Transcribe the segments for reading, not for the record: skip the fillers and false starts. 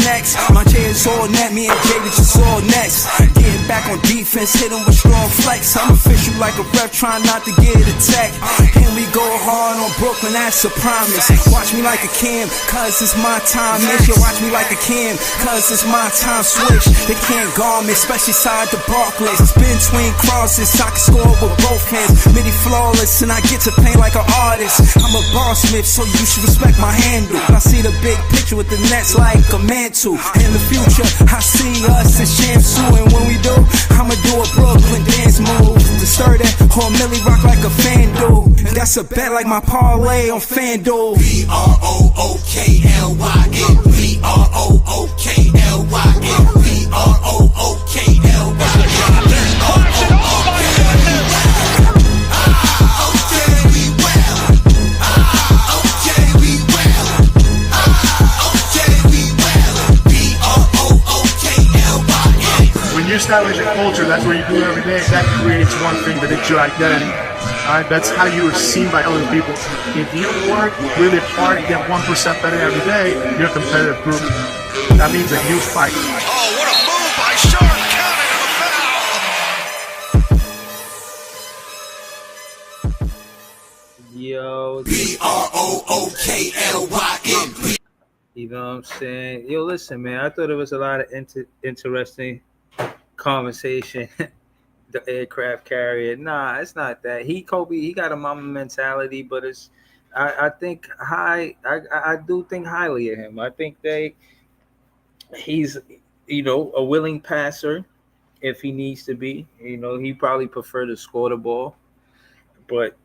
next. My J is all net, me and David just all next. Getting back on defense, hit him with strong flex. I'm official like a ref, trying not to get attacked. And we go hard on Brooklyn, that's a promise. Watch me like a Cam, cause it's my time. Miss you, watch me like a Cam, cause it's my time. Switch, they can't guard me, especially side the Barclays. Spin between crosses, I can score with both hands. Midi flawless, and I get to paint like an artist. I'm a boss smith, so you should respect my handle. I see the big picture with the Nets like a mantle. In the future, I see us as champs too. And when we do, I'ma do a Brooklyn dance move. To stir that whole Millie rock like a fan do. And that's a bet like my parlay on FanDuel. BROOKLYN, BROOKLYN, When you establish a culture, that's what you do every day. That creates one thing, that it's your identity. Alright, that's how you are seen by other people. If you work really hard and get 1% better every day, you're a competitive group. That means that you fight. Oh, what a move by Sharp, counting a foul. Yo, BROOKLYN. you know what I'm saying? Yo, listen, man, I thought it was a lot of interesting conversation. The aircraft carrier. Nah, it's not that. Kobe, he got a mama mentality, but it's I think I do think highly of him. I think he's a willing passer if he needs to be. He probably prefer to score the ball. But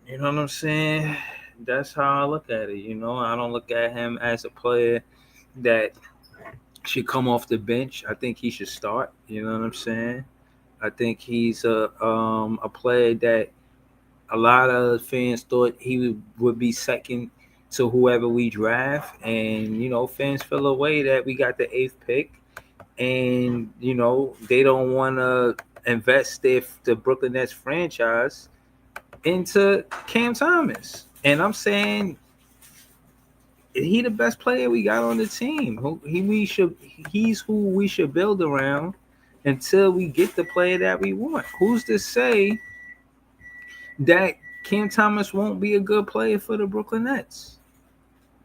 you know what I'm saying? That's how I look at it. I don't look at him as a player that should come off the bench. I think he should start. You know what I'm saying? I think he's a player that a lot of fans thought he would be second to whoever we draft. And, fans feel away that we got the 8th pick. And, they don't want to invest the Brooklyn Nets franchise into Cam Thomas. And I'm saying he the best player we got on the team. He's who we should build around until we get the player that we want. Who's to say that Cam Thomas won't be a good player for the Brooklyn Nets?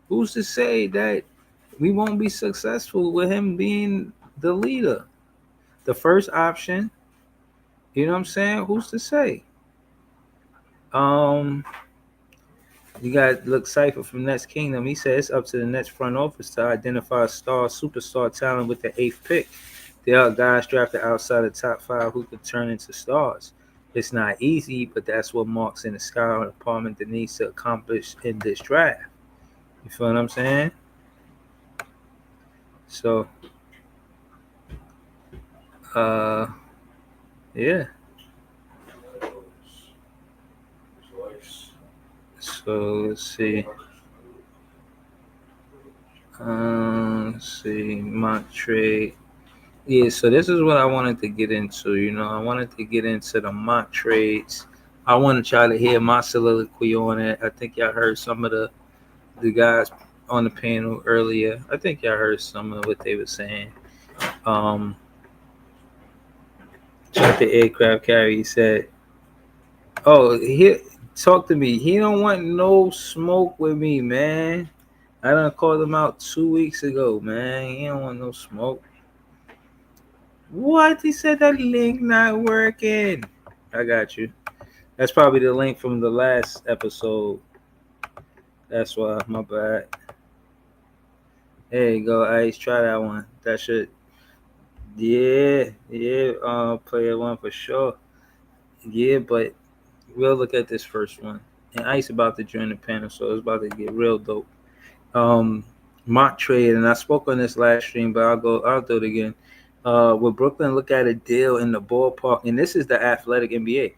Who's to say that we won't be successful with him being the leader, the first option? You know what I'm saying? Who's to say? You got Luke Cypher from Nets Kingdom. He said it's up to the Nets front office to identify superstar talent with the 8th pick. There are guys drafted outside the top 5 who could turn into stars. It's not easy, but that's what Marks in the Sky department that needs to accomplish in this draft. You feel what I'm saying? So, yeah. So let's see. Mock trade. Yeah, so this is what I wanted to get into. I wanted to get into the mock trades. I want to try to hear my soliloquy on it. I think y'all heard some of the guys on the panel earlier. I think y'all heard some of what they were saying. Check the aircraft carrier. He said, "Oh, talk to me. He don't want no smoke with me, man. I done called him out 2 weeks ago, man. He don't want no smoke." What? He said that link not working. I got you. That's probably the link from the last episode. That's why. My bad. There you go, Ice. Try that one. That should. Yeah. Player one for sure. Yeah, but we'll look at this first one. And Ice about to join the panel, so it's about to get real dope. Mock trade, and I spoke on this last stream, but I'll do it again. Would Brooklyn look at a deal in the ballpark? And this is the Athletic NBA.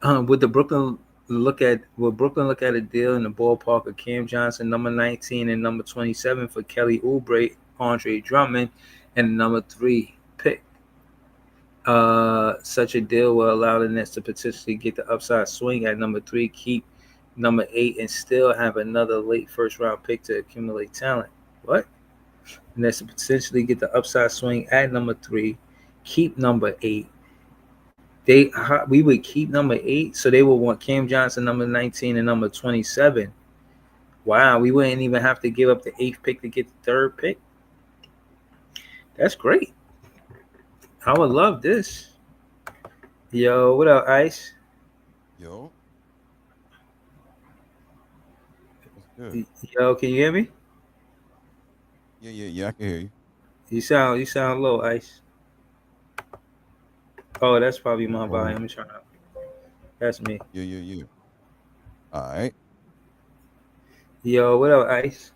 Would Brooklyn look at a deal in the ballpark of Cam Johnson, number 19, and number 27 for Kelly Oubre, Andre Drummond, and the number 3 pick? Such a deal will allow the Nets to potentially get the upside swing at number 3, keep number 8, and still have another late first round pick to accumulate talent. What? and that's to potentially get the upside swing at number 3, keep number 8. We would keep number 8, so they would want Cam Johnson number 19 and number 27. Wow, we wouldn't even have to give up the 8th pick to get the 3rd pick. That's great. I would love this. Yo, what up, Ice? Yo. What's good? Yo, can you hear me? Yeah, I can hear you. You sound low, Ice. Oh, that's probably my Oh, volume. Let me turn up. That's me. yeah. All right. Yo, what up, Ice?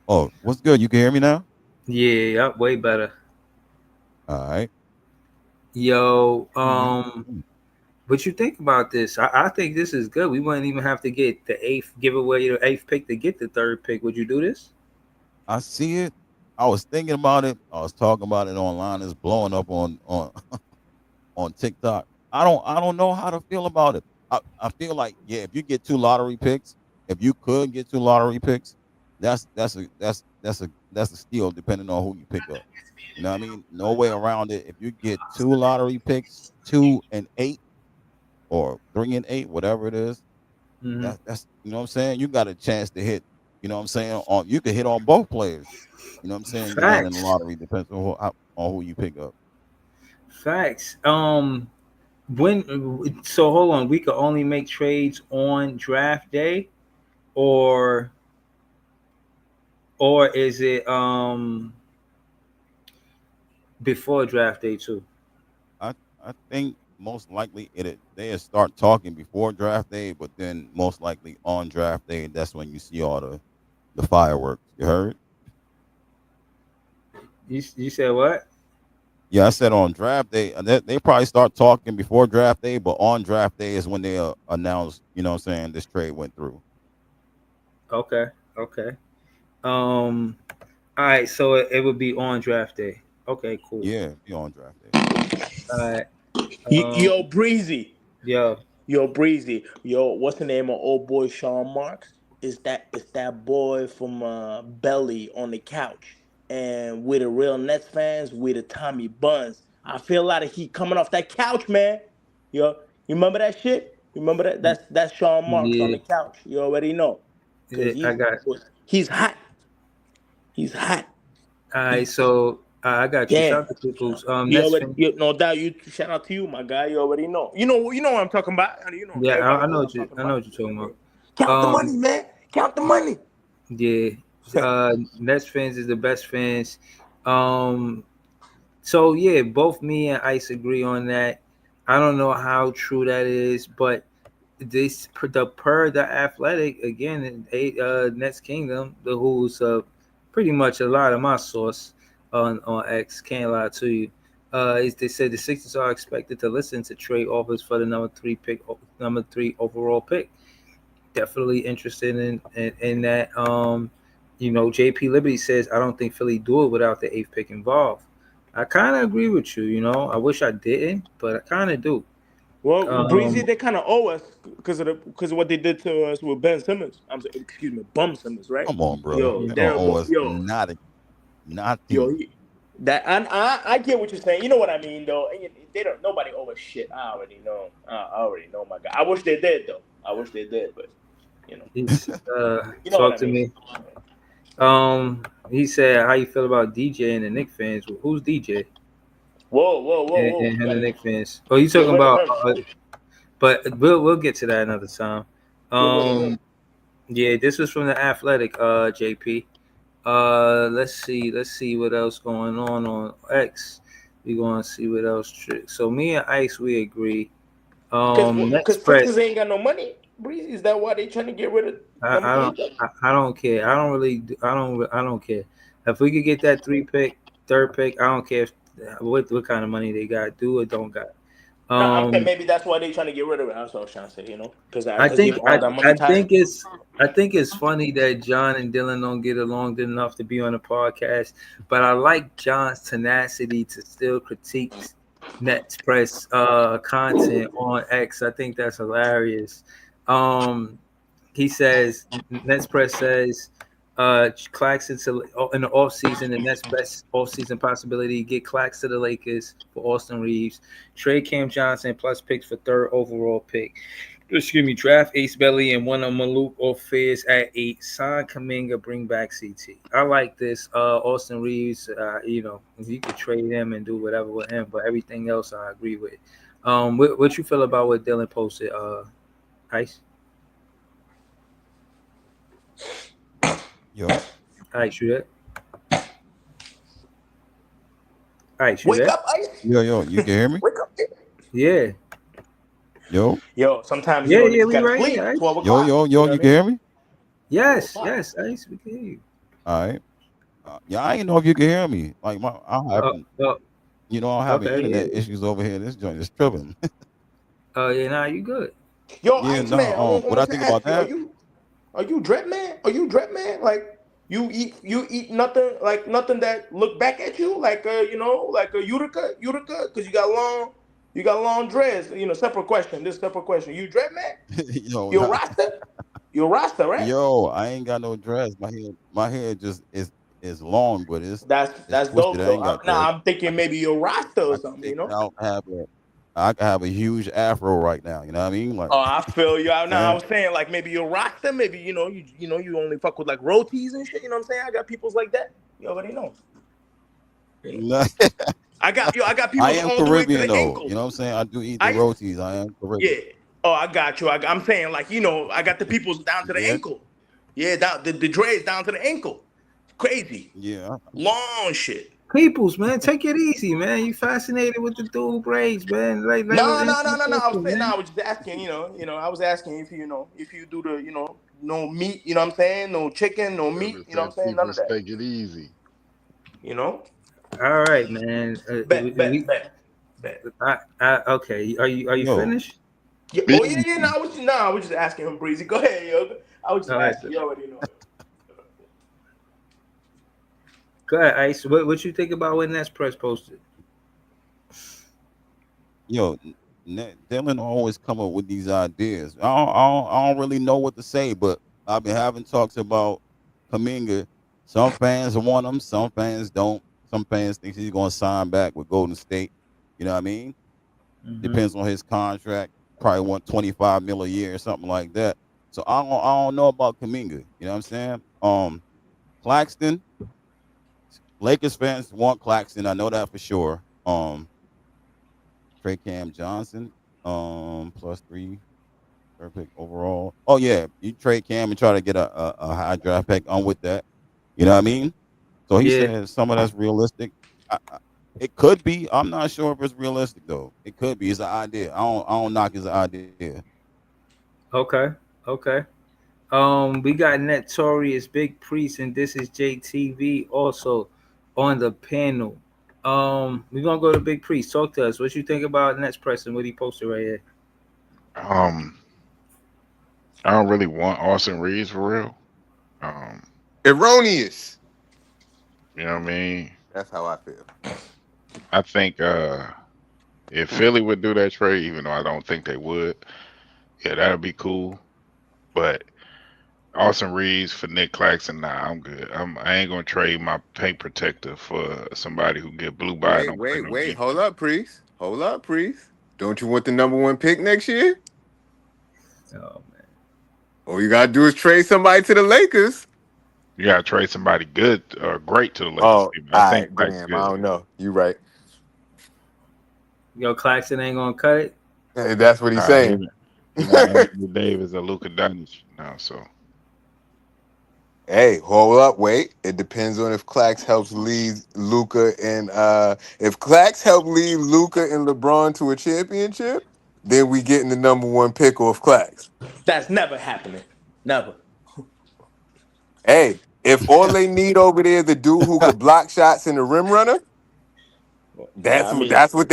Oh, what's good? You can hear me now? Yeah, way better. All right. Yo, Mhm. what you think about this? I think this is good. We wouldn't even have to get the 8th, give away the 8th pick to get the 3rd pick. Would you do this? I see it. I was thinking about it. I was talking about it online. It's blowing up on on TikTok. I don't know how to feel about it. I feel like, yeah, if you get 2 lottery picks, if you could get 2 lottery picks, that's a steal depending on who you pick up. You know what I mean? No way around it. If you get 2 lottery picks, 2 and 8 or 3 and 8, whatever it is, Mm-hmm. that's you know what I'm saying? You got a chance to hit, you know what I'm saying? On you could hit on both players. You know what I'm saying? You're not in the Facts. lottery, depends on who you pick up. Facts. So hold on, we could only make trades on draft day, or is it before draft day too? I think most likely they'll start talking before draft day, but then most likely on draft day, that's when you see all the fireworks. You heard? You said what? Yeah, I said on draft day. They probably start talking before draft day, but on draft day is when they announce, you know what I'm saying, this trade went through. Okay. All right, so it would be on draft day. Okay, cool. Yeah, be on draft day. All right. Yo, Breezy. Yo, Yo, Breezy. Yo, what's the name of old boy Sean Marks? It's that boy from Belly on the couch. And we're the real Nets fans, we're the Tommy Buns. I feel a lot of heat coming off that couch, man. Yo, you remember that shit? You remember that? That's Sean Marks on yeah, the couch. You already know. Cause I got. he's hot. He's hot. All right, He's so I got you. damn. Shout out to people's. You Nets already, fan. no doubt. You shout out to you, my guy. You already know. You know what I'm talking about. You know, Yeah, everybody I knows know what what I'm you. talking I know about. what you're talking about. Count the money, Um, man. Count the money. yeah. Nets fans is the best fans. So yeah, both me and Ice agree on that. I don't know how true that is, but the Athletic again, Nets Kingdom, the who's pretty much a lot of my source on X. Can't lie to you. They said the Sixers are expected to listen to trade offers for the number 3 overall pick. Definitely interested in that. JP Liberty says I don't think Philly do it without the 8th pick involved. I kind of agree with you. I wish I didn't, but I kind of do. Well, Breezy, Um, they kind of owe us because of what they did to us with Ben Simmons. Excuse me, Bum Simmons, right? Come on, bro. Yo, They don't owe terrible. us Yo, nothing. that I get what you're saying. You know what I mean, though. And they don't. Nobody owe us shit. I already know. I already know, my guy. I wish they did, though. I wish they did, but you know. he's, You know talk what I to mean. me. He said, "How you feel about DJ and the Knicks fans? Well, who's DJ Whoa. and You the gotta Knicks fans? Oh, you get talking rid of about? him. But we'll get to that another time. Get rid of him. Yeah, this was from the Athletic, JP. Let's see what else going on X. We're gonna see what else. So me and Ice, we agree. Next Because press. Texas ain't got no money. Breezy, is that why they trying to get rid of number I don't 3? I don't care. I don't really I don't care. If we could get that 3rd pick, I don't care what kind of money they got, do or don't got. No, I'm saying Um, maybe that's why they trying to get rid of it. That's what I was trying to say, you know, because I he think have all that money I tied. think it's funny that John and Dylan don't get along good enough to be on the podcast, but I like John's tenacity to still critique Nets Press content on X. I think that's hilarious. He says Nets Press says Claxton in the offseason, the next best offseason possibility. Get Clax to the Lakers for Austin Reeves. Trade Cam Johnson plus picks for third overall pick. Excuse me. Draft Ace Belly and one of Maluk or Fizz at 8. Sign Kaminga. Bring back CT. I like this. Austin Reeves. You know, you could trade him and do whatever with him, but everything else I agree with. What you feel about what Dylan posted? Ice. Yo, All right, shoot it. All right, shoot Wake it. up, Ice. yo, you can hear me? Wake up. Yeah. Yo, Sometimes Yeah, you we gotta right sleep. here, Ice. 12 yo, o'clock. yo, You yo, know you what can I hear mean? me? Yes, Fuck. yes, Ice, we can hear you. All right. Yeah, I didn't know if you can hear me. Like I'm having, Oh, I'm having okay, internet yeah. issues over here. This joint is tripping. Yeah, nah, you good. Yo, Yeah, Ice Man, I no. What I want to think ask about you, that? are you dread man? Are you dread man? Like you eat nothing like nothing that look back at you like like a Utica because you got long dreads. Separate question. This separate question. You dread man? Yo, You a nah. Rasta? You a Rasta, right? Yo, I ain't got no dreads. My hair just is long, but it's That's twisted. dope I though. ain't got Now dreads. I'm thinking maybe you're a Rasta I or can something. take it out. I can have a huge afro right now. You know what I mean? Like, Oh, I feel you. Now I man. was saying like maybe you're a Rasta. Maybe you only fuck with like rotis and shit. You know what I'm saying? I got peoples like that. You already know. Nah, I got I peoples am all the way to Caribbean the though. ankle. You know what I'm saying? I do eat the I rotis. I am Yeah. Caribbean. Oh, I got you. I'm saying like I got the peoples down to the Yeah, ankle. Yeah, down the dreads down to the ankle. Crazy, yeah. long shit. Peoples, man, take it easy, man. You fascinated with the dual braids, man. Like No, answer no, no, the no, no. I was question, saying, no, man. I was just asking. I was asking if you do the, no meat. You know what I'm saying? No chicken, no meat. Brother You know what I'm said saying? None people of that. take it easy. You know. All right, man. Bet. Okay. Are you Yo, finished? Yeah. Oh yeah, yeah. Easy. I was just asking him, Breezy. Go ahead, yo. I was just All right. asking. You already know. Go ahead, Ice. What you think about when Nets Press posted? yo, Dylan always come up with these ideas. I don't really know what to say, but I've been having talks about Kaminga. Some fans want him, some fans don't. Some fans think he's going to sign back with Golden State. You know what I mean? Mm-hmm. Depends on his contract. Probably want 25 mil a year or something like that. So I don't know about Kaminga. You know what I'm saying? Claxton. Lakers fans want Claxton. I know that for sure. Trey Cam Johnson. +3 third pick overall. Oh yeah, you trade Cam and try to get a high draft pick on with that. You know what I mean? So he Yeah. said some of that's realistic. It could be. I'm not sure if it's realistic though. It could be. It's an idea. I don't knock his idea. Okay. We got Notorious Big Priest, and this is JTV also on the panel. We're gonna go to Big Priest. Talk to us. What you think about Nets Press and what he posted right here? I don't really want Austin Reeves for real. Erroneous. You know what I mean? That's how I feel. I think if Philly would do that trade, even though I don't think they would, yeah, that'd be cool. But Austin Reeves for Nick Claxton, nah, I'm good. I ain't gonna trade my paint protector for somebody who get blue by. Wait. Hold up, Priest. Don't you want the #1 pick next year? Oh man. All you gotta do is trade somebody to the Lakers. You gotta trade somebody good or great to the Lakers. Oh, I think damn. I don't know. You right. Yo, Claxton ain't gonna cut it. That's what he's saying. Anthony Davis or Luka Doncic now, so. Hey, hold up, wait. It depends on if Clax helps lead Luka and if Clax helped lead Luka and LeBron to a championship, then we getting the #1 pick off Clax. That's never happening. Never. Hey, if all they need over there is the dude who could block shots and the rim runner, that's what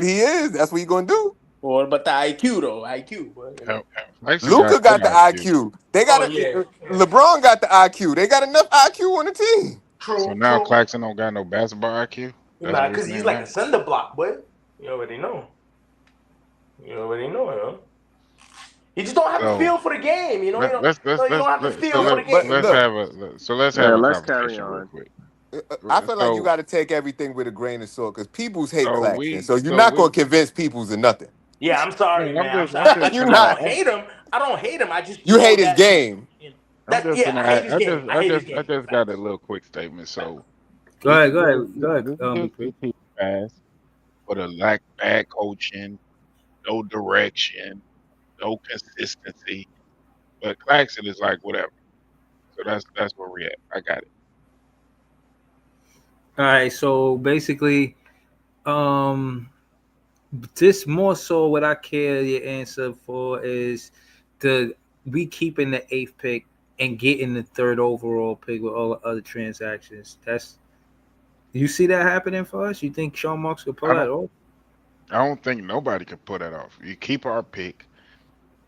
he is. That's what he gonna do. What about the IQ though? IQ. Luka got the IQ. They got yeah. LeBron got the IQ. They got enough IQ on the team. True. So now Claxton don't got no basketball IQ? Nah, because he's like a cinder block, boy. You already know. Yo. You just don't have a So feel for the game. You know, you let's don't have a so feel for the But game. look, let's have Yeah, a let's carry conversation real on. quick. I feel like you So got to take everything with a grain of salt because people's hate so Claxton. we So you're so not we going to convince people's of nothing. Yeah, I'm sorry, no, man. I'm I'm sorry. just You're I gonna not. don't hate him. I don't hate him. I just You know hate his that. game. I'm just Yeah, gonna I hate his game. I hate his I game. just got a little quick statement. So Go this ahead, is go this, ahead, go ahead. this is Big just Crit. the team fast for the lack bad coaching, no direction, no consistency. But Claxton is like whatever. So that's where we at. I got it. All right, so basically, this more so what I care your answer for is the we keeping the 8th pick and getting the 3rd overall pick with all the other transactions. That's you see that happening for us? You think Sean Marks could pull I that don't off? I don't think nobody can pull that off. You keep our pick,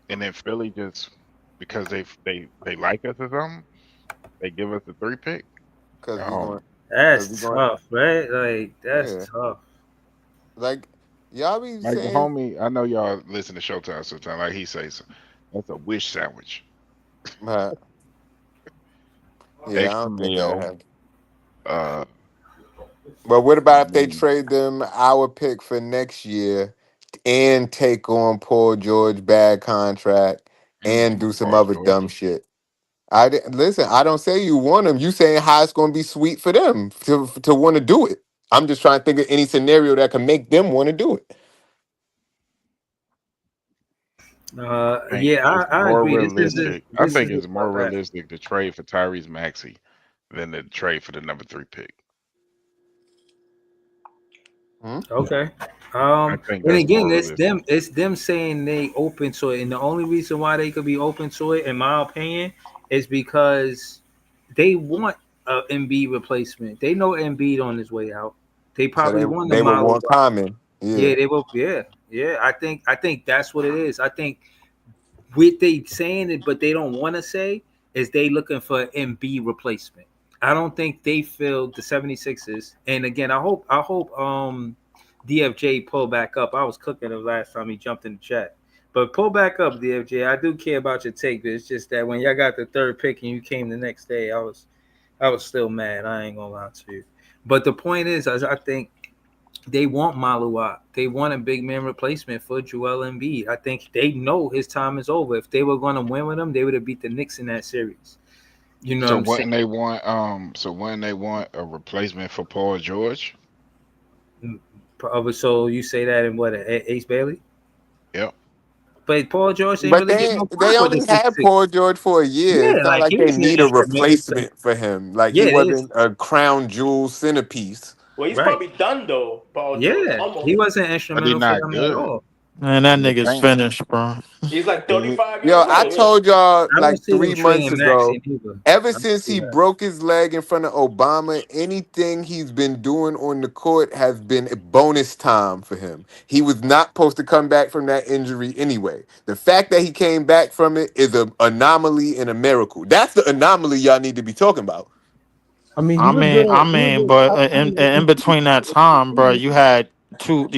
and then Philly just because they like us or something, they give us a 3 pick. Because we're going. Um, Because we're That's going. tough, right? Like Yeah. that's tough. Like, y'all be like the saying. homie, I know y'all listen to Showtime sometimes. Like he says, that's a wish sandwich. Yeah, I Extra don't think that mayo. happened. Uh, But what about if they and trade them our pick for next year and take on Paul George bad contract and do some Paul other George. dumb shit? Listen. I don't say you want them. You saying how it's going to be sweet for them to want to do it. I'm just trying to think of any scenario that can make them want to do it. think Yeah, it's I more agree. realistic. I This think is a it's more tough ask. realistic to trade for Tyrese Maxey than to trade for the number 3 pick. Okay. I think And that's again, more realistic. it's them saying they open to it. And the only reason why they could be open to it, in my opinion, is because they want a Embiid replacement. They know Embiid on his way out. They So probably want the they would model. want Common. Yeah. Yeah, they will. Yeah, yeah. I think that's what it is. I think what they saying it, but they don't want to say is they looking for an Embiid replacement. I don't think they feel the 76ers. And again, I hope DFJ pull back up. I was cooking the last time he jumped in the chat. But pull back up, DFJ. I do care about your take, but it's just that when y'all got the 3rd pick and you came the next day, I was still mad. I ain't gonna lie to you. But the point is, I think they want Maluat. They want a big man replacement for Joel Embiid. I think they know his time is over. If they were going to win with him, they would have beat the Knicks in that series. You know what So I'm saying? wouldn't they want a replacement for Paul George? So you say that in what, Ace Bailey? Yep. But Paul George ain't But really getting no they props with the only had 66. Paul George for a year. Yeah, It's not like like he they was an need a instrumental. replacement for him. Like he Yeah, they wasn't a crown jewel centerpiece. Well, he's right. probably done though, Paul George. Yeah, he Almost. wasn't But he instrumental for not them at good all. Man, that in the nigga's paint. finished, bro. He's like Is it? 35 Yo, years I old. Yeah. told y'all I don't like see them 3 months trading ago. Maxey either. Ever I don't since see he that. broke his leg in front of Obama, anything he's been doing on the court has been a bonus time for him. He was not supposed to come back from that injury anyway. The fact that he came back from it is an anomaly and a miracle. That's the anomaly y'all need to be talking about. I mean, he was good. He was good. But I mean, in between that time, bro, you had like 3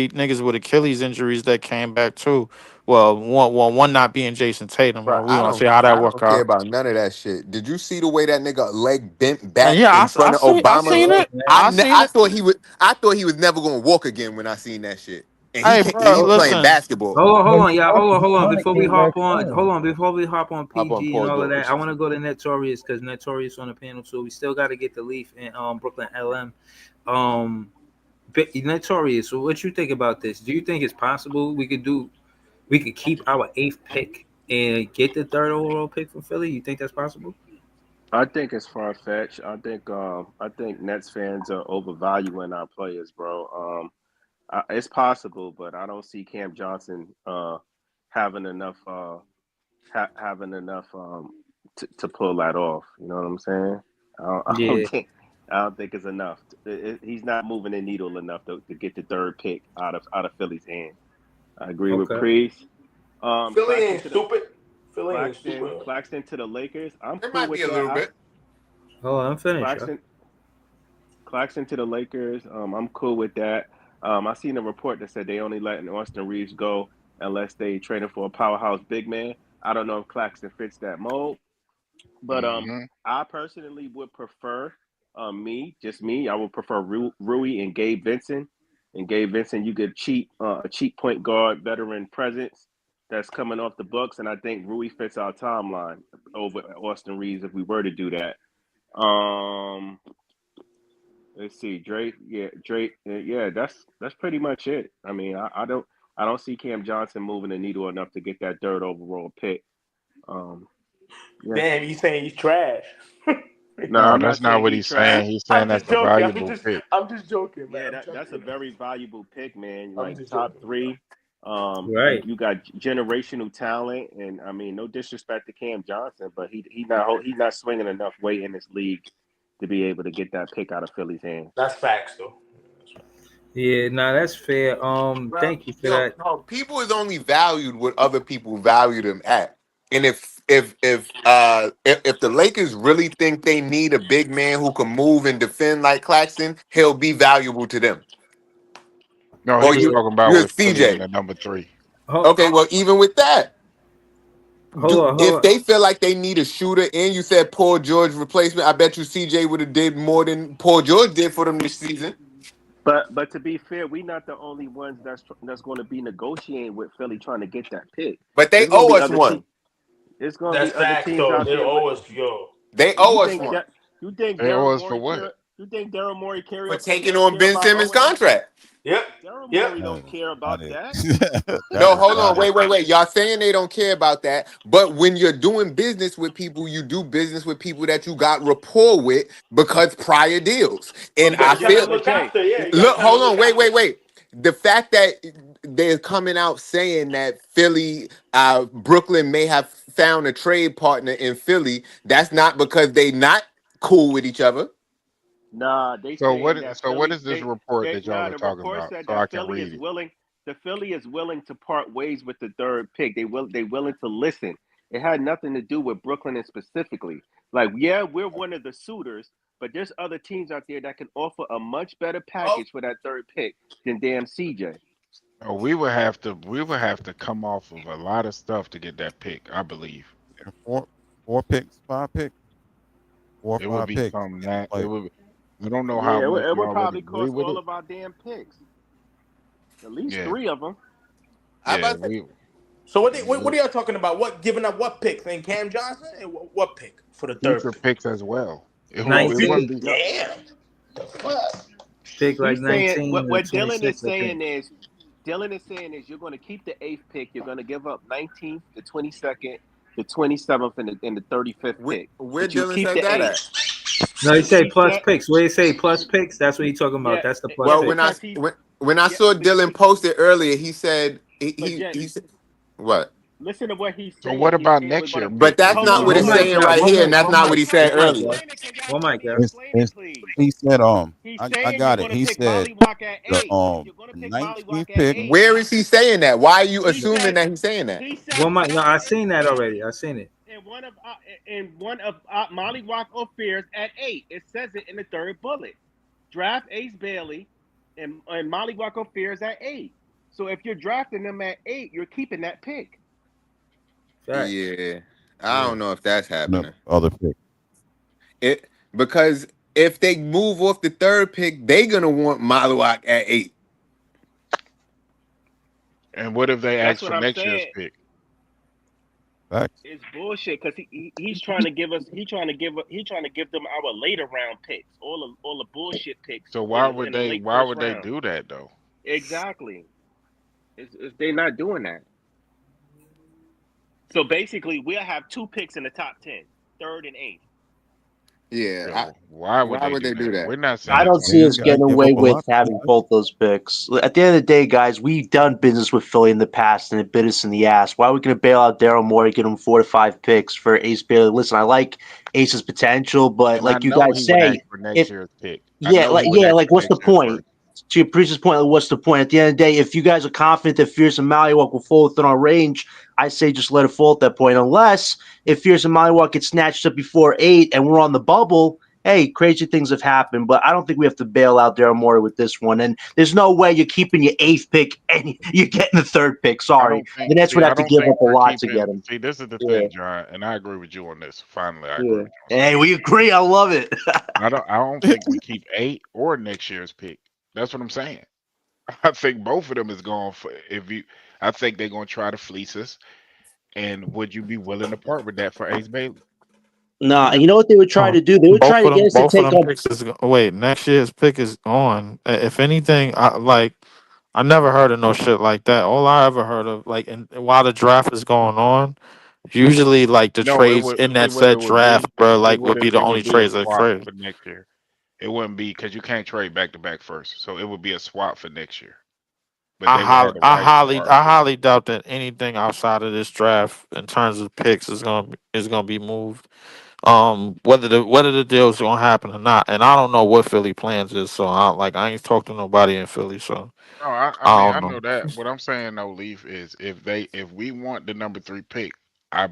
niggas with Achilles injuries that came back too. Well, one not being Jason Tatum. Bro, We want to see how that I work don't care out. about none of that shit. Did you see the way that nigga leg bent And back yeah, in front of I Obama? seen it. I seen I it. thought he was never gonna walk again when I seen that shit. And Hey, and bro, he's playing listen. basketball. but Hold on, y'all. Hold on. Hunter Before we came back hop on, strong. before we hop on Hop on PG and Paul all of that, George. I want to go to Notorious because Notorious on the panel too. We still got to get the Leaf and Brooklyn LM. Notorious. So what you think about this? Do you think it's possible we could keep our 8th pick and get the 3rd overall pick from Philly? You think that's possible? I think it's far fetched. I think Nets fans are overvaluing our players, bro. It's possible, but I don't see Cam Johnson having enough having enough to pull that off. You know what I'm saying? Yeah. I don't think it's enough. He's not moving the needle enough to get the 3rd pick out of Philly's hand. I agree with Okay. Priest. Philly ain't stupid. Philly ain't stupid. Claxton to the Lakers. I'm It cool might with be a little that. bit. Oh, I'm finished. Claxton to the Lakers. I'm cool with that. I seen a report that said they only letting Austin Reeves go unless they training for a powerhouse big man. I don't know if Claxton fits that mold, but I personally would prefer me. I would prefer Rui and Gabe Vincent. And Gabe Vincent, you get a cheap point guard, veteran presence that's coming off the books, and I think Rui fits our timeline over Austin Reeves if we were to do that. Let's see, Drake. Yeah, that's pretty much it. I mean, I don't see Cam Johnson moving the needle enough to get that third overall pick. Yeah. Damn, you saying he's trash? No, that's not what he's saying. He's saying that's a valuable pick. I'm just joking, man. Yeah, that's a very valuable pick, man. Like top three. Right. You got generational talent, and I mean, no disrespect to Cam Johnson, but he's not swinging enough weight in this league to be able to get that pick out of Philly's hands. That's facts, though. Yeah, no, that's fair. Thank you for that. No, people is only valued what other people value them at. And if the Lakers really think they need a big man who can move and defend like Claxton, he'll be valuable to them. No, he's talking about with CJ at number 3. Okay, well, even with that, hold if on. they feel like they need a shooter, and you said Paul George replacement, I bet you CJ would have did more than Paul George did for them this season. But to be fair, we're not the only ones that's going to be negotiating with Philly trying to get that pick. But they owe us one. It's going to be other teams out there. there. They owe us, yo. They owe us one. You think they owe us for what? You think Daryl Morey carry for taking on Ben Simmons' contract? Yep. Daryl Morey don't care about that. No, hold on. Wait. Y'all saying they don't care about that. But when you're doing business with people, you do business with people that you got rapport with because prior deals. And I feel look, hold on, wait. The fact that they're coming out saying that Philly, Brooklyn may have found a trade partner in Philly, that's not because they not cool with each other. Nah, they. So what is this report that y'all are talking about? So I can read it. The Philly is willing to part ways with the third pick. They willing to listen. It had nothing to do with Brooklyn and specifically. Like, yeah, we're one of the suitors, but there's other teams out there that can offer a much better package for that third pick than damn CJ. Oh, we would have to come off of a lot of stuff to get that pick, I believe. 4 picks, 5 picks, 4 or 5 picks. I don't know how much it would probably cost all of our damn picks. At least 3 of them. So what are y'all talking about? What giving up what picks? And Cam Johnson and what pick for the third? Future picks as well. Damn. The fuck. Pick like 19. What Dylan is saying is you're going to keep the 8th pick. You're going to give up 19th, the 22nd, the 27th, and the 35th pick. Where Dylan said that at? No, he said plus picks. Where he say plus picks? That's what he's talking about. That's the plus. Well, when I saw Dylan post it earlier, he said he said what? Listen to what he said. So what about next year? But that's not what it's saying right here, and that's not what he said earlier. Oh my God! He said I got it. He said the 19th pick. Where is he saying that? Why are you assuming that he's saying that? No, I seen that already. I seen it. One of Molly Walk Affairs at 8. It says it in the third bullet. Draft Ace Bailey and Molly Walk Affairs at 8. So if you're drafting them at 8, you're keeping that pick. Yeah, I don't know if that's happening. Other pick. Because if they move off the third pick, they're gonna want Malawak at 8. And what if they ask for next year's pick? It's bullshit because he's trying to give them our later round picks, all the bullshit picks. So why would they do that though? Exactly. They're not doing that. So basically, we'll have 2 picks in the top 10, 3rd and 8th. Yeah. Why would they do that? We're not saying I don't see us getting away with having both those picks. At the end of the day, guys, we've done business with Philly in the past, and it bit us in the ass. Why are we going to bail out Daryl Morey, get him 4 to 5 picks for Ace Bailey? Listen, I like Ace's potential, but and like you guys say, what's the point? To your previous point, what's the point? At the end of the day, if you guys are confident that Fierce and Malawak will fall within our range, I say just let it fall at that point. Unless if Fierce and Malawak get snatched up before 8 and we're on the bubble hey, crazy things have happened, but I don't think we have to bail out Daryl Morey with this one. And there's no way you're keeping your 8th pick and you're getting the 3rd pick. Sorry. The Nets would have to give up a lot to get him. See, this is the thing, John, and I agree with you on this. Finally, I agree. Hey, we agree. I love it. I don't think we keep 8 or next year's pick. That's what I'm saying. I think both of them is going for I think they're going to try to fleece us. And would you be willing to part with that for Ace Bailey? Nah, and you know what they would try to do? They would try to get us to take up. Wait, next year's pick is on. If anything, I never heard of no shit like that. All I ever heard of, while the draft is going on, usually like the trades in that said draft, bro, would be the only trades they trade for next year. It wouldn't be because you can't trade back to back first, so it would be a swap for next year. But I highly doubt that anything outside of this draft in terms of picks is gonna be moved. Whether the deal's gonna happen or not, and I don't know what Philly plans is. So I ain't talked to nobody in Philly. So no, I know that. What I'm saying, though, Leaf, is if we want the number 3 pick, I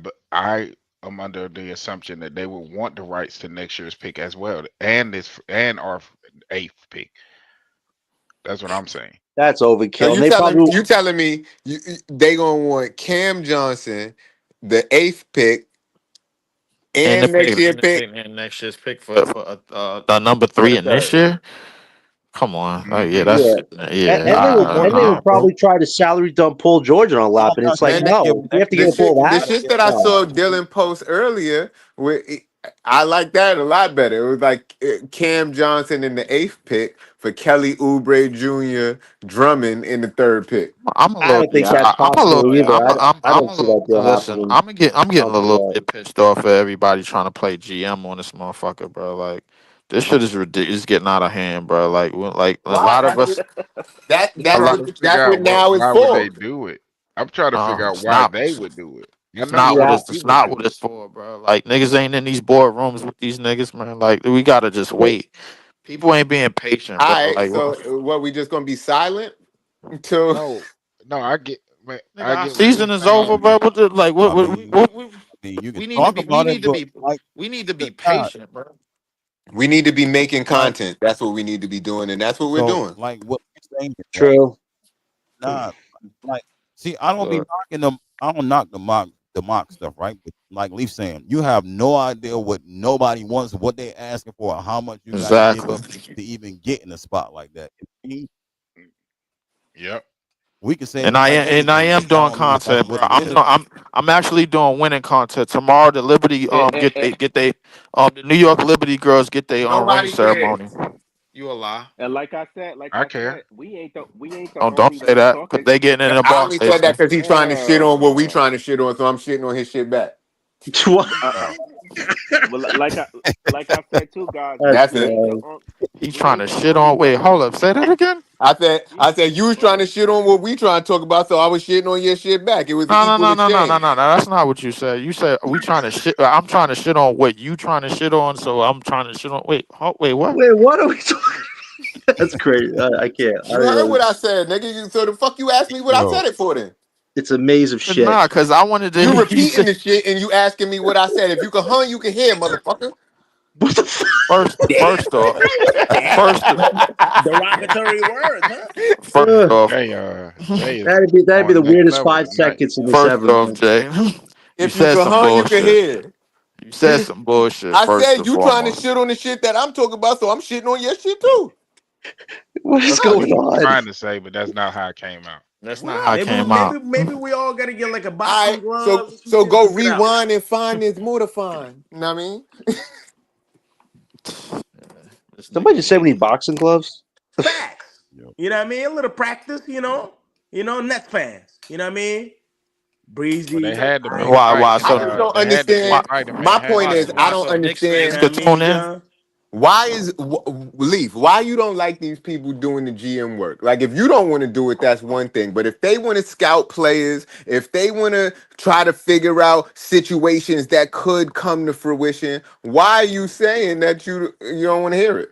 am under the assumption that they will want the rights to next year's pick as well, and our 8th pick. That's what I'm saying. That's overkill. So you telling me they gonna want Cam Johnson, the 8th pick, and next year's pick, and next year's pick for the number 3 in this year. Come on, And they would probably try to salary dump Paul George on a lap, and it's like, no, we have to get Paul that. The shit that I saw Dylan post earlier, I like that a lot better. It was like Cam Johnson in the 8th pick for Kelly Oubre Jr. Drummond in the 3rd pick. I don't think that's possible either. I don't see that deal happening. I'm getting a little bit pissed off at everybody trying to play GM on this motherfucker, bro. Like, this shit is ridiculous. It's getting out of hand, bro. Like a lot of us. That's what now is for. Why would they do it? I'm trying to figure out why they would do it. It's not what it's for, bro. Like, niggas ain't in these boardrooms with these niggas, man. Like, we gotta just wait. People ain't being patient, bro. All right, so what, we just gonna be silent until? No, I get. Man, our season is over, bro. We need to be patient, bro. We need to be making content. That's what we need to be doing, and that's what we're doing. Like what you're saying. True. Nah, see, I don't be knocking them. I don't knock the mock stuff, right? But like Leaf saying, you have no idea what nobody wants, what they asking for, or how much you got to give up to even get in a spot like that. Yep. We can say, and I am doing content, bro. I'm actually doing winning content tomorrow. The Liberty the New York Liberty girls get their ring ceremony. You a lie? And like I said, we ain't the don't say that because they getting in the box. I only said that because he's trying to shit on what we trying to shit on, so I'm shitting on his shit back. Well, like I said too, guys. That's it. He's trying to shit on. Wait, hold up. Say that again. I said you was trying to shit on what we trying to talk about, so I was shitting on your shit back. It was no. That's not what you said. You said we trying to shit. I'm trying to shit on what you trying to shit on, so I'm trying to shit on. Wait, what? Wait, what are we talking? That's crazy. I can't. You heard what I said, nigga. So the fuck you asked me what I said it for then? It's a maze of shit. Nah, because I wanted to. You repeating the shit and you asking me what I said. If you can hum, you can hear, motherfucker. What the first off, derogatory words, huh? First off, that'd be the weirdest 5 seconds in this ever. First off, Jay, if you can hum, you can hear. You said some bullshit. I said you trying to shit on the shit that I'm talking about, so I'm shitting on your shit too. What is going on? I'm trying to say, but that's not how it came out. That's not how it came out. Maybe we all gotta get like a boxing glove. So go rewind and find this more to find. You know what I mean? Somebody just said we need boxing gloves. Facts. You know what I mean? A little practice, you know, Nets fans. You know what I mean? Breezy. Well, they had to make why? So I don't understand. My point is, I don't understand. Why is Leaf? Why you don't like these people doing the GM work? Like, if you don't want to do it, that's one thing. But if they want to scout players, if they want to try to figure out situations that could come to fruition, why are you saying that you don't want to hear it?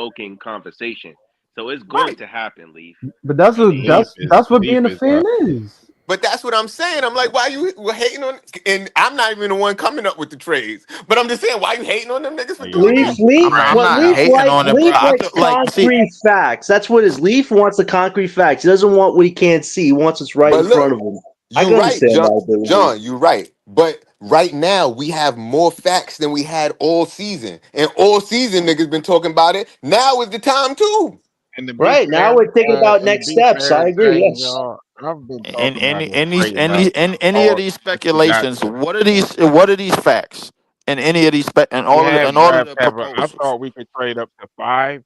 provoking conversation. So it's going to happen, Leaf. But that's I what mean, that's what Leaf being a is fan is. But that's what I'm saying. I'm like, why you hating on? And I'm not even the one coming up with the trades. But I'm just saying, why you hating on them niggas for doing Leaf, that? Leaf, I'm what not Leaf hating on it, bro. Leaf I likes feel like see, concrete facts. That's what his Leaf wants. The concrete facts. He doesn't want what he can't see. He wants what's right But in front look, of him. I you're can right, understand John. that ability. John, you're right. But right now we have more facts than we had all season, and all season niggas been talking about it. Now is the time too. And to be Right now, fair, we're thinking about and to next be steps. I fair, agree. James, Yes. I've been in talking about any this any trade any about in any of all these since we got speculations, there. what are these facts? In any of these and We all of the, have and all of draft the capital. I proposals. thought we could trade up to 5,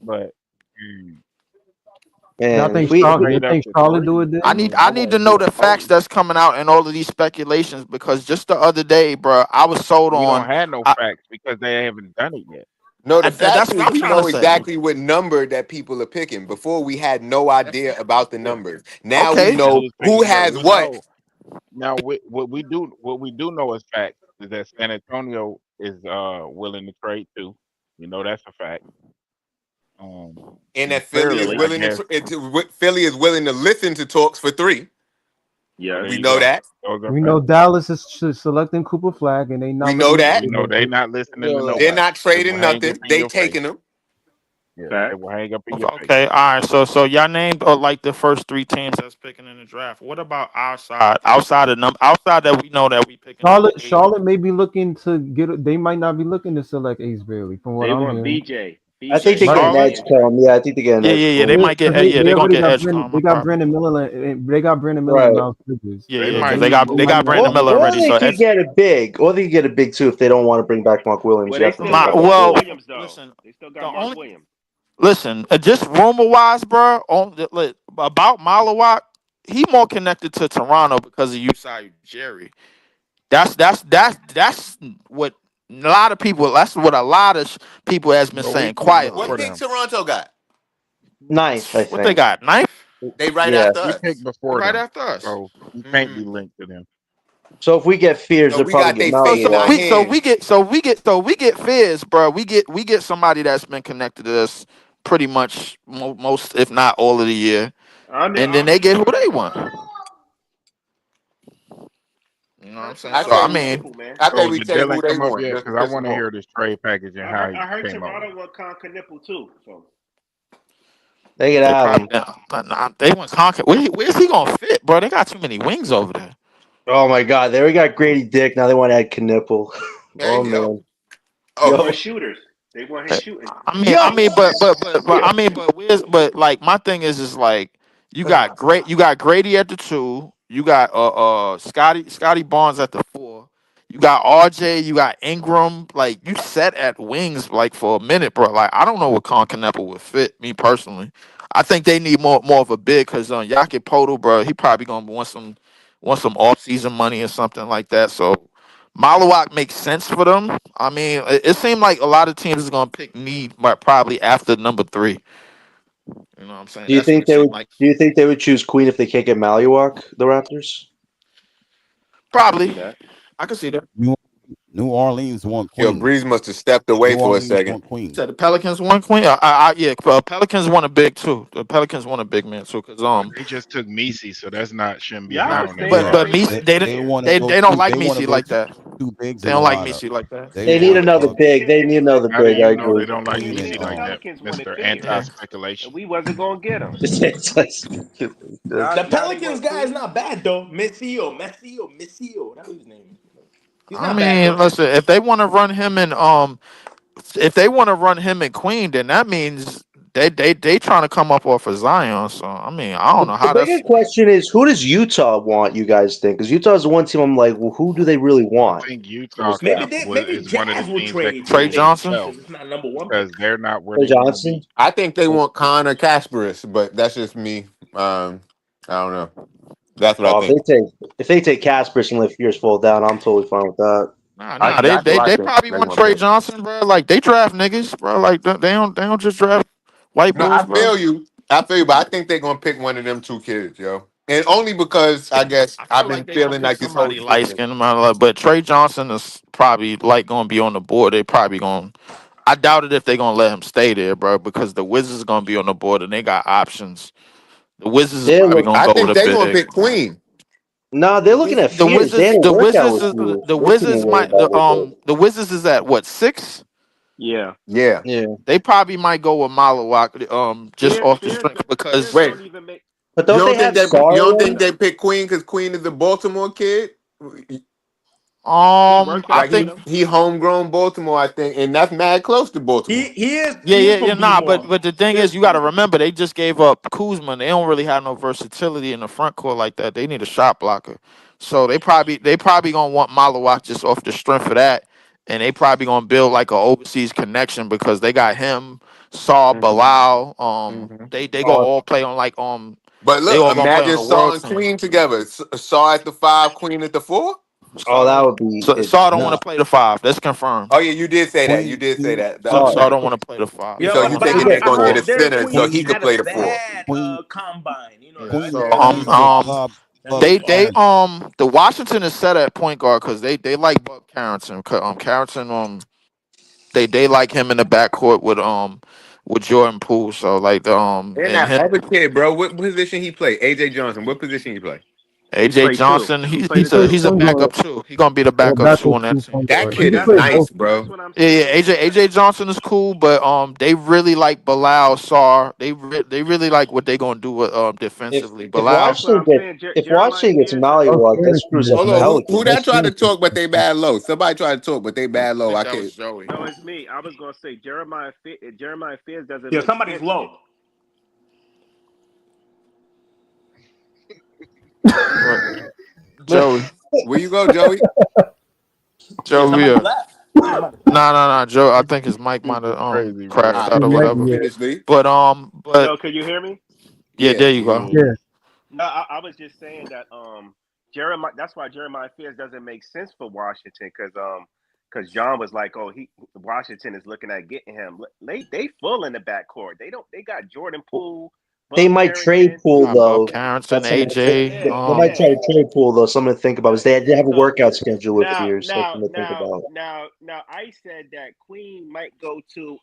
but Y'all Man, think we could Charlotte? You trade up think to Charlotte 3. do it I then? need I I need want to to do know a the facts 4. that's coming out in all of these speculations because just the other day, bro, I was sold We don't on. have no facts because they haven't done it yet. No, the fact That's is what I'm we trying to know say. exactly what number that people are picking. Before we had no idea about the Yeah. numbers. Now we Okay, And know who's who picking? But has we what. know now what we do know is fact is that San Antonio is willing to trade too. You know that's a fact. And And that Philly is clearly, I willing guess Philly is willing to listen to talks for 3. there Yes. We you know go. that. Those are We know facts. Dallas is selecting Cooper Flag, and they We not know looking to that. We trade know they him. not listening to They're nobody. not They will trading hang up nothing. in They your face. taking them. Yeah, they Fact. will hang up in your face. okay, all right. So y'all named like the first 3 teams that's picking in the draft. What about our side? Outside that we know that we picking number 8. Charlotte may be looking to get. They might not be looking to select Ace Bailey, from what They I'm want hearing. BJ. I think BJ. they get Right. an They Charlotte? edge interest. call. Yeah, I think they get an edge Yeah. call. They might get. Yeah, They they're gonna already get got Edgecombe They got probably. Brandon Miller. They got Brandon Miller and Right. Miles Bridges. Yeah, They because might they be got moving. Brandon Miller Or already. they So could get a big. Or they could get a big too if they don't want to bring back Mark Williams. Well, You they have to still think got about Mark well, that. Williams though. listen, They still the got Mark only Williams. listen, just rumor wise, bro, about Malawak, he more connected to Toronto because of Usai Jerry. That's what a lot of people. That's what a lot of people has been But we saying picked What before quietly. pick them. Toronto got? Ninth, I What they think. got? Ninth? They right Yeah. after We us. picked before Right them, after us. so we can't be linked to them. So if we get fears, So they'll we probably got get they So fate in so our Malawak. we so hands. we get Fizz, bro. We get somebody that's been connected to us pretty much most, if not all of the year, and then they get who they want. You know what I'm saying? I So I think we mean, Simple, man. I think So we did take Dylan who they come up want yet? just to Because I piss want them to off. hear this trade package and how he I heard came up with Toronto want Conker Nipple too. So They could they have probably him. they want Conker. Where's he gonna fit, bro? They got too many wings over there. Oh my God! They already got Grady Dick. Now they want to add Knipple. There Oh you go. man. they Oh, want Yo, shooters. They want his shooting. yo, But like my thing is like you got Grady at the 2, you got Scotty Barnes at the 4, you got RJ, you got Ingram, like you set at wings like for a minute, bro. Like I don't know what Con Kneppel would fit me personally. I think they need more of a big because Yaki Poto, bro, he probably gonna want some off season money or something like that. So Malawak makes sense for them. I mean, it seemed like a lot of teams is gonna pick need, but probably after number 3. You know what I'm saying? do you That's what think it they would? seemed like. Do you think they would choose Queen if they can't get Malawak? The Raptors. I can see Probably, that. I can see that. New Orleans want yo, Queen. Breeze must have stepped away New for a Orleans second. want Queen. Said the Pelicans won Queen. Yeah, Pelicans won a big too. The Pelicans won a big man too, because They just took Misi, so that's not shouldn't be Y'all high was on their staying but radar. right Misi, with They there. want to go they don't two. like They want to Misi go like that. two bigs They in the don't like lineup. Misi like that. They They need want another big. They need another How do big. I you know they agree. don't like Queen We and said the Misi like that, Pelicans wanted Mister Figgy, Yeah. Anti-speculation? and we wasn't gonna get him. It's like- The Pelicans guy is not bad though. Missio, that's his name. He's I not bad mean, though. listen, if they want to run him in Queen, then that means they trying to come up off of Zion. So I mean, I don't know The how bigger that's. question is, who does Utah want? You guys think? Because Utah's the one team. I'm like, well, who do they really I want think for this Utah guy? Maybe is one of the Jazz will teams that trade could for Trey move Figgy Johnson. themselves because it's not number one because pick. they're not where Clay they want to Johnson. be. I think they want Connor Kasparis, but that's just me. I don't know. That's what I Oh, think. if they take Casper and let Fears fall down, I'm totally fine with that. That's who I They think probably they want want to Trey pick. Johnson, bro. Like they draft niggas, bro. Like they don't just draft white No, boys, I bro. feel you. But I think they're gonna pick one of them 2 kids, yo. And only because I guess I I've feel been like they gonna feeling pick like this whole somebody light season. skinned, but Trey Johnson is probably like gonna be on the board. They probably gonna. I doubt it if they gonna let him stay there, bro, because the Wizards gonna be on the board and they got options. The Wizards is They're probably look, gonna I go with think a they're gonna big. pick Queen. No, they're looking at The Fears. They Wizards, had a the workout Wizards, with Fears. the They shouldn't Wizards worry might about it. the Wizards is at what 6? Yeah. Yeah. Yeah. They probably might go with Malawak, just off the Fears strength because Wait, don't even make. But you don't don't they think have that you don't think Sarlo? they pick Queen because Queen is a Baltimore kid? He worked I out Like with think him. he homegrown Baltimore, I think, and that's mad close to Baltimore. He is yeah, from nah, B-More. but the thing is, you got to remember they just gave up Kuzma. They don't really have no versatility in the front court like that. They need a shot blocker, so they probably gonna want Malawak just off the strength of that, and they probably gonna build like an overseas connection because they got him, Saul, Bilal. They gonna all play on like But they look, all gonna play on imagine the Saw world and team. Queen together. Saw at the 5, Queen at the 4. Oh, that would be So I don't want Nah, to play the 5. That's confirmed. Oh yeah, you did say that. You Queen, did say Queen, that. So Oh, I don't want to play the 5. Yeah, So I you want to but play thinking the they're I gonna get a heard 4. Derek center so Queen he could had a play the 4? bad Queen, combine. You know that, Queen so is Um, Queen is a um, club that's plus the they problem. the Washington is set at point guard because they like Buck Carrington. Carrington they like him in the backcourt with Jordan Poole. So like And and that him, other kid, bro, what position he play? AJ Johnson. What position he play? He AJ played two. Johnson. He played a Play two. He's a point guard backup too. He gonna be the or backup too backup on that two team. point That guard. He kid can is That's play what both. nice, that's bro. what I'm Yeah, saying. AJ Johnson is cool, but they really like Bilal Sarr. They really like what they gonna do with defensively. if Bilal. That's what Washington I'm get saying. if Jeremiah Washington gets Fears Buck Mollywog, that Carrington screws is up Hold the on, nice. who Pelicans. that Buck tried to Carrington. talk but they bad low? Somebody tried to talk but they bad I low. think I that was can't. Joey. No, it's me. I was gonna say Jeremiah Fears doesn't Yeah, make somebody's sense. low. Right. Joey. Where you go, Joey? Yeah, Joey. somebody Yeah. left. Somebody. Nah. Joe, I think his mic might have Crazy crashed word. All out right, or It might be, whatever. yeah. finish, Lee. But Yo, can you hear me? yeah, Yeah, there you we can go. hear you. Yeah. No, I was just saying that Jeremiah. That's why Jeremiah Fears doesn't make sense for Washington because John was like, oh, Washington is looking at getting him. They full in the backcourt. They got Jordan Poole. They Buck might trade Carrington. Poole Buck though. Carrington, That's something. AJ. They might try to trade Poole though. Something to think about is they have a So workout schedule with now, Fears. now, Something to think now, about. now, I said that Queen might go to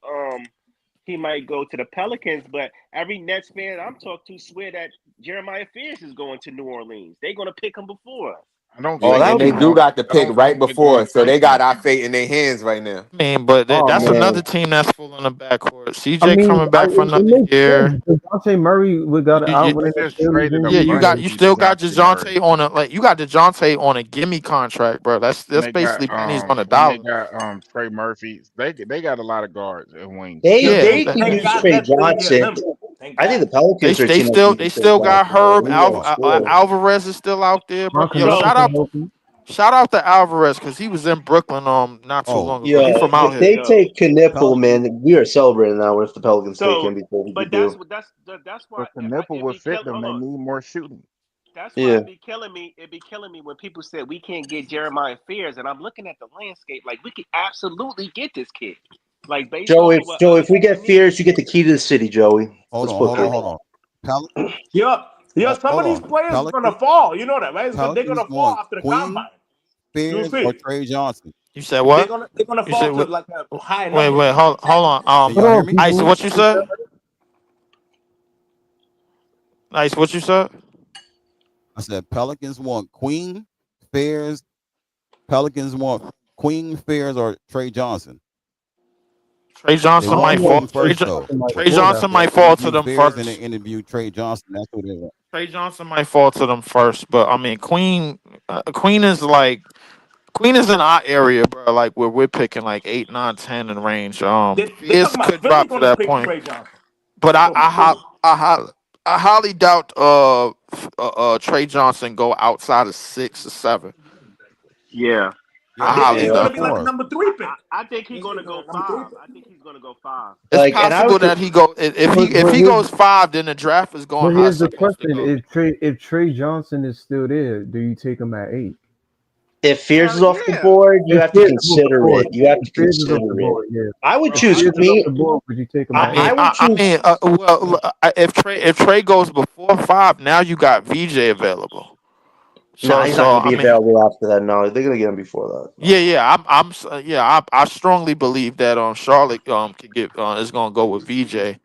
he might go to the Pelicans, but every Nets fan I'm talking to swear that Jeremiah Fears is going to New Orleans. They're gonna pick him before us. I don't Yeah, Oh, think that and would they be they're do nice. going. got the I pick don't right think they're before going us, so they got crazy. our fate in their hands right now. I mean, but Oh that's man, another team that's full in the backcourt. I CJ mean, coming back for it another makes year. sense because Dante Murray we got to You, outwin They the just Achilles traded a Yeah, injury. bunch you for still got DeJounte Murray, DeJounte on you got DeJounte on a gimme contract, bro. That's and they got basically pennies on a and they dollar. got Trey Murphy. They got a lot of guards and wings. they Yo, Yeah, they thank, could thank use God Trey Nets didn't get Johnson. him. Thank I think God. the Pelicans are a they team that can they use Trey still got Johnson. Though. Herb He won't score. Alvarez is still out there, bro. Yo, Marcus So can help you. shout out to Alvarez because he was in Brooklyn not too oh, long ago. He Yeah, from out if here. they take Knipple, Pelicans. man, we are celebrating now. If the Pelicans take him So, before we but could do, that's why But the nipple it would be fit killing. them. Hold They on. need more shooting. That's why yeah. it be killing me. It be killing me when people say we can't get Jeremiah Fears, and I'm looking at the landscape like we could absolutely get this kid. Like based Joe, off if of what Joe, other if we people get need. Fears, you get the key to the city, Joey. Hold Let's on, put hold on, this. hold on. some of these On. players are gonna Pelicans, fall. You know that, right? They're Pelicans gonna fall want after the Queen, combine. You'll Fears, or see. Trey Johnson. You said what? They're gonna You fall said to what? like a high Wait, number. hold on. Can Hold y'all hear on, me? Ice, people. what you said? Ice, what you said? I said Pelicans want Queen, Fears. Pelicans want Queen, Fears, or Trey Johnson. Trey They Johnson want might fall. Queen first though. Trey Johnson might They fall to interview them Fears and they first. interview Trey Johnson. That's what they want. Trey Johnson might fall to them first, but I mean, Queen is in our area, bro. Like where we're picking like 8, 9, 10 in range. They Fears talking about could Philly drop to gonna that pick point, Trey Johnson. but They talking about Philly. I highly doubt Trey Johnson go outside of 6 or 7. Yeah. I They highly think he's gonna doubt. be like a number 3 pick. I think he's gonna go 5. I think he's gonna go 5. It's Like, and I possible would that he go if But he here's, goes 5, then the draft is going but high. here's the Supposed to question: go. if Trey Johnson is still there, do you take him at 8? If Fears is Hell off the yeah. board, you If have to Fears is off the consider board, it. You have to if Fears is off the consider it. board, yeah. I would If choose Fears is off me. the board, would you take him I at mean, 8? I would choose. if Trey goes before 5, now you got VJ available. No, he's not going to be I mean, available after that. No, they're going to get him before that. I strongly believe that Charlotte could get is gonna go with VJ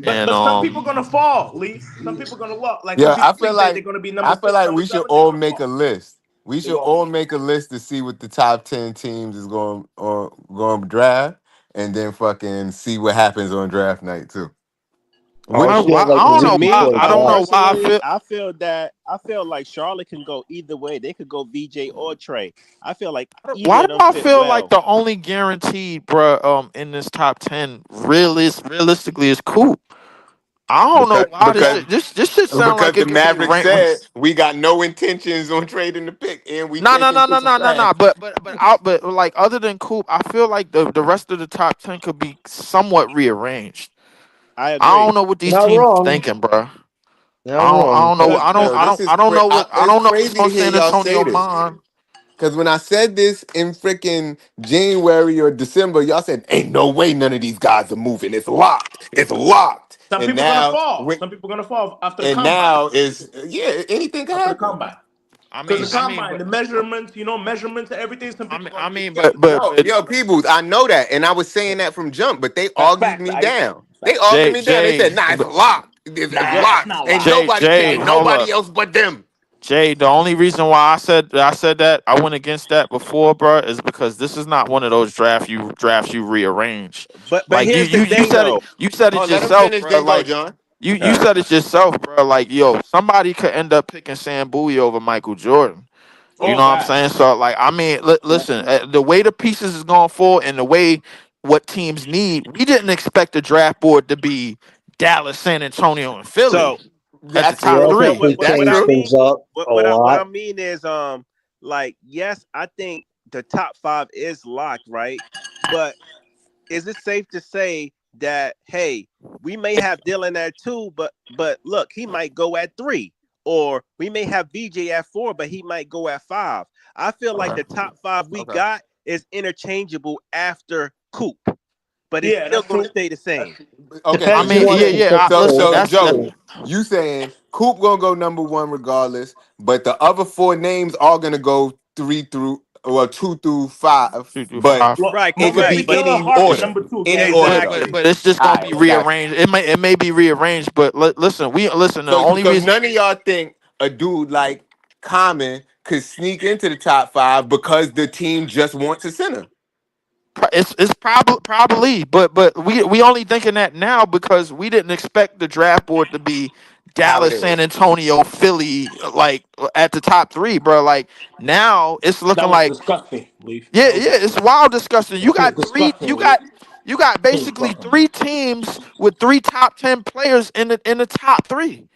and But some people gonna fall, Leaf. Some people gonna look. Like some Yeah, people think that they're gonna be number I feel six, like number we should seven. They're all gonna make a fall. list. We They should won't. all make a list to see what the top 10 teams is going to draft, and then fucking see what happens on draft night too. Oh, why, let's do why it like I a don't To know week me, why before the I don't know draft. why I personally, feel I feel like Charlotte can go either way. They could go VJ or Trey. I feel like either why of do them I fit feel like well. the only guaranteed bruh in this top 10 realistically is Coop. I don't know Because why because this shit sound like because the it could be Mavericks said ranked. we got no intentions on trading the pick, and we No, no, taking no, no, Chris's no, no, trash. no. But like other than Coop, I feel like the rest of the top 10 could be somewhat rearranged. I I don't agree. know what these Not teams wrong. thinking, bro. Not wrong. I don't know. Cause yo, this is I don't know what I it's don't know what's crazy to on hear San y'all say Antonio this. mind. Cause when I said this in freaking January or December, y'all said, "Ain't no way none of these guys are moving. It's locked. It's locked." Some And people gonna now, fall. Some people gonna fall after the and combine. now is anything can After the happen. combine, because the I mean, combine, the measurements, measurements and everything. Some people I gonna get mean, killed. Yo, Peoples, I know that, and I was saying that from jump, but they That's argued facts. me I down. They facts. argued me down. They said, "Nah, it's locked. It's Nah, it's locked. not Ain't locked. nobody Jay, picking hold nobody up. else but them." Jay, the only reason why I said that I went against that before, bro, is because this is not one of those drafts you rearrange. But Like here's the you thing said it though. Oh, let them yourself, finish, bro. then go, Like John. All you right. said it yourself, bro. Like somebody could end up picking Sam Bowie over Michael Jordan. You Oh, know what I'm facts. saying? So like, I mean, listen, the way the pieces is going forward and the way what teams need, we didn't expect the draft board to be Dallas, San Antonio, and So Philly at the That's top Yeah, true. it so three. definitely That's what I changed true. mean things up a what I lot. mean is like yes, I think the top five is locked, right? But is it safe to say that hey, we may have Dylan at 2, but look, he might go at 3, or we may have BJ at 4, but he might go at 5. I feel like Okay. the top 5 we Okay. got is interchangeable after Coop, but it's Yeah, still that's going true. to stay the same. Okay. I Depends So who mean, you wants saying to pick listen, so first. that's Joe, you saying Coop gonna go number one regardless, but the other four names are gonna go 2 through 5, 2 through 5. but Well, Right, it could maybe be correct. But Dylan any Harper, order. number 2. Any Yeah, order exactly. though. Exactly. But it's just All gonna right, be I got you. rearranged. It may be rearranged, but listen. The only So reason none of y'all think a dude like Common could sneak into the top 5 because the team just wants a center. it's probably, but we only thinking that now because we didn't expect the draft board to be How it Dallas, San is. Antonio, Philly, like at the top three, bro. Like now it's looking That was like disgusting, Leaf. yeah, That was it's wild disgusting. that shit was disgusting, Leaf. You got Shit was basically disgusting, man. 3 teams with 3 top 10 players in the top 3.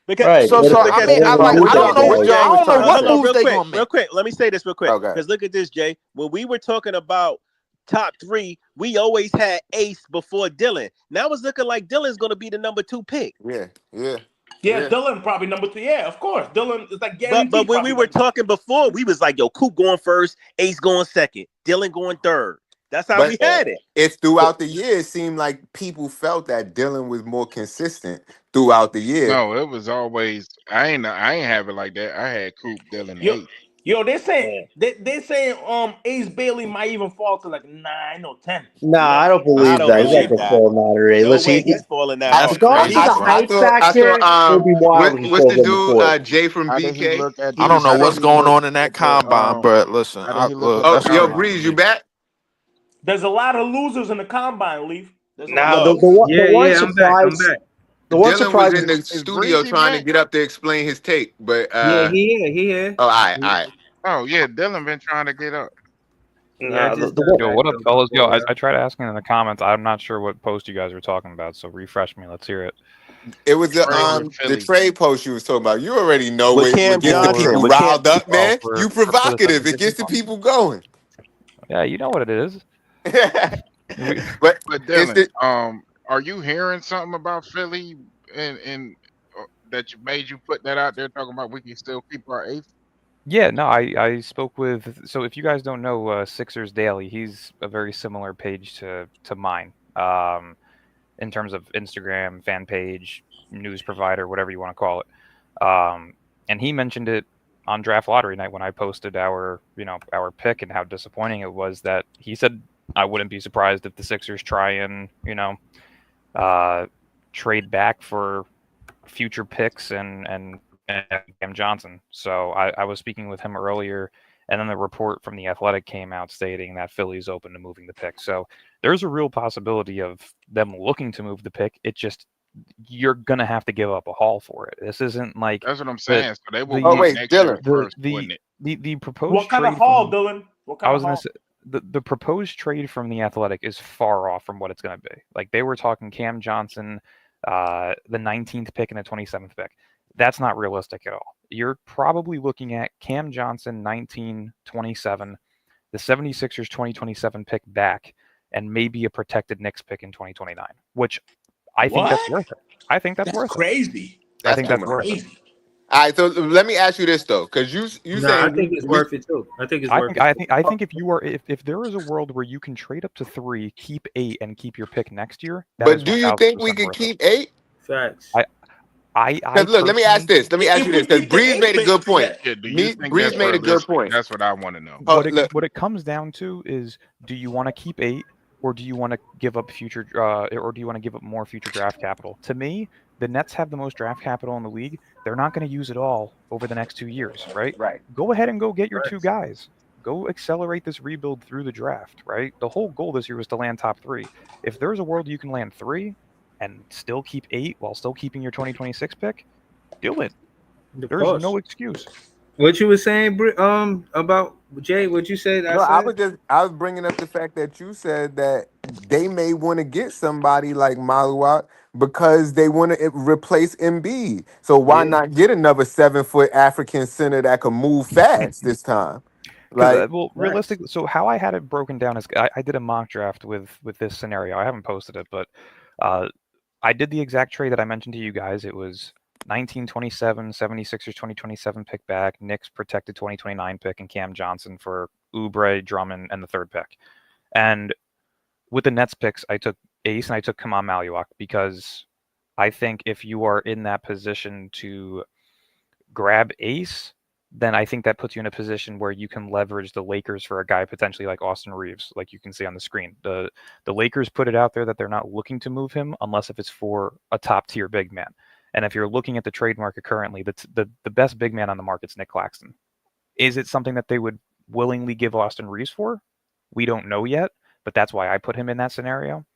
Because Right. So What, I because mean, what are we What losing, y'all what guys? John I was don't know trying to what hold say? on moves they real gonna make. quick. Let me say this real quick. Okay. Because look at this, Jay. When we were talking about top 3, we always had Ace before Dylan. Now it's looking like Dylan's going to be the number 2 pick. Yeah, yeah, Yeah, yeah. Dylan probably number 2. Yeah, of course. Dylan is like But guaranteed when we probably were number 2. talking before, we was like, yo, Coop going first, Ace going second, Dylan going third. That's how we But had it. it's throughout the year. It seemed like people felt that Dylan was more consistent throughout the year. No, it was always I ain't have it like that. I had Coop, Dylan, Yo, 8. yo, they're saying Yeah. they saying Ace Bailey might even fall to like 9 or 10. Nah, Yeah. I don't I believe don't that. He's not believe going to that. fall moderate. No Listen, way he's falling that I, That's hard. regardless crazy, of the bro. hype I factor, saw it'll be wild if he what's falls the number dude 4. Jay from How did he BK? look at I He don't was know how did what's he going talking. look on in that at the combine, but listen, how did he look at the Oh, that's yo, crazy. combine, Breeze, you Lee? back? There's a lot of losers in the combine, Leaf. There's a lot Now, of Look, the one I'm back. I'm surprise, back. the one Dylan was surprise in is the Is studio Breezy trying to back? get up to explain his take, but Yeah, he here. oh, all right, all right. Oh yeah, Dylan been trying to get up. Yeah, I the, just the got one. Yo, back what up, though fellas? Yo, before I, that. I tried asking in the comments. I'm not sure what post you guys were talking about, so refresh me. Let's hear it. It was Trade with the Philly. trade post you was talking about. You already know with what Cam gets the For Johnson, people with Cam. riled up, oh, man. for You for the provocative. It secondary gets the one. people going. Yeah, you know what it is. We, But But it's Dylan, the are you hearing something about Philly and that you made you put that out there talking about we can still keep our 8th? yeah, no, I spoke with. So if you guys don't know Sixers Daily, he's a very similar page to mine. In terms of Instagram fan page, news provider, whatever you want to call it. And he mentioned it on draft lottery night when I posted our pick and how disappointing it was, that he said I wouldn't be surprised if the Sixers try and trade back for future picks and Cam Johnson. So I was speaking with him earlier, and then the report from The Athletic came out stating that Philly's open to moving the pick. So there's a real possibility of them looking to move the pick. It just, you're going to have to give up a haul for it. This isn't like... That's what I'm saying. So they will Dylan. The proposed What kind of trade haul, from- Dylan? What I kind was of going haul? to say, the proposed trade from The Athletic is far off from what it's going to be. Like, they were talking Cam Johnson, the 19th pick and the 27th pick. That's not realistic at all. You're probably looking at Cam Johnson 1927, the 76ers 2027 pick back, and maybe a protected Knicks pick in 2029, which I think that's worth it. I think that's worth crazy. it. I think that's too worth much. it. All right, so let me ask you this though, because you I saying think it's worth it too. I think it's worth it. I think if there is a world where you can trade up to 3, keep 8, and keep your pick next year, that But is do you think we 1000% could worth keep it. 8? Facts. Because look, let me ask this. Let me ask you this. Because Breeze made a good point. Yeah, do you think Breeze that's made a good realistic? point. That's what I want to know. What it comes down to is, do you want to keep 8, or do you want to give up future, or do you want to give up more future draft capital? To me, the Nets have the most draft capital in the league. They're not going to use it all over the next 2 years, right? Right. Go ahead and go get your 2 guys. Go accelerate this rebuild through the draft, right? The whole goal this year was to land top 3. If there's a world you can land 3 and still keep 8 while still keeping your 2026 pick, do it. There's no excuse. What you were saying, about Jay? What you said? No, I was bringing up the fact that you said that they may want to get somebody like Maluak because they want to replace Embiid. So why not get another 7-foot African center that can move fast this time? Like, Realistically, so how I had it broken down is I did a mock draft with this scenario. I haven't posted it, but I did the exact trade that I mentioned to you guys. It was 1927, 76ers 2027 pick back, Knicks protected 2029 pick, and Cam Johnson for Oubre, Drummond, and the 3rd pick. And with the Nets picks, I took Ace and I took Kamal Maluak because I think if you are in that position to grab Ace, then I think that puts you in a position where you can leverage the Lakers for a guy potentially like Austin Reeves, like you can see on the screen. The Lakers put it out there that they're not looking to move him unless if it's for a top-tier big man. And if you're looking at the trade market currently, the best big man on the market is Nick Claxton. Is it something that they would willingly give Austin Reeves for? We don't know yet, but that's why I put him in that scenario.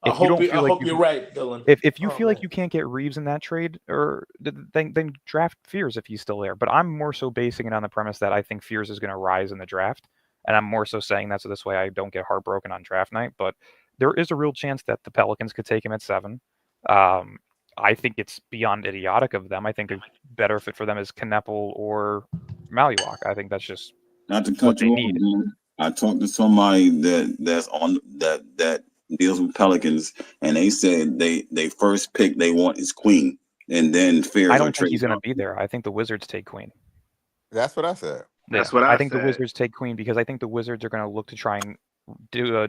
I hope you're right, Dylan. If you feel like you can't get Reeves in that trade, or then draft Fears if he's still there. But I'm more so basing it on the premise that I think Fears is going to rise in the draft, and I'm more so saying that so this way I don't get heartbroken on draft night. But there is a real chance that the Pelicans could take him at 7. I think it's beyond idiotic of them. I think a better fit for them is Knepel or Maluak. I think that's just not to cut you off. I talked to somebody that's on that deals with Pelicans, and they said they first pick they want is Queen, and then Fears. I don't think he's going to be there. I think the Wizards take Queen. That's what I said. That's what I think said. The Wizards take Queen because I think the Wizards are going to look to try and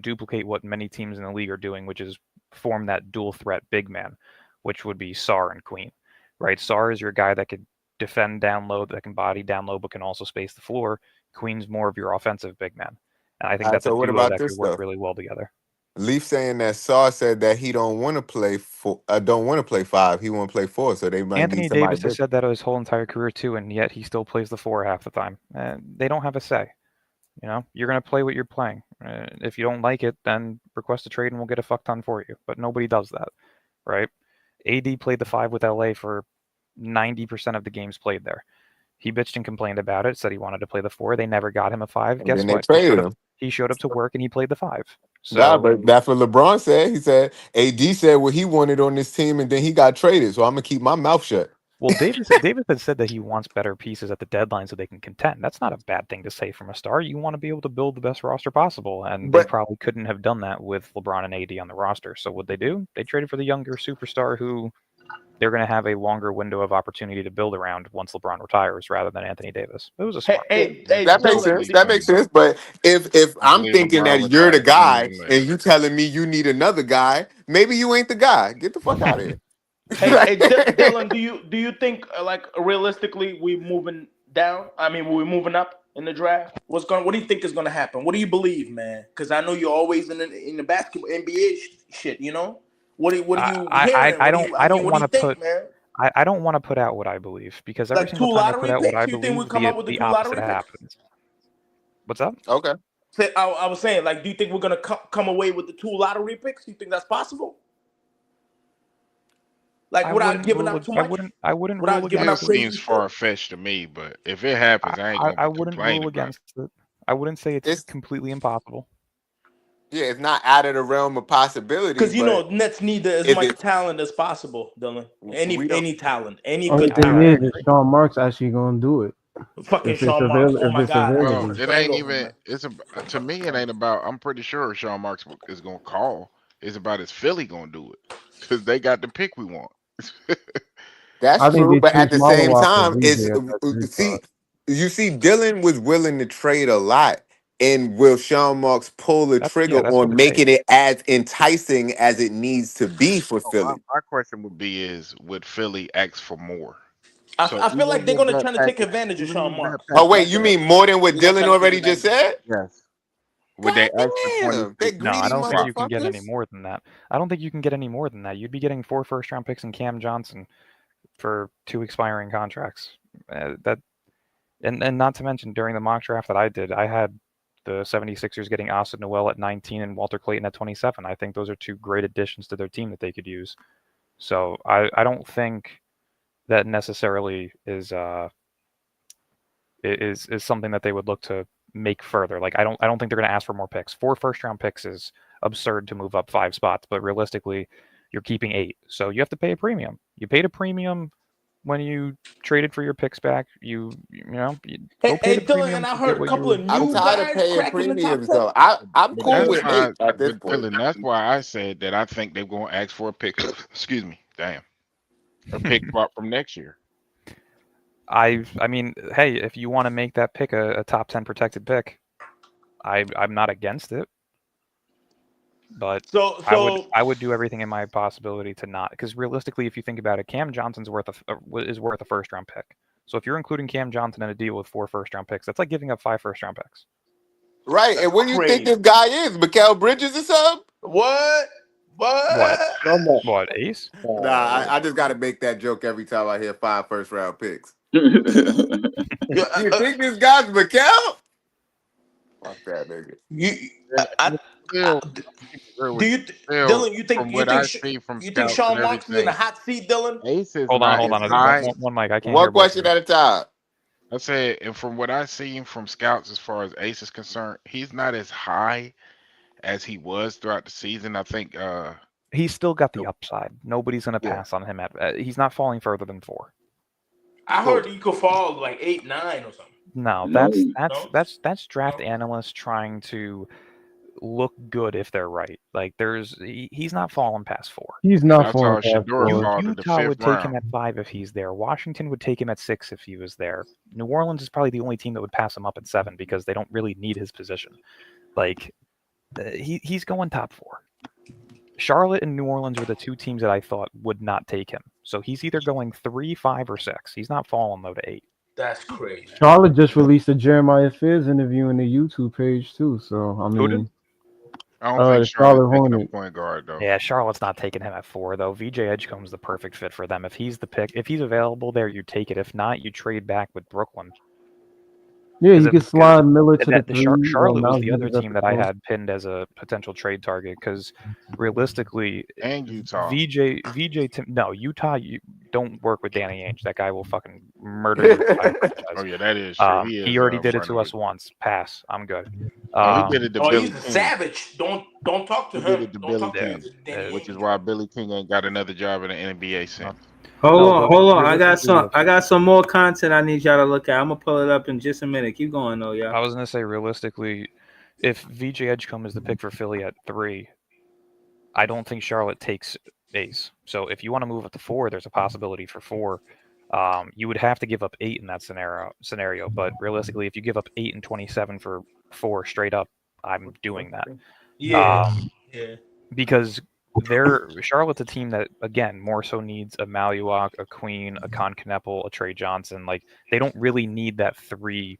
duplicate what many teams in the league are doing, which is form that dual threat big man, which would be Sarr and Queen, right? Sarr is your guy that could defend down low, that can body down low, but can also space the floor. Queen's more of your offensive big man. And I think that's a duo that could work really well together. Leaf saying that Sarr said that he don't want to play 5. He want to play 4. So they might Anthony need somebody Davis has said that his whole entire career too, and yet he still plays the 4 half the time. They don't have a say. You know, you're going to play what you're playing. If you don't like it, then request a trade and we'll get a fuck ton for you. But nobody does that, right? AD played the 5 with LA for 90% of the games played there. He bitched and complained about it, said he wanted to play the 4. They never got him a 5. And Guess then they what? traded him. He showed up to work and he played the 5. So, Nah, but that's what LeBron said. He said AD said what he wanted on this team, and then he got traded. So I'm gonna keep my mouth shut. Well, Davis has said that he wants better pieces at the deadline so they can contend. That's not a bad thing to say from a star. You want to be able to build the best roster possible, and they probably couldn't have done that with LeBron and AD on the roster. So what they do? They traded for the younger superstar who they're going to have a longer window of opportunity to build around once LeBron retires, rather than Anthony Davis. It was a smart. That makes sense. That makes sense. But if I'm thinking that you're the guy and you telling me you need another guy, maybe you ain't the guy. Get the fuck out of here. Hey, Dylan, do you think like realistically we moving down? I mean, we're moving up in the draft. What do you think is gonna happen? What do you believe, man? Because I know you're always in the basketball NBA shit. You know, what are you hearing? I don't want to put. Man? I don't want to put out what I believe because every Like single two time I put lottery out what picks. I You think we believe, come up with the the two opposite lottery picks? happens. What's up? Okay. I was saying, like, do you think we're gonna come away with the 2 lottery picks? You think that's possible? Like, without giving up too much? I wouldn't without rule giving That up against crazy seems shit? far fetched to me, but if it happens, I ain't gonna I be wouldn't complaining rule about against it. I wouldn't say it's completely impossible. Yeah, it's not out of the realm of possibility. Because you but know, Nets need as if much it, talent as possible, Dylan. we don't. Any talent, any Only good thing talent. is Sean Mark's actually gonna do it. Fucking If it's Sean Marks. Oh available, if my it's God, I Well, available. can't it stand ain't over him, even. man. To me, it ain't about. I'm pretty sure Sean Marks is gonna call. It's about is Philly gonna do it because they got the pick we want. That's I think true, they but at choose the same Malawak for time, VJ at that 3 see, spot. you see, Dylan was willing to trade a lot, and will Sean Marks pull the trigger That's what on I'm making saying. it as enticing as it needs to be for So Philly? my question would be: is would Philly ask for more? So I feel like even they're with gonna that try to take package, advantage of even Sean with that Marks. Oh package, wait, you mean more than what They're gonna Dylan try to take already just advantage. said? yes. Would they God ask for damn, they 26? No, I greedy don't think you can get any motherfuckers. more than that. I don't think you can get any more than that. You'd be getting 4 first-round picks and Cam Johnson for 2 expiring contracts. And not to mention during the mock draft that I did, I had the 76ers getting Asa Noel at 19 and Walter Clayton at 27. I think those are 2 great additions to their team that they could use. So I don't think that necessarily is something that they would look to make further. Like I don't think they're going to ask for more picks. 4 first-round picks is absurd to move up 5 spots, but realistically, you're keeping 8. So you have to pay a premium. You paid a premium when you traded for your picks back. You go pay Hey, the Dylan, premium and I to get heard a what couple of you. I'm new tired of guys paying cracking the top premiums 10. though. I'm But cool that's with why, 8 at this but point. Dylan, that's why I said that I think they're going to ask for a pick. Excuse me, damn, a pick swap from next year. I mean, hey, if you want to make that pick a top 10 protected pick, I'm not against it. But I would do everything in my possibility to not, because realistically, if you think about it, Cam Johnson's is worth a first-round pick. So if you're including Cam Johnson in a deal with 4 first-round picks, that's like giving up 5 first-round picks. Right, and what do you think this guy is? Mikael Bridges or something? What? What, Ace? Nah, I just got to make that joke every time I hear 5 first-round picks. Yeah, You think this guy's Mikael? Fuck that nigga. Dylan? You from think what I see from you think scouts and Sean Marks is in everything, the hot seat, Dylan? Ace is Hold not on. as high. One mic. I can't hear One both of question you. at a time. I said, and from what I see from scouts as far as Ace is concerned, he's not as high as he was throughout the season. I think He's still got the upside. Nobody's going to pass on him. He's not falling further than 4. I heard he could fall like 8, 9 or something. No, that's draft analysts trying to look good if they're right. Like he's not falling past 4. He's not falling past 4. Utah would take him at 5 if he's there. Washington would take him at 6 if he was there. New Orleans is probably the only team that would pass him up at 7 because they don't really need his position. Like he's going top 4. Charlotte and New Orleans were the 2 teams that I thought would not take him. So he's either going 3, 5, or 6. He's not falling though to 8. That's crazy. Charlotte just released a Jeremiah Fizz interview on the YouTube page too. So I mean, I don't think Charlotte taking a Hornets. point guard though. Yeah, Charlotte's not taking him at 4 though. VJ Edgecombe's the perfect fit for them. If he's the pick, if he's available there, you take it. If not, you trade back with Brooklyn. Yeah, you could slide Miller to the 3. Charlotte was the other team that I had pinned as a potential trade target because realistically, and Utah, Utah, you don't work with Danny Ainge. That guy will fucking murder you. Oh yeah, that is true. He already did it to us once. Pass. I'm good. He did it to Billy he's King. a savage. Don't talk to He him. did it to Don't Billy talk to King, him. which is why Billy King ain't got another job in the NBA since. Hold on. I got some more content I need y'all to look at. I'm gonna pull it up in just a minute. Keep going though, y'all. I was gonna say realistically, if VJ Edgecombe is the pick for Philly at 3, I don't think Charlotte takes Ace. So if you want to move up to 4, there's a possibility for 4. You would have to give up 8 in that scenario. But realistically, if you give up 8 and 27 for 4 straight up, I'm doing that. Yeah. Because Charlotte's a team that, again, more so needs a Maluak, a Queen, a Con Kneppel, a Trey Johnson. Like, they don't really need that three,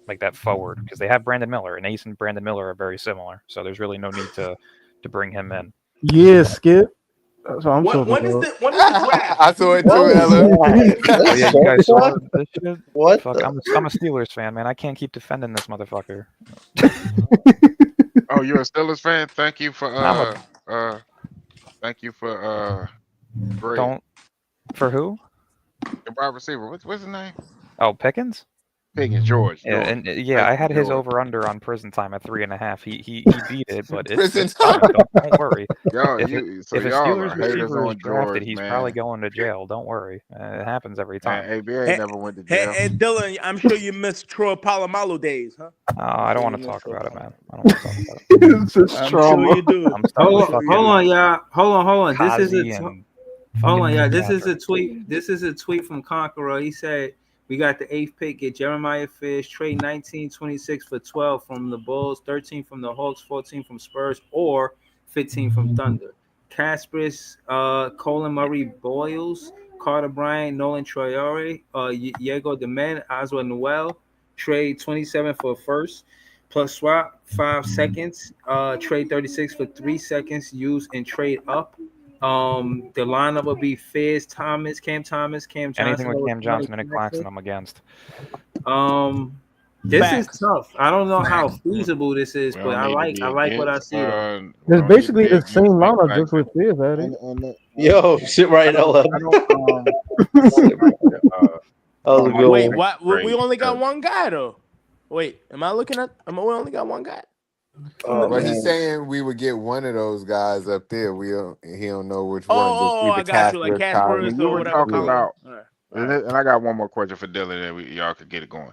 like that forward, because they have Brandon Miller, and Ace and Brandon Miller are very similar. So there's really no need to bring him in. Yeah, Skip. That's what I'm talking When is about. the draft? I saw it too, What Ella. is Yeah, that? you guys saw this shit? What? Fuck, I'm a Steelers fan, man. I can't keep defending this motherfucker. Oh, you're a Steelers fan? Thank you for I'm Greg. Don't for who? Your wide receiver. What's his name? Oh, Pickens. Pickens, George. Yeah, and I had his over under on prison time at 3.5. He beat it, but it's coming. Don't worry. Y'all, If a Steelers haters receiver is on drafted, George, he's man. probably going to jail. Don't worry. It happens every time. Man, ABA never went to jail. Hey, Dylan, I'm sure you missed Troy Polamalu days, huh? I don't want to talk about it, man. I don't want to talk about it. It's just I'm trauma. sure you do. Hold on, y'all. Hold on. This is Kazi a and hold on, fucking yeah. This is a Bradford. tweet. This is a tweet from Conqueror. He said, "We got the 8th pick. Get Jeremiah Fish. Trade 19-26 for 12 from the Bulls, 13 from the Hawks, 14 from Spurs, or 15 from Thunder. Casperis, Colin Murray Boyles, Carter Bryant, Nolan Traore, Diego Demen, Oswald Noel. Trade 27 for a first, plus swap 5 seconds. Trade 36 for 3 seconds. Use and trade up. The lineup will be Fizz, Cam Johnson. Anything with Cam Johnson and Nick Claxton, I'm against. This Facts. is tough. I don't know how feasible this is, We but don't I need to like be what I against, see. Though. we It's don't basically need to the be same against Nick lineup, just Claxton. with Fizz at it. Yo, sit right, LM. That was a good Wait, one. what? We Great. only got one guy though. Wait, am I looking at? We only got one guy. Oh, But man. he's saying we would get one of those guys up there. He don't know which one. Oh, I got you. Like Casper When or you were whatever. talking Colin. about, All right. and I got one more question for Dylan that y'all could get it going.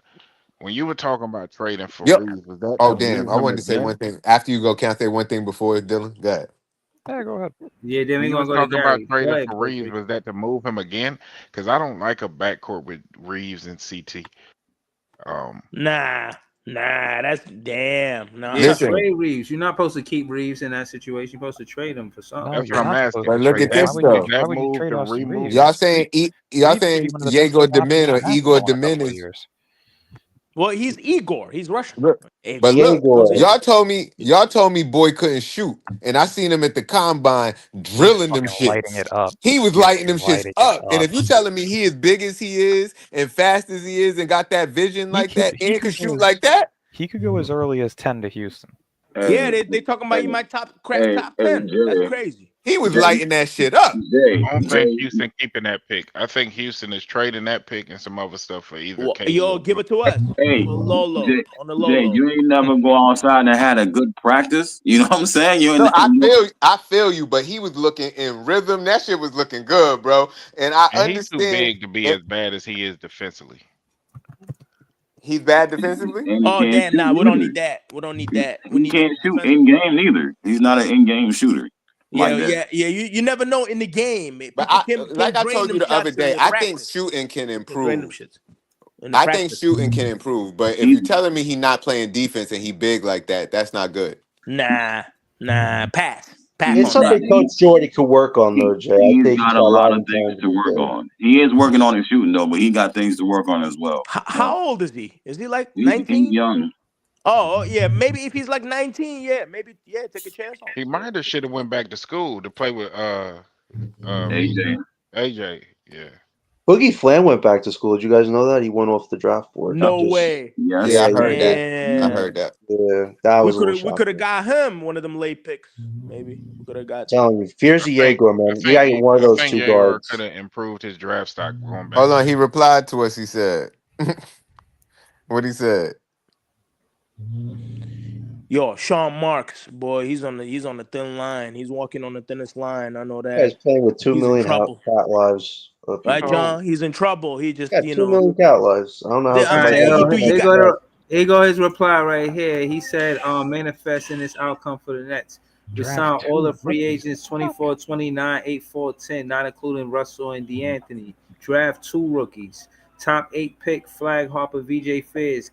When you were talking about trading for Yep. Reeves, was that Oh to damn! move I him wanted to say again? one thing. After you go, can I say one thing before Dylan? Go ahead. Yeah, go ahead. Yeah, then When we you gonna was go to talking about Gary. Go trading ahead, for Coach Reeves, Rick. was that to move him again? Because I don't like a backcourt with Reeves and CT. Nah, that's damn. Nah. Yeah, Listen. trade Reeves. You're not supposed to keep Reeves in that situation. You're supposed to trade him for something. No, That's you're what I'm not asking. supposed But to look trade at him. this Why though. would you trade Austin remove Reeves? Y'all saying Reeves could be one of the Igor best options Demin or in Igor basketball in a couple of Dominguez? years. Well, he's Igor. He's Russian. Look, but Igor. look, Igor. y'all told me boy couldn't shoot, and I seen him at the combine He's drilling them fucking lighting shits. it up. He was He's lighting them shits lighting it up. And up. if you telling me he as big as he is and fast as he is and got that vision like that He and could can shoot go like that, He could go as early as 10 to Houston. Yeah, they talking about he might crack top 10. That's crazy. he was lighting that shit up. I don't think Houston keeping that pick. I think Houston is trading that pick and some other stuff for either Well, KD yo, or give it to us. Hey, For Lolo. Jay, On the low. you ain't never go outside and had a good practice. You know what I'm saying? You ain't No, never I feel you, but he was looking in rhythm. That shit was looking good, bro. And I And he's too understand big to be as bad as he is defensively. he's bad defensively. and he Oh, can't damn. shoot Nah, we don't either. need that. We don't need that. We He need can't shoot defensive. in game neither. He's not an in-game shooter. Like that. Yeah. You never know in the game. But People can like I drain told them you the other shots day, in the I think practice. shooting can Can drain them improve. shits in the I think practice. shooting can improve, but if you're telling me he's not playing defense and he big like that, that's not good. Nah. Pass It's on something that. Coach Jordy could work on, though, Jay. I He's think got he's a lot of time things to do work that. on. He is working on his shooting though, but he got things to work on as well. How old is he? Is he like He's 19? young. Oh, yeah. Maybe if he's like 19, take a chance on him. He might have should have went back to school to play with AJ. AJ. Yeah. Boogie Flan went back to school. Did you guys know that? He went off the draft board. No way. Yes. Yeah, I heard that. Damn. I heard that. Yeah, that was a little We shocking. could have got him one of them late picks. Maybe we could have got. Telling you, Fears Diego, man. You gotta get one of I those think two Yair guards. could have improved his draft stock going back. Hold on, he replied to us. He said, "What he said." Yo, Sean Marks, boy, he's on the thin line. He's walking on the thinnest line. I know that. This guy's playing with 2 He's in million trouble. cat lives. Right, John? He's in trouble. He just, got 2 million cat lives. I don't know how. I'm saying here go his reply right here. He said, manifesting this outcome for the Nets. We signed all the free agents 24, 29, 8, 4, 10, not including Russell and DeAnthony. Draft 2 rookies. Top 8 pick, Flag Harper, VJ Fears,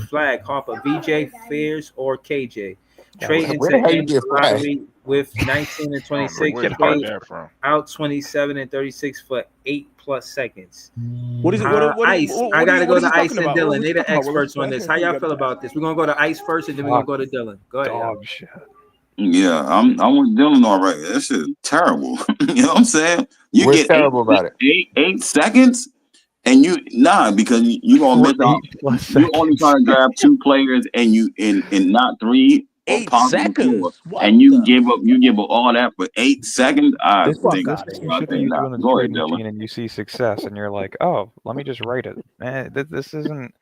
Flag Harper, VJ Fears, or KJ. Trade Where into the hell you get annual flagged? lottery with 19 and I don't know 26 where to the fuck trade that from. out 27 and 36 for 8+ seconds. What is it? What Ice. what I gotta what go is to he Ice talking and about? Dylan. What They you the talking about, Willis? experts on this. How y'all feel about this? We're gonna go to Ice first, and then we're gonna go to Dylan. Go ahead, y'all. Dog shit. Yeah, I'm with Dylan already. That shit is terrible. You know what I'm saying? You What's get terrible about it? 8 seconds, and because you gonna For miss out. 8+ You only seconds. trying to grab 2 players, and you and not 3 or 8 possibly 4, seconds? What and you the give up all that for 8 seconds. I This fuck is think this out is of some here, shit that man. you do nah. in the Go ahead, trading Dylan. machine, and you see success, and you're like, oh, let me just write it. Man, this isn't.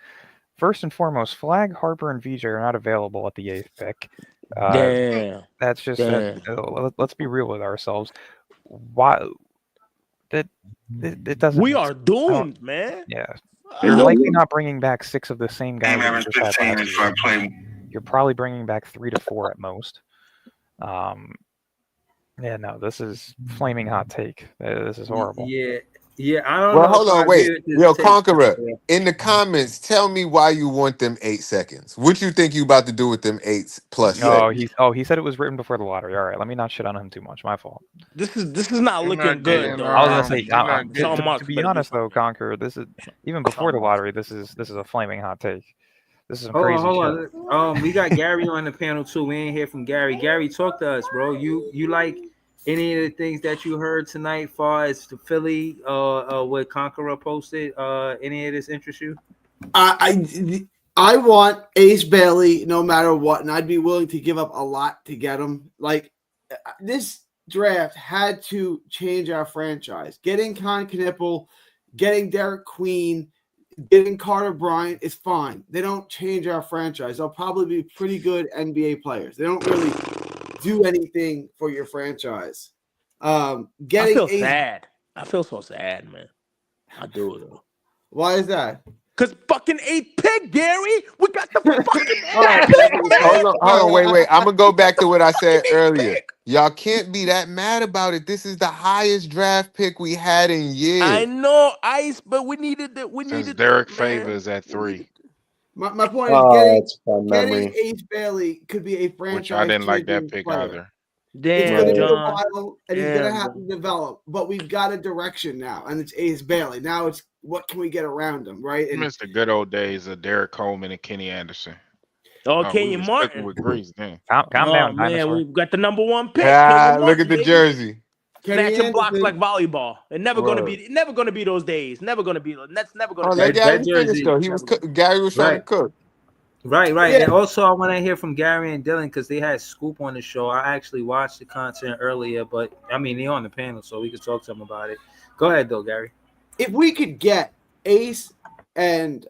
First and foremost, Flag, Harper, and VJ are not available at the 8th pick. Damn. That's just Damn. let's be real with ourselves. Why that it doesn't We make are sense. I don't. doomed, man. Yeah, Hey, you're look, likely not bringing back 6 of the same guys that you just had last year. You're probably bringing back 3 to 4 at most. Yeah, no, this is flaming hot take. This is horrible. Yeah. I don't Well, know hold if I on, wait. agree with this Yo, take. Conqueror, Yeah. in the comments, tell me why you want them 8 seconds. What you think you about to do with them 8+ seconds? He said it was written before the lottery. All right, let me not shit on him too much. My fault. This is not You're looking not good getting. though. I was gonna say, You're not Sean getting. Marks to be better do honest though, something. Conqueror, this is even before the lottery. This is a flaming hot take. This is some Hold crazy on. shit. We got Gary on the panel too. We ain't hear from Gary. Gary, talk to us, bro. You like any of the things that you heard tonight, far as the Philly, what Conqueror posted? Any of this interest you? I want Ace Bailey no matter what, and I'd be willing to give up a lot to get him. Like, this draft had to change our franchise. Getting Con Knippel, getting Derek Queen, getting Carter Bryant is fine. They don't change our franchise. They'll probably be pretty good NBA players. They don't really do anything for your franchise. I feel sad. I feel so sad, man. I do though. Why is that? Cause fucking 8th pick, Gary. We got the fucking 8th right, pick, man. Hold on, wait. I'm gonna go back to what I said earlier. Y'all can't be that mad about it. This is the highest draft pick we had in years. I know, Ice, but we needed that. Since Derek Favors at 3, My point is getting memory. Ace Bailey could be a franchise. which I didn't like that changing pick player. either. It's Damn, going to be a John. while, and he's going to have to develop. But we've got a direction now, and it's Ace Bailey. Now it's what can we get around him, right? I And miss the good old days of Derek Coleman and Kenny Anderson. Oh, we Kenyon was Martin. cooking with grease then. Calm down, man, dinosaur. we've got the #1 pick. Ah, Kenyon look at Martin, the baby. jersey. Snatching blocks like volleyball. It's never Word. gonna be those days. Never gonna be. That's never gonna. Oh, be let Gary finish jersey- though. Gary was trying to cook. Right. Yeah. And also, I want to hear from Gary and Dylan because they had Scoop on the show. I actually watched the content earlier, but I mean, they're on the panel, so we could talk to them about it. Go ahead, though, Gary. if we could get Ace and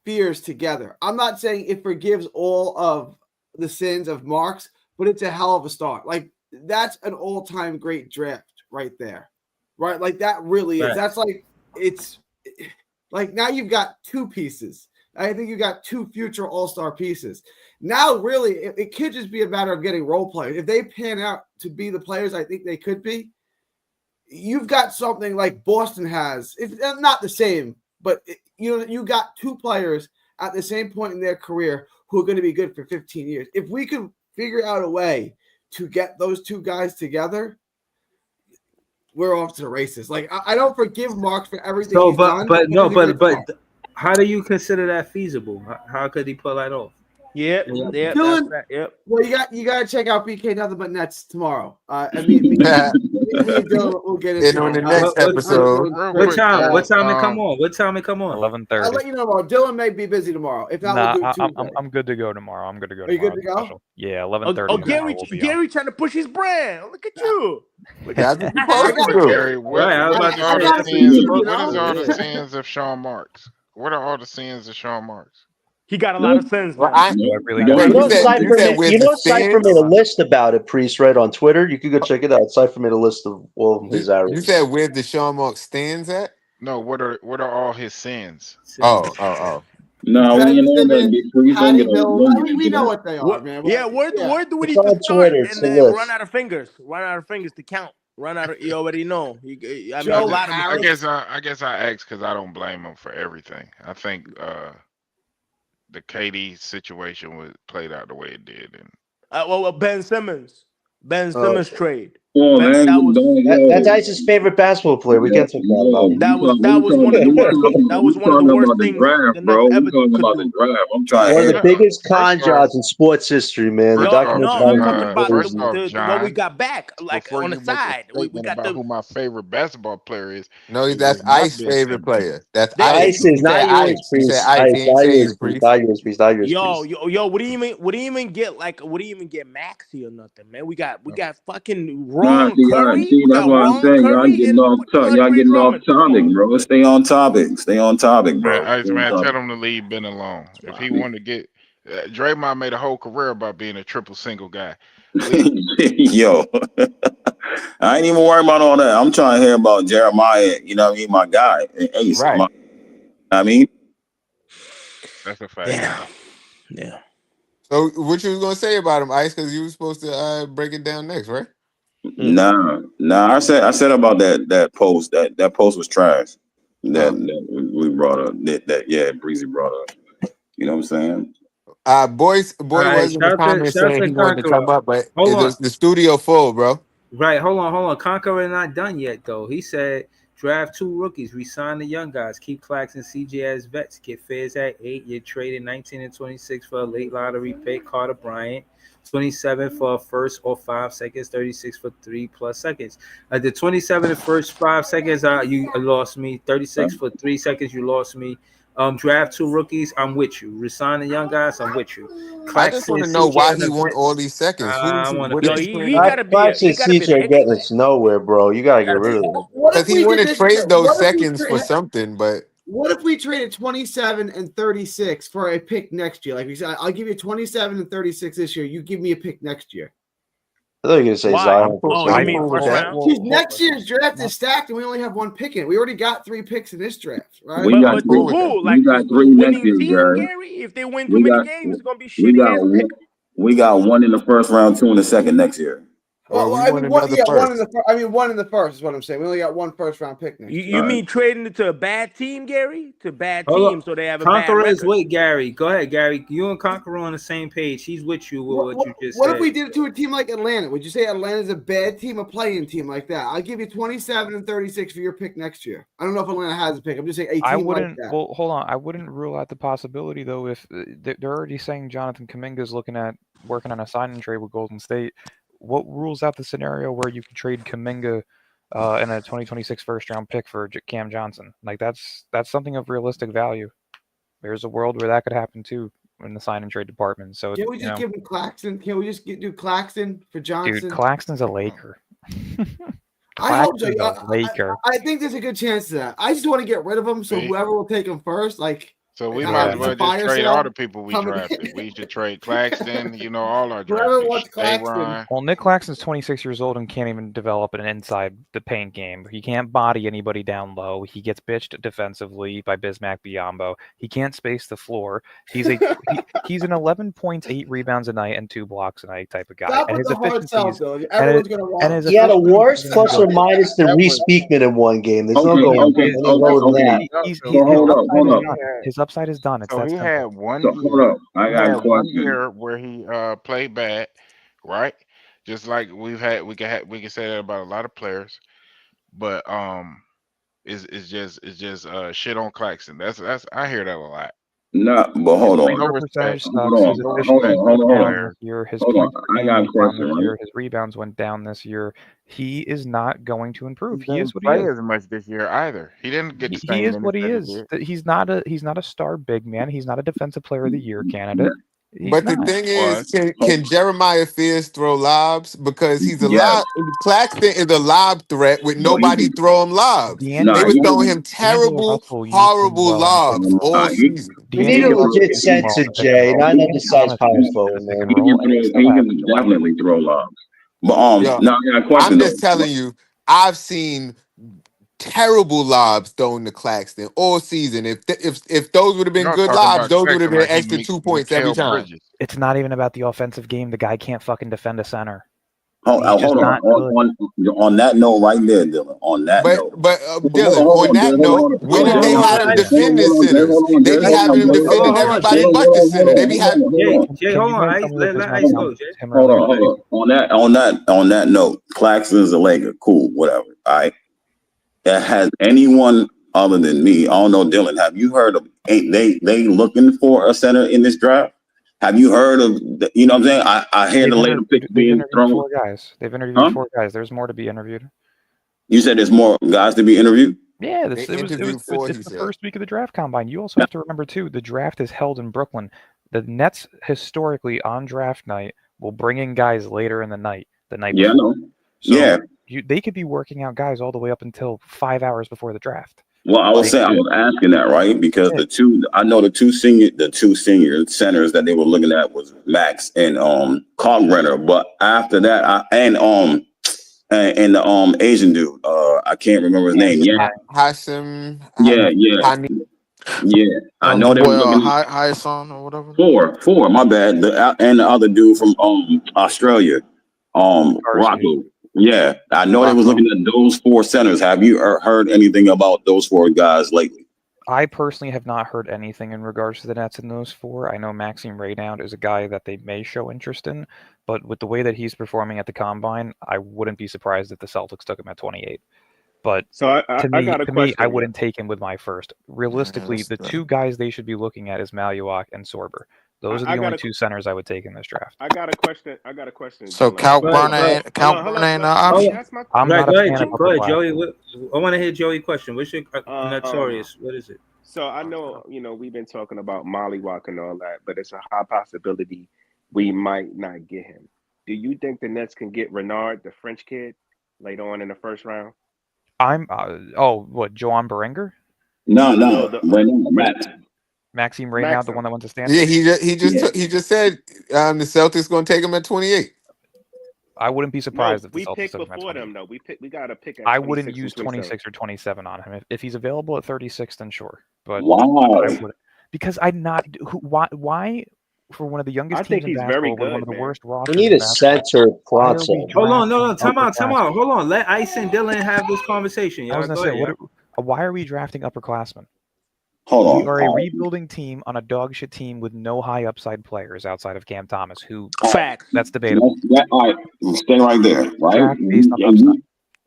Fears together, I'm not saying it forgives all of the sins of Marks, but it's a hell of a start. Like, that's an all-time great draft right there, right? Like, that really is. Right. That's like, it's like now you've got 2 pieces. I think you got 2 future all-star pieces. Now, really, it could just be a matter of getting role players. If they pan out to be the players I think they could be, you've got something like Boston has. It's not the same, but you got 2 players at the same point in their career who are going to be good for 15 years. If we could figure out a way to get those 2 guys together, we're off to the races. Like, I don't forgive Marks for everything he's done. But because how do you consider that feasible? How could he pull that off? Yep. Dylan, That's yep. well, you got to check out BK Nothing But Nets tomorrow. Me and Dylan will get into And on the it. next episode. What time it come on? What time it come on? 11:30. I'll let you know tomorrow. Dylan may be busy tomorrow. If not, we'll do it Tuesday. I'm good to go tomorrow. I'm good to go. Are you tomorrow. good to go? Special. Yeah, 11:30. Gary trying to push his brand. Look at you. That's what you're supposed to do. Gary, what are all the sins of Sean Marks? What are all the sins of Sean Marks? He got a lot of sins. Well, Cypher made a list about it, Priest, right on Twitter. You could go check it out. Cypher made a list of all his errors. You said where the Sean Marks stands at? No, what are all his sins? Oh. No, we know that. We know what they are, man. Where do we It's need on to start? Twitter. And It's a then list. run out of fingers to count. You already know. I mean, a Joe lot of I guess I asked because I don't blame him for everything. I think the KD situation was played out the way it did, and Well, Ben Simmons. Ben Simmons trade. Oh man, That's Ice's favorite basketball player. We can't talk bad about him. That was one of the worst. That was one of the worst things draft, bro. We're talking about the draft. I'm trying. One of the biggest con jobs in sports history, man. The documentary. No, I'm talking about First off, what we John, got back, like before on the you make a side. We statement got about who my favorite basketball player is. No, it that's was not Ice's Ben favorite Simmons. player. That's There Ice. Ice He is said not yours, Ice. He said Priest. Ice. He ain't say his Priest. Not yours, Priest. Not yours, Yo, what do you even get Maxey or nothing, man? We got fucking wrong Curry. See, that's what I'm saying. Y'all getting off topic. Y'all getting off topic, bro. Stay on topic. Stay on topic, bro. Man, tell him to leave Ben alone. If he wanted to get Draymond made a whole career about being a triple single guy. Yo, I ain't even worried about all that. I'm trying to hear about Jeremiah. You know what I mean? My guy, Ace. Right. I mean, that's a fact. Yeah. So what you was gonna say about him, Ice? Because you were supposed to break it down next, right? Nah. I said about that post. That post was trash. That we brought up. That Breezy brought up. You know what I'm saying? Boy right, was in the comments saying he wanted to come up, but Hold the studio full, bro. Right, hold on. Conqueror not done yet though. He said draft 2 rookies, resign the young guys, keep Claxton, CJ as vets, get Fairs at 8, you're trading 19 and 26 for a late lottery pick, Carter Bryant, 27 for a first or 5 seconds, 36 for 3+ seconds. The 27 the first 5 seconds, you lost me. 36 for 3 seconds, you lost me. Draft 2 rookies, I'm with you. Resign the young guys, I'm with you. Claxton, I just want to know why he want all these seconds. Claxton CJ getting us nowhere, bro. You gotta get rid of him. Because he want to trade those seconds for something, but what if we traded 27 and 36 for a pick next year? Like we said, I'll give you 27 and 36 this year. You give me a pick next year. I thought you were gonna say Zion. Oh, you mean first round? Geez, next year's draft is stacked, and we only have 1 pick in it. We already got 3 picks in this draft, right? We got 3 next year, Gary. If they win too many games, it's gonna be shitty. We got 1 in the first round, 2 in the second next year. Well, I mean, one in the first is what I'm saying. We only got 1 first round pick next year. You mean trading it to a bad team, Gary? To bad team, so they have a Conqueror bad is record. with Gary. Go ahead, Gary. You and Conqueror on the same page. He's with you with what you just What said. if we did it to a team like Atlanta? Would you say Atlanta's a bad team, a playing team like that? I'll give you 27 and 36 for your pick next year. I don't know if Atlanta has a pick. I'm just saying a team I wouldn't. like that. Well, hold on. I wouldn't rule out the possibility though. If they're already saying Jonathan Kuminga's working on a sign and trade with Golden State, what rules out the scenario where you could trade Kuminga and a 2026 first round pick for Cam Johnson? Like that's something of realistic value. There's a world where that could happen too in the sign and trade department. So Can we just give him Claxton? Can we just do Claxton for Johnson? Dude, Claxton's a Laker. I hope so. Laker. I think there's a good chance of that. I just want to get rid of him, so whoever will take him first, like. So we might as well just trade all the people we drafted. We should trade Claxton, all our drafted. Well, Nick Claxton's 26 years old and can't even develop an inside the paint game. He can't body anybody down low. He gets bitched defensively by Bismack Biyombo. He can't space the floor. He's he's an 11 points, 8 rebounds a night, and 2 blocks a night type of guy. Stop And with his the hard efficiencies. sell, though. Everyone's gonna want He had a worse plus or minus than Reese Beekman in one game. There's no going any lower than that. His upside is done. It's So he had one year where he played bad, right? Just like we can say that about a lot of players, but it's just shit on Claxton. That's I hear that a lot. No, but hold on. No respect. Hold on. I got a question. His rebounds went down this year. He is not going to improve. He is what play he is. as much this year either. He didn't get the same He is what he minutes is. that He's not a star big man. He's not a defensive player of the year candidate. But the thing is, can Jeremiah Fears throw lobs? Because he's a lob. Claxton is a lob threat with nobody throw him lobs. They were throwing him terrible, horrible lobs all season. We need a legit center, Jay, not an undersized power forward, man. He can definitely throw lobs. But Yo, now I got a question. I'm just telling you, I've seen terrible lobs thrown to Claxton all season. If those would have been good lobs, those would have been extra 2 points every time. It's not even about the offensive game. The guy can't fucking defend a center. Hold He's just on. not good. On that note right there, Dylan. On that note. But Dylan, on that note, when did they have him defending centers? They be having him defending everybody but the center. They be having. Jay, hold on. Let Ice go, Jay. Hold on. On that note, Claxton's a Laker. Cool, whatever. All right. Has anyone other than me, I don't know, Dylan, have you heard of they looking for a center in this draft? Have you heard of you know what I'm saying? I hear the later picks being thrown. Four guys. They've interviewed 4 guys. There's more to be interviewed. You said there's more guys to be interviewed? Yeah, it's the first week of the draft combine. You also have to remember too, the draft is held in Brooklyn. The Nets historically on draft night will bring in guys later in the night. Yeah, I know. So they could be working out guys all the way up until 5 hours before the draft. Well, I was asking that, right? Because the two senior centers that they were looking at was Max and Kalkbrenner. But after that, and the Asian dude, I can't remember his name. Yeah, Hassan. Yeah. I know they were looking at Hyson or whatever. Four. My bad. And the other dude from Australia, Rocco. Yeah, I know they was looking at those 4 centers. Have you heard anything about those 4 guys lately? I personally have not heard anything in regards to the Nets in those 4. I know Maxime Raynaud is a guy that they may show interest in, but with the way that he's performing at the Combine, I wouldn't be surprised if the Celtics took him at 28. But so to me, I wouldn't take him with my first. Realistically, the 2 guys they should be looking at is Maluak and Sorber. Those are the only 2 centers I would take in this draft. I got a question. So Kalkbrenner ain't an option. I'm not a fan of go ahead, Joey. I want to hear Joey's question. What's your notorious? What is it? So I know, we've been talking about Maluak and all that, but it's a high possibility we might not get him. Do you think the Nets can get Renard, the French kid, later on in the first round? Joan Berenger? No, Matt. Maxime Raynaud, the one that went to Stanford. Yeah, he just said the Celtics going to take him at 28. I wouldn't be surprised if we the Celtics picked took him at before 28. them though. We got to pick. I wouldn't use 26 or 27 on him. If he's available at 36, then sure. But why? Because I'm not. Why? For one of the youngest teams in basketball, one of the worst rosters. We need a center process. Hold on, no, time out. Hold on, let Ice and Dylan have this conversation. I was gonna say, why are we drafting upperclassmen? Hold on. We are a rebuilding team on a dog shit team with no high upside players outside of Cam Thomas, who facts. That's debatable. All right, stay right there, right?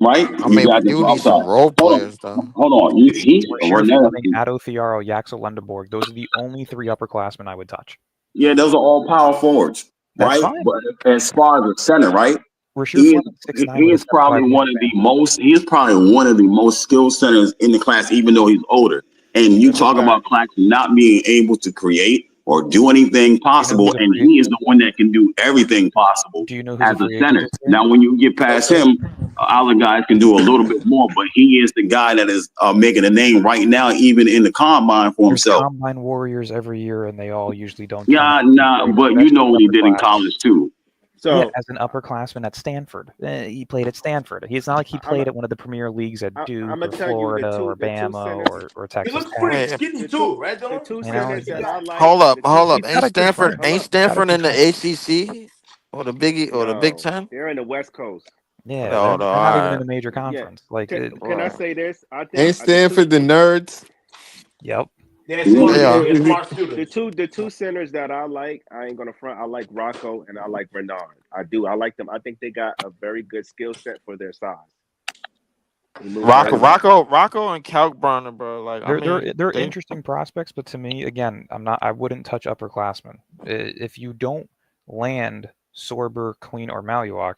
Right? I mean, you need some role players, though. Hold on. Addo Thiaro, Yaxel Lendeborg. Those are the only 3 upperclassmen I would touch. Yeah, those are all power forwards, right? But as far as the center, right? He is probably one of the most skilled centers in the class, even though he's older. And you talk about Claxton not being able to create or do anything possible, and he is the one that can do everything possible as a center. Now, when you get past him, other guys can do a little bit more, but he is the guy that is making a name right now, even in the combine for himself. Combine warriors every year, and they all usually don't. But you know what he did in college too. So as an upperclassman at Stanford, he played at Stanford. It's not like he played at one of the premier leagues at Duke or Florida or Bama or Texas. He looks pretty skinny too, right? Hold up. Ain't Stanford in the ACC or the Big Ten? They're in the West Coast. Yeah, they're not even in the major conference. Can I say this? Ain't Stanford the nerds? Yep. The two centers that I like, I ain't gonna front. I like Rocco and I like Renard. I do. I like them. I think they got a very good skill set for their size. Rocco and Kalkbrenner, bro. They're interesting prospects, but to me, again, I wouldn't touch upperclassmen. If you don't land Sorber, Queen, or Maluak,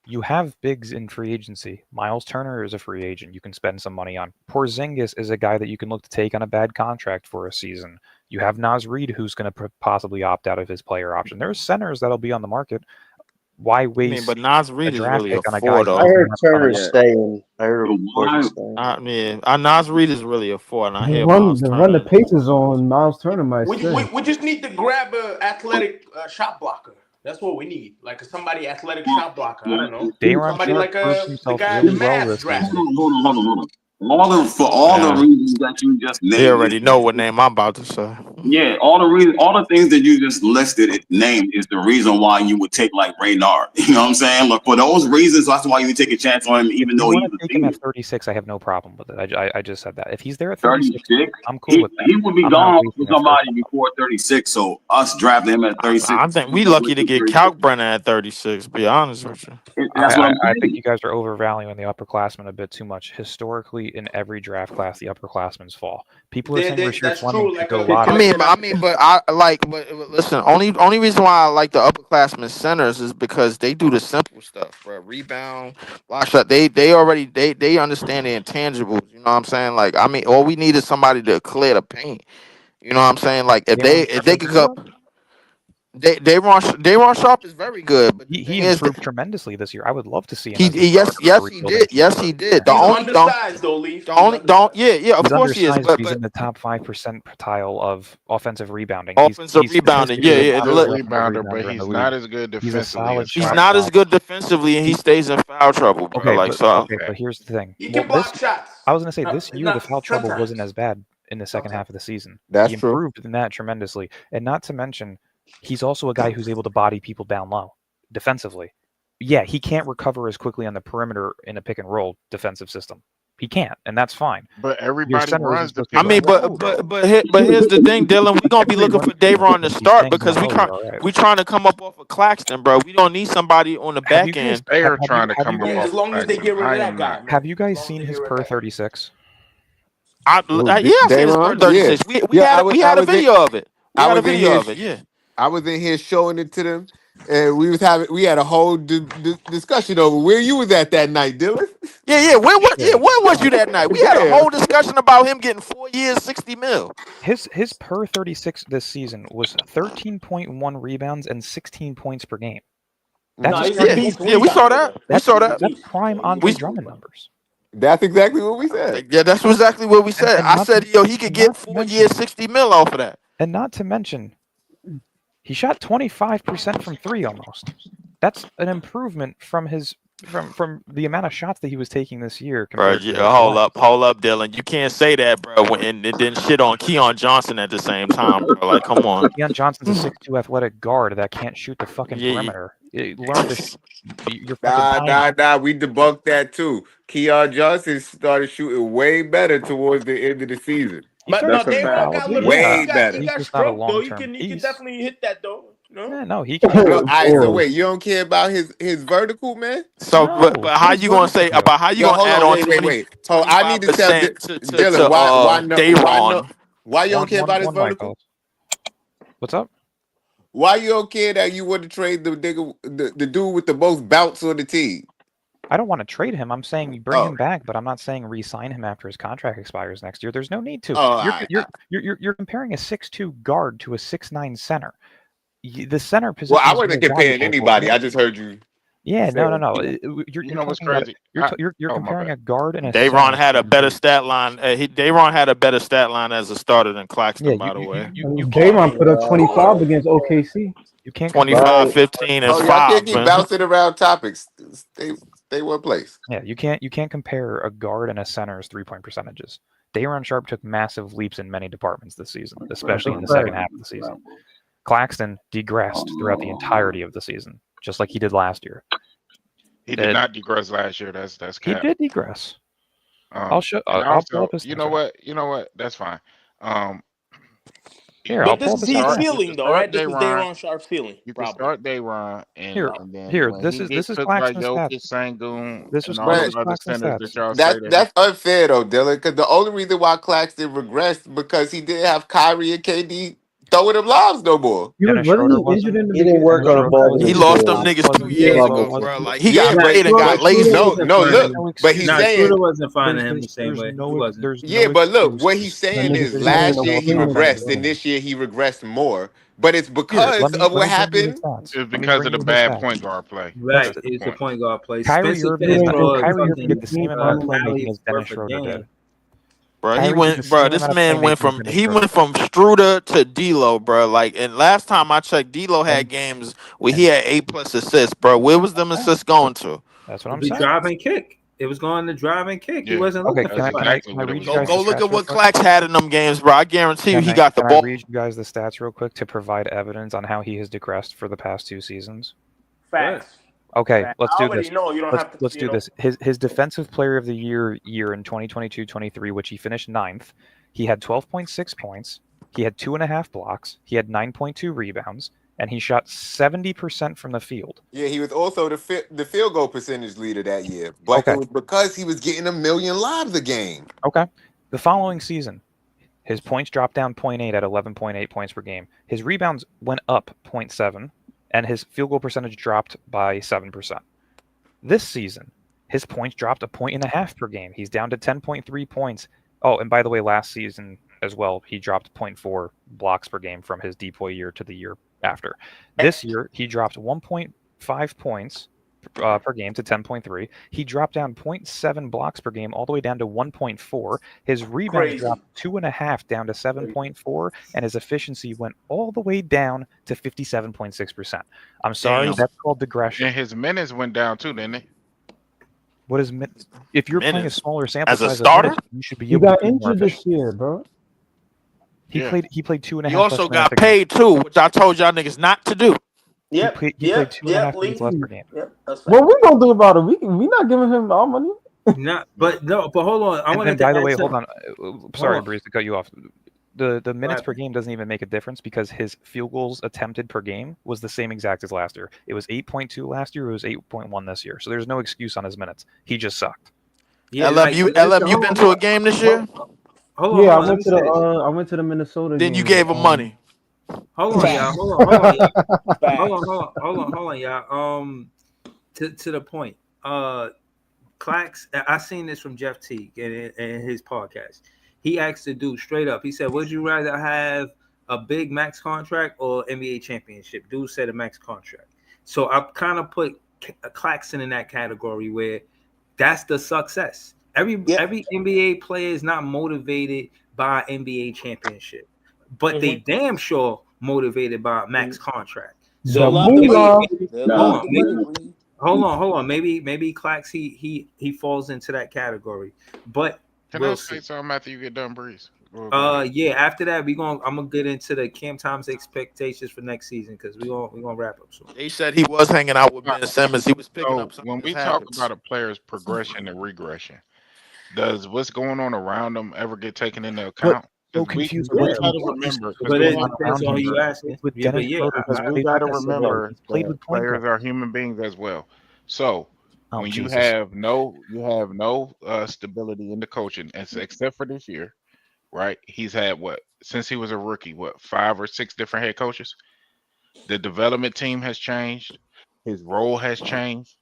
you have bigs in free agency. Miles Turner is a free agent you can spend some money on. Porzingis is a guy that you can look to take on a bad contract for a season. You have Naz Reid, who's going to possibly opt out of his player option. There's centers that'll be on the market. Why waste? But Naz Reid is really a 4, though. I heard Turner's staying. I heard Porter's staying. Naz Reid is really a 4, and I hear run the Pacers on Miles Turner might stay. We just need to grab an athletic shot blocker. That's what we need, like somebody athletic shot blocker. I don't know, somebody like the guy in the Mavs drafted. Hold on. For all the reasons that you just named. They already know what name I'm about to say. Yeah, all the things that you just named is the reason why you would take like Raynard. You know what I'm saying? Look, for those reasons, that's why you would take a chance on him, even though he's take him at 36. I have no problem with it. I just said that. If he's there at 36, I'm cool with that. He would be gone for somebody before 36. So us drafting him at 36. I think we lucky to get Kalkbrenner at 36. Be honest with you. I think you guys are overvaluing the upperclassmen a bit too much. Historically, in every draft class, the upperclassmen fall. People are saying Rasheed Fleming could go a lot. But listen. Only reason why I like the upperclassmen centers is because they do the simple stuff, bro. Rebound, block shot. They understand the intangibles. You know what I'm saying? Like, I mean, all we need is somebody to clear the paint. You know what I'm saying? Like, if they could go. Day'Ron Sharpe is very good, but he improved tremendously this year. I would love to see him. Yes, he did. Of course he is. But he's in the top 5 percentile of offensive rebounding. Offensive rebounding, rebounder, but he's not as good defensively. He's not as good defensively, and he stays in foul trouble. Bro. But here's the thing. He can block shots. I was gonna say this year the foul trouble wasn't as bad in the second half of the season. That's he improved in that tremendously, and not to mention. He's also a guy who's able to body people down low defensively. Yeah, he can't recover as quickly on the perimeter in a pick and roll defensive system. He can't, and that's fine. But everybody runs the. I mean, but here's the thing, Dylan. We're gonna be looking for Day'Ron to start because we trying to come up off of Claxton, bro. We don't need somebody on the back end. They are trying to come up. As long as they get rid of that guy. Have you guys seen his per 36? I've seen his per 36. We had a video of it. Yeah. I was in here showing it to them, and we had a whole discussion over where you was at that night, Dylan. Yeah. When was you that night? We had a whole discussion about him getting 4 years, $60 million. His per 36 this season was 13.1 rebounds and 16 points per game. We saw that. That's prime Andre Drummond numbers. That's exactly what we said. Yeah, that's exactly what we said. I said, he could get 4 years, $60 million off of that. And not to mention, he shot 25% from 3 almost. That's an improvement from the amount of shots that he was taking this year. Bro, hold up, Dylan. You can't say that, bro, and then shit on Keon Johnson at the same time, bro. Like, come on. Keon Johnson's a 6'2" athletic guard that can't shoot the fucking perimeter. Learn to Nah. We debunked that too. Keon Johnson started shooting way better towards the end of the season. But no, they got a little way better. He got stroke though. He can definitely hit that though. No, he can. All right, so wait, you don't care about his vertical, man? So, but how you gonna say about how you gonna add on? Wait. So I need to tell Dylan why you don't care about his vertical? What's up? Why you don't care that you want to trade the dude with the most bounce on the team? I don't want to trade him. I'm saying you bring him back, but I'm not saying re-sign him after his contract expires next year. There's no need to. You're comparing a 6'2" guard to a 6'9" center. The center position. Well, I wasn't comparing anybody. I just heard you. Yeah, no. You're what's crazy? You're comparing a guard and a. Day'Ron had a better stat line. Day'Ron had a better stat line as a starter than Claxton, by the way. Day'Ron put up 25 against OKC. You can't 25, 15, and 5. Y'all keep bouncing around topics. Stay one place. Yeah, you can't compare a guard and a center's 3-point percentages. Day'Ron Sharpe took massive leaps in many departments this season, especially in the second half of the season. Claxton degressed throughout the entirety of the season, just like he did last year. He did not degress last year. That's cap. He did degress. I'll show. I'll pull up his. You know what? That's fine. Here, but this is his feeling, though, right? This is Day'Ron Sharpe's feeling. You can start Day'Ron, and here. This is Claxton's stats. Sangoon, this is Claxton's stats. That's unfair, though, Dylan. Because the only reason why Claxton regressed because he didn't have Kyrie and KD throwing them lobs no more. He didn't work on a ball. He lost them niggas 2 years ago, bro. Like he got paid and got lazy. No, look, but he's saying Shooter wasn't finding him the same way. But look, what he's saying is last year he regressed, and this year he regressed more. But it's because of what happened. It's because of the bad point guard play. Right, it's the point guard play. Kyrie Irving did the same amount of playmaking as Dennis Schroeder did. Bro, this man went from Struder to D'Lo, bro. Like, and last time I checked, D'Lo had games where he had 8+ assists, bro. Where was them assists going to? That's what I'm saying. Drive and kick. It was going to drive and kick. He Yeah. wasn't Okay, looking for can I exactly what it read was you Go guys go the look stats at real what quick? Clax had in them games, bro. I guarantee you he got the Can I ball. read you guys the stats real quick to provide evidence on how he has digressed for the past 2 seasons? Facts. Okay, Facts. let's I do already this. know you don't have to. Let's do this. His defensive player of the year in 2022-23, which he finished 9th, he had 12.6 points. He had 2.5 blocks. He had 9.2 rebounds, and he shot 70% from the field. Yeah, he was also the field goal percentage leader that year, but it was because he was getting 1 million lobs a game. Okay. The following season, his points dropped down 0.8 at 11.8 points per game. His rebounds went up 0.7, and his field goal percentage dropped by 7%. This season, his points dropped 1.5 points per game. He's down to 10.3 points. Oh, and by the way, last season as well, he dropped 0.4 blocks per game from his DPOY year to the year after. This year, he dropped 1.5 points per game to 10.3. He dropped down 0.7 blocks per game all the way down to 1.4. His rebounds dropped 2.5 down to 7.4, and his efficiency went all the way down to 57.6%. I'm sorry, Damn. that's called digression. And his minutes went down too, didn't they? What is if you're playing a Minutes. smaller sample As a size, starter? you should be He able got to be more injured this efficient. year, bro. He played 2.5. He also less got minutes a game. paid too, which I told y'all niggas not to do. He played 2.5 minutes less per game. Yep, that's What we gonna do about it? We not giving him our money. But hold on. I wanted And to by the add way, something. hold on. Sorry, on. Breeze, to cut you off. The minutes ahead. per game doesn't even make a difference because his field goals attempted per game was the same exact as last year. It was 8.2 last year. It was 8.1 this year. So there's no excuse on his minutes. He just sucked. Yeah, LM, you been to a game this year? Hold Yeah, on, I went to the I went to the Minnesota Then game. you gave him money. Hold on, y'all. Hold on, y'all. Hold on, y'all. To the point. Clax, I seen this from Jeff Teague in his podcast. He asked the dude straight up. He said, "Would you rather have a big max contract or NBA championship?" Dude said a max contract. So I kind of put Claxton in that category where that's the success. Every NBA player is not motivated by NBA championship, but they damn sure motivated by a max contract. So hold on. Maybe Clax he falls into that category, but Can I say something after you get done, Breeze? Yeah. After that, I'm gonna get into the Cam Thomas expectations for next season because we gonna wrap up soon. They said he was hanging out with Ben Simmons. He was picking up some when of we his talk habits. about a player's progression and regression, does what's going on around them ever get taken into account? So We confused. got to remember. But it depends on who you asking. With Yeah, Dennis but yeah, Schroeder, Because we played got to like I said, remember he's played that with point players guard. are human beings as well. So Oh, when Jesus. you have no stability in the coaching, except for this year, right? He's had since he was a rookie, 5 or 6 different head coaches. The development team has changed. His role has changed.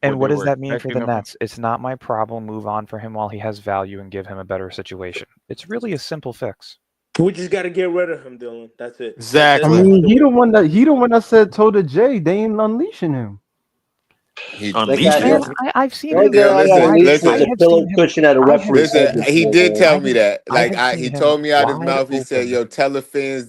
And what they does were that mean for expecting the of him. Nets? It's not my problem. Move on for him while he has value and give him a better situation. It's really a simple fix. We just got to get rid of him, Dylan. That's it. I mean, he the one that said told to Jay they ain't unleashing him. I've seen him. Listen, pillow cushion at a referee. Listen, he did tell me that. Like haven't he seen him told me out his wide mouth. He said, open. "Yo, tell the fans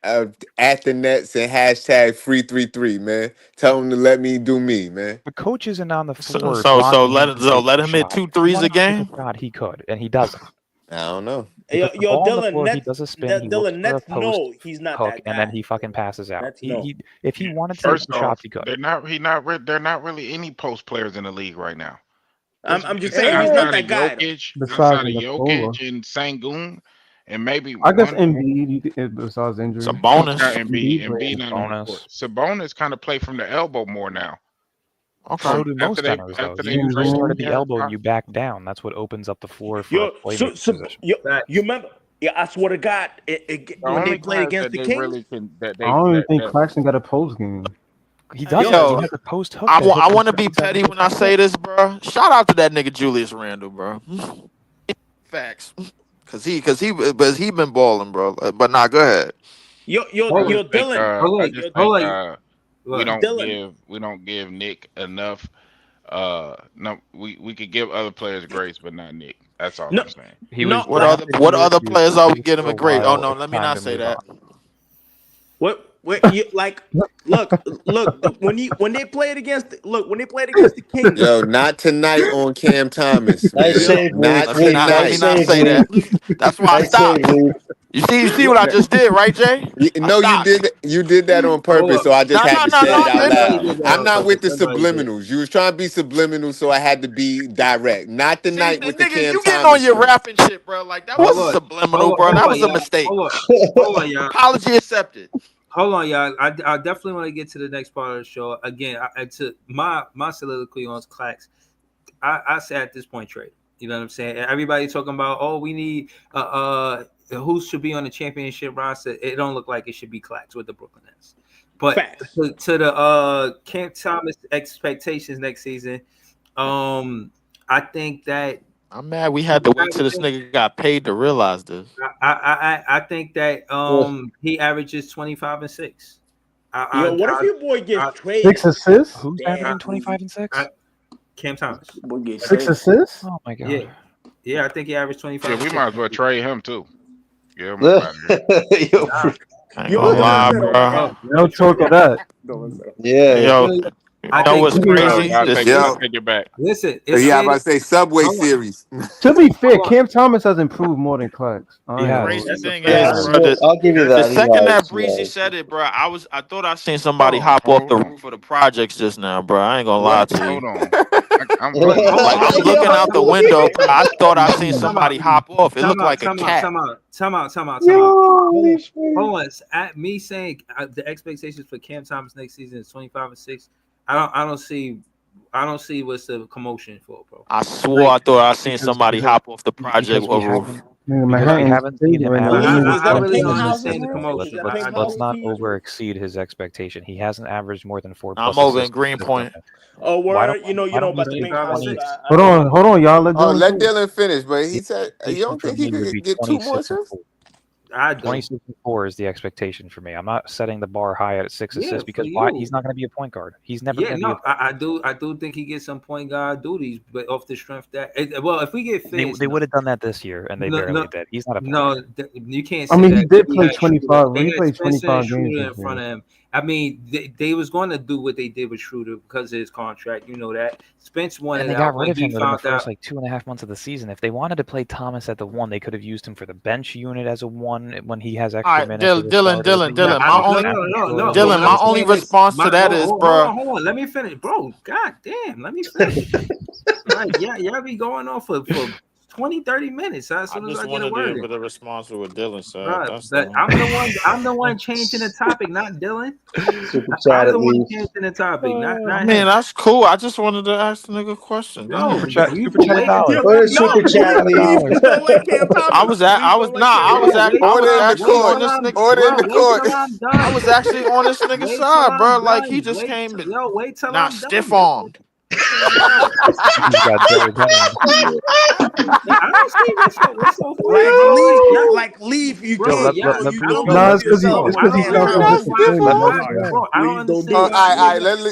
at the Nets and hashtag free 33, man. Tell them to let me do me, man." The coach isn't on the floor. So let him hit 2 threes a game. God, he could, and he doesn't. I don't know. Yo, Dylan, he Nets, does a spin. He looks Dylan, for a Nets post know he's not hook, that guy. and then he fucking passes out. Nets know. If he wanted to take First the shots, off, he could. they're not really any post players in the league right now. I'm just saying he's not that guy. Besides Outside of Nikola. Jokic and Sengun, and maybe I guess one Embiid besides injury. It's a bonus. Embiid not on the court. Sabonis kind of play from the elbow more now. Okay. So do most centers, though. You start at the elbow and you back down. That's what opens up the floor for a playmaking position. You remember? Yeah, I swear to God, when they played against the Kings, I don't even think Claxton got a post game. He does. Yo, He has a post hook. I want to be petty when I say this, bro. Shout out to that nigga Julius Randle, bro. Facts, cause he been balling, bro. But nah, go ahead. Dylan. We don't give Nick enough. No, we could give other players grace, but not Nick. That's all I'm saying. What other players are we giving a grace? Oh no, let me not say that. What when they played against the Kings. Yo, not tonight on Cam Thomas. Man. Nice save, not Leaf. tonight. Let me not say that. That's why I Nice stopped. save, Leaf. You see what I just did, right, Jay? No, you did that on purpose, so I just had to say it out loud. I'm not with the subliminals. You was trying to be subliminal, so I had to be direct. Not tonight with the Nigga, Cam you getting Thomas on your shit. rapping shit, bro. Like that wasn't subliminal, bro. That was a mistake. Hold on, y'all. Apology accepted. Hold on, y'all. I definitely want to get to the next part of the show. Again, to my soliloquy on Clax. I say at this point, trade. You know what I'm saying? Everybody talking about, we need who should be on the championship roster. It don't look like it should be Clax with the Brooklyn Nets. But to the Cam Thomas expectations next season, I think that I'm mad we had to wait till this nigga got paid to realize this. I think that he averages 25 and 6. What if your boy gets traded? 6 assists? Who's averaging 25 and 6? Cam Thomas. 6 assists? Oh my god. Yeah, I think he averaged 25. Yeah, we might as well trade him too. Yeah, No talk of that. Yo, I know what's crazy. Take it back. Listen, I'm about to say Subway Series. To be fair, Cam Thomas has improved more than Clax. Crazy thing is, bro, I'll give you that. The second that Breezy said it, bro, I thought I seen somebody hop off the roof of the projects just now, bro. I ain't gonna lie to you. Hold on. I'm looking out the window. Bro. I thought I seen somebody hop off. It looked like a cat. Time out. Hold on. At me saying the expectations for Cam Thomas next season is 25 and 6. I don't see what's the commotion for, bro. I swore I thought I seen somebody hop off the project roof. I haven't seen him. I really don't understand the commotion. Let's not over exceed his expectation. He hasn't averaged more than 4. I'm over in Greenpoint. Oh, word. You know about the main Hold on, y'all. Let Dylan finish, but he said you don't think he could get 2 more assists? 26 and 4 is the expectation for me. I'm not setting the bar high at 6 assists because he's not going to be a point guard. He's never going to be. I do think he gets some point guard duties, but off the strength that if we get finished, they would have done that this year, and they barely did. He's not a point guard. You can't. I mean, he did play 25. He played 25 games in front of him. I mean, they was going to do what they did with Schroeder because of his contract. You know that. Spence wanted and they got rid of him within the first 2.5 months of the season. If they wanted to play Thomas at the 1, they could have used him for the bench unit as a 1 when he has extra minutes. Dylan. My only response to that is, bro. Hold on, let me finish, bro. God damn, let me finish. Y'all be going on for 20, 30 minutes. As soon as I get a word. With a response to what Dylan said. I'm the one changing the topic, not Dylan. Super chat I'm the one changing the topic, not man, him. That's cool. I just wanted to ask the nigga a question. No, super chat I was actually on this nigga's side, bro. Like he just came to not stiff armed. Leave. You can't. No, it's because he's I don't understand.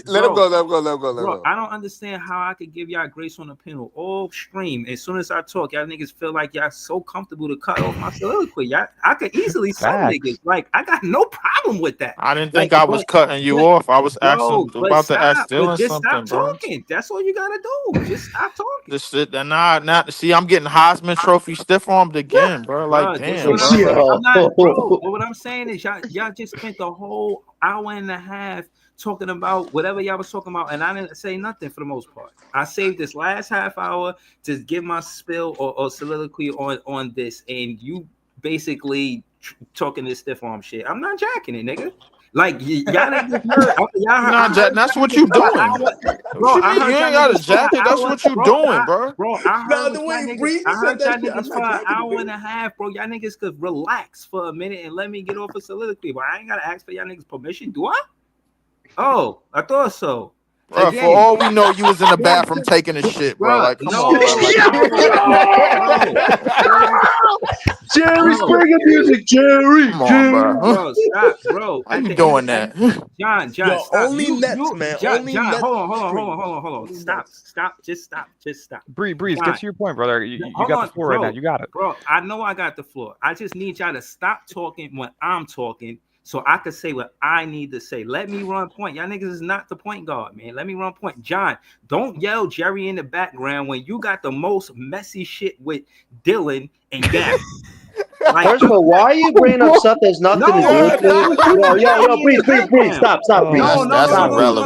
Let him go. I don't understand how I could give y'all grace on the panel all stream. As soon as I talk, y'all niggas feel like y'all so comfortable to cut off my soliloquy. I could easily say niggas. Like I got no problem with that. I didn't think I was cutting you off. I was asking about to ask Dylan something, bro. Talking. That's all you gotta do. Just stop talking. Just sit there. Not see. I'm getting Heisman Trophy stiff armed again, bro. Like damn. What I'm saying is y'all just spent the whole hour and a half talking about whatever y'all was talking about, and I didn't say nothing for the most part. I saved this last half hour to give my spill or soliloquy on this, and you basically talking this stiff arm shit. I'm not jacking it, nigga. Like y'all that's what you doing. Bro, you ain't got a jacket. That's what you doing, bro. I heard y'all niggas for an hour and a half, bro. Y'all niggas could relax for a minute and let me get off a soliloquy, but I ain't gotta ask for y'all niggas permission, do I? Oh, I thought so. Bro, for all we know, you was in the bathroom taking a shit, bro. Like, come on, Jerry Springer music, Jerry. Come on, bro. Stop, bro. How you doing that? John, stop. Only Nets, man. John, hold on. Stop. Just stop. Breeze, get to your point, brother. You got the floor right now. You got it. Bro, I know I got the floor. I just need y'all to stop talking when I'm talking so I could say what I need to say. Let me run point. Y'all niggas is not the point guard, man. Let me run point. John, don't yell Jerry in the background when you got the most messy shit with Dylan and Gary. Like, first of all, why are you bringing up stuff that's nothing to do with it? Yo, Breeze, stop, Breeze. That's irrelevant.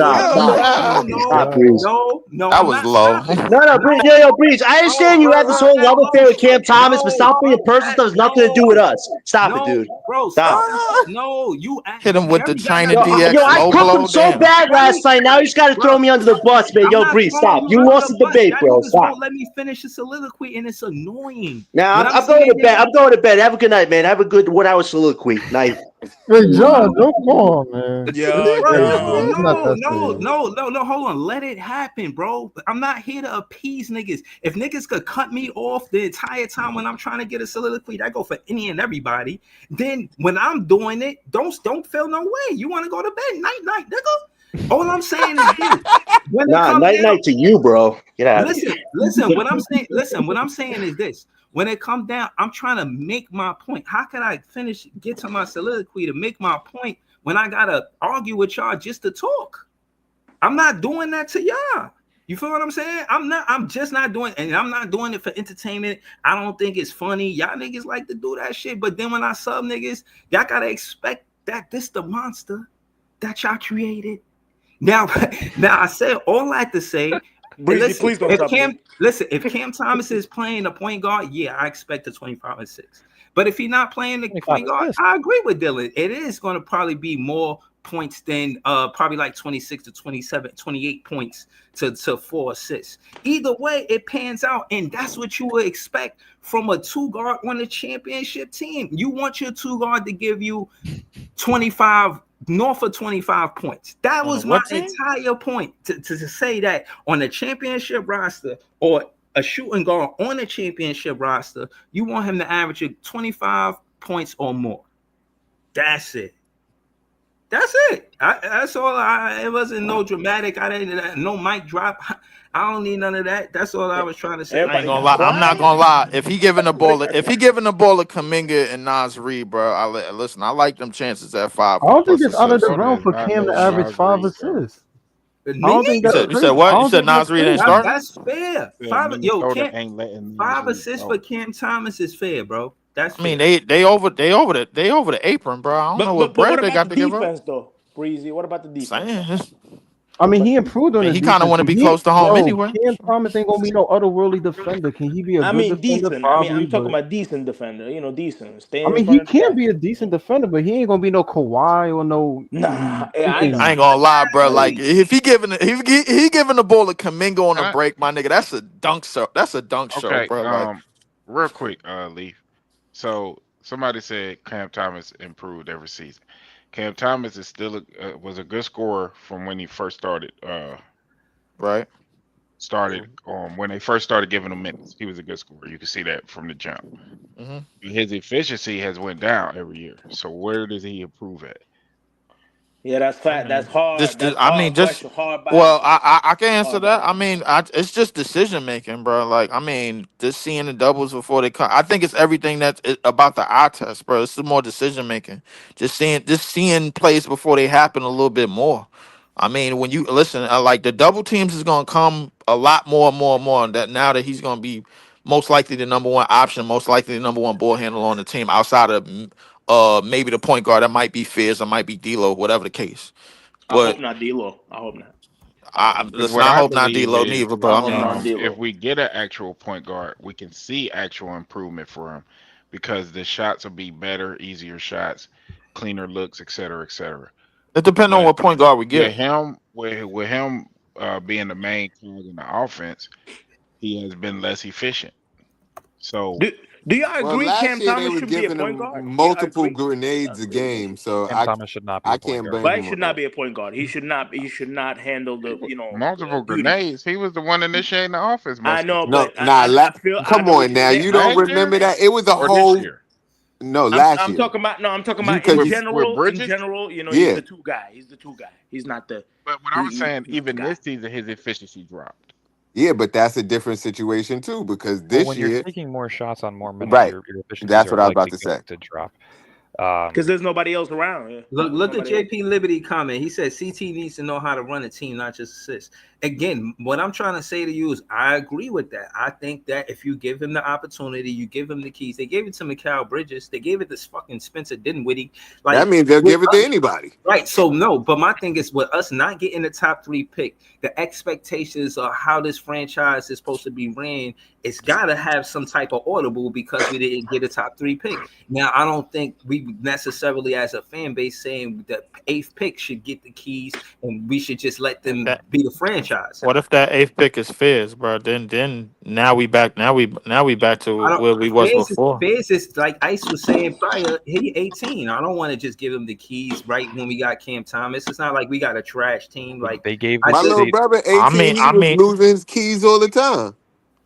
Stop, Breeze. No, that was low. No, Breeze, yo, Breeze. I understand you have this whole love affair with Cam Thomas, but stop bringing personal stuff has nothing to do with us. Stop it, dude. Bro, stop. No, you hit him with the China DX. Yo, I cooked him so bad last night. Now you just got to throw me under the bus, man. Yo, Breeze, stop. You lost the debate, bro. Stop. Let me finish the soliloquy, and it's annoying. Now I'm going to bed. I'm going to bed. Have a good night, man. Have a good 1 hour soliloquy. Night. Hey, John, don't come on, man. No, hold on. Let it happen, bro. I'm not here to appease niggas. If niggas could cut me off the entire time when I'm trying to get a soliloquy, that go for any and everybody. Then when I'm doing it, don't feel no way. You want to go to bed? Night, nigga. All I'm saying is this. Night to you, bro. Get out. Listen. What I'm saying is this. When it comes down, I'm trying to make my point. How can I get to my soliloquy to make my point when I gotta argue with y'all just to talk? I'm not doing that to y'all. You feel what I'm saying? I'm just not doing, and I'm not doing it for entertainment. I don't think it's funny. Y'all niggas like to do that shit, but then when I sub niggas, y'all gotta expect that this the monster that y'all created. Now I said all I had to say. Breezy, please don't if Cam Thomas is playing the point guard, yeah, I expect a 25 and 6. But if he's not playing the point guard, I agree with Dylan. It is going to probably be more points than probably like 26 to 27, 28 points to 4 assists. Either way, it pans out, and that's what you would expect from a 2-guard on a championship team. You want your 2-guard to give you 25 north of 25 points. That was my entire point to say that on a championship roster or a shooting guard on a championship roster, you want him to average 25 points or more. That's it. That's it. That's all. It wasn't no dramatic. I didn't no mic drop. I don't need none of that. That's all I was trying to say. I ain't gonna lie. I'm not gonna lie. If he giving the ball, to Kuminga and Naz Reid, bro, listen. I like them chances at 5. I don't think it's out of the realm for Cam to average 5 assists. I don't think you said what? You said Naz Reid ain't starting? That's fair. 5 assists for Cam Thomas is fair, bro. That's fair. I mean, they over the apron, bro. I don't know what bread they got to give up. Though, Breezy, what about the defense? I mean, he improved on. He kind of want to be close to home anyway. Cam Thomas ain't gonna be no otherworldly defender. Can he be a good defender? Decent. Probably, I'm talking about decent defender. Decent. He can be a decent defender, but he ain't gonna be no Kawhi or no. Nah, I ain't gonna lie, bro. Like if he giving the ball to Kuminga on a break, my nigga, that's a dunk show. That's a dunk show, bro. Like, real quick, Leaf. So somebody said Cam Thomas improved every season. Cam Thomas is still was a good scorer from when he first started. Right. When they first started giving him minutes, he was a good scorer. You can see that from the jump. Mm-hmm. His efficiency has went down every year. So where does he improve at? Yeah, that's fact. That's hard. I can answer that. I mean, it's just decision making, bro. Like, I mean, just seeing the doubles before they come. I think it's everything that's about the eye test, bro. It's more decision making. Just seeing plays before they happen a little bit more. I mean, when you listen, like the double teams is gonna come a lot more and more and more. That now that he's gonna be most likely the number one option, most likely the number one ball handler on the team outside of maybe the point guard. That might be Fizz, or might be D'Lo, whatever the case. But I hope not D'Lo. I hope not. I hope not D'Lo neither. But if we get an actual point guard, we can see actual improvement for him because the shots will be better, easier shots, cleaner looks, etc., etc. It depends on what point guard we get. With him being the main cog in the offense, he has been less efficient. So. Do y'all agree Cam Thomas should be a point guard? Multiple grenades a game, so Thomas should not be I can't blame him. But he should not be a point guard. He should not handle the multiple grenades. He was the one initiating the offense. I know, but come on now. You don't remember that? It was a whole. No, last year. I'm talking about in general. In general, he's the 2 guy. He's the 2 guy. He's not the. But what I was saying, even this season, his efficiency dropped. Yeah, but that's a different situation too because this when year you're taking more shots on more minutes, right? Your efficiency That's what I was about to say. To drop. Because there's nobody else around. Yeah. Look at JP Liberty comment. He said CT needs to know how to run a team, not just assist. Again, what I'm trying to say to you is I agree with that. I think that if you give him the opportunity, you give him the keys. They gave it to Mikal Bridges. They gave it to fucking Spencer Dinwiddie. Like, that means they'll give it to anybody. Right. So no, but my thing is with us not getting the top 3 pick, the expectations of how this franchise is supposed to be ran, it's got to have some type of audible because we didn't get a top 3 pick. Now, I don't think we necessarily as a fan base saying the 8th pick should get the keys and we should just let them be the franchise. What if that 8th pick is Fizz, bro? Then now we back to where we was before. Fizz is like Ice was saying prior. He 18. I don't want to just give him the keys right when we got Cam Thomas. It's not like we got a trash team. Like they gave my little brother 18. I mean, losing his keys all the time.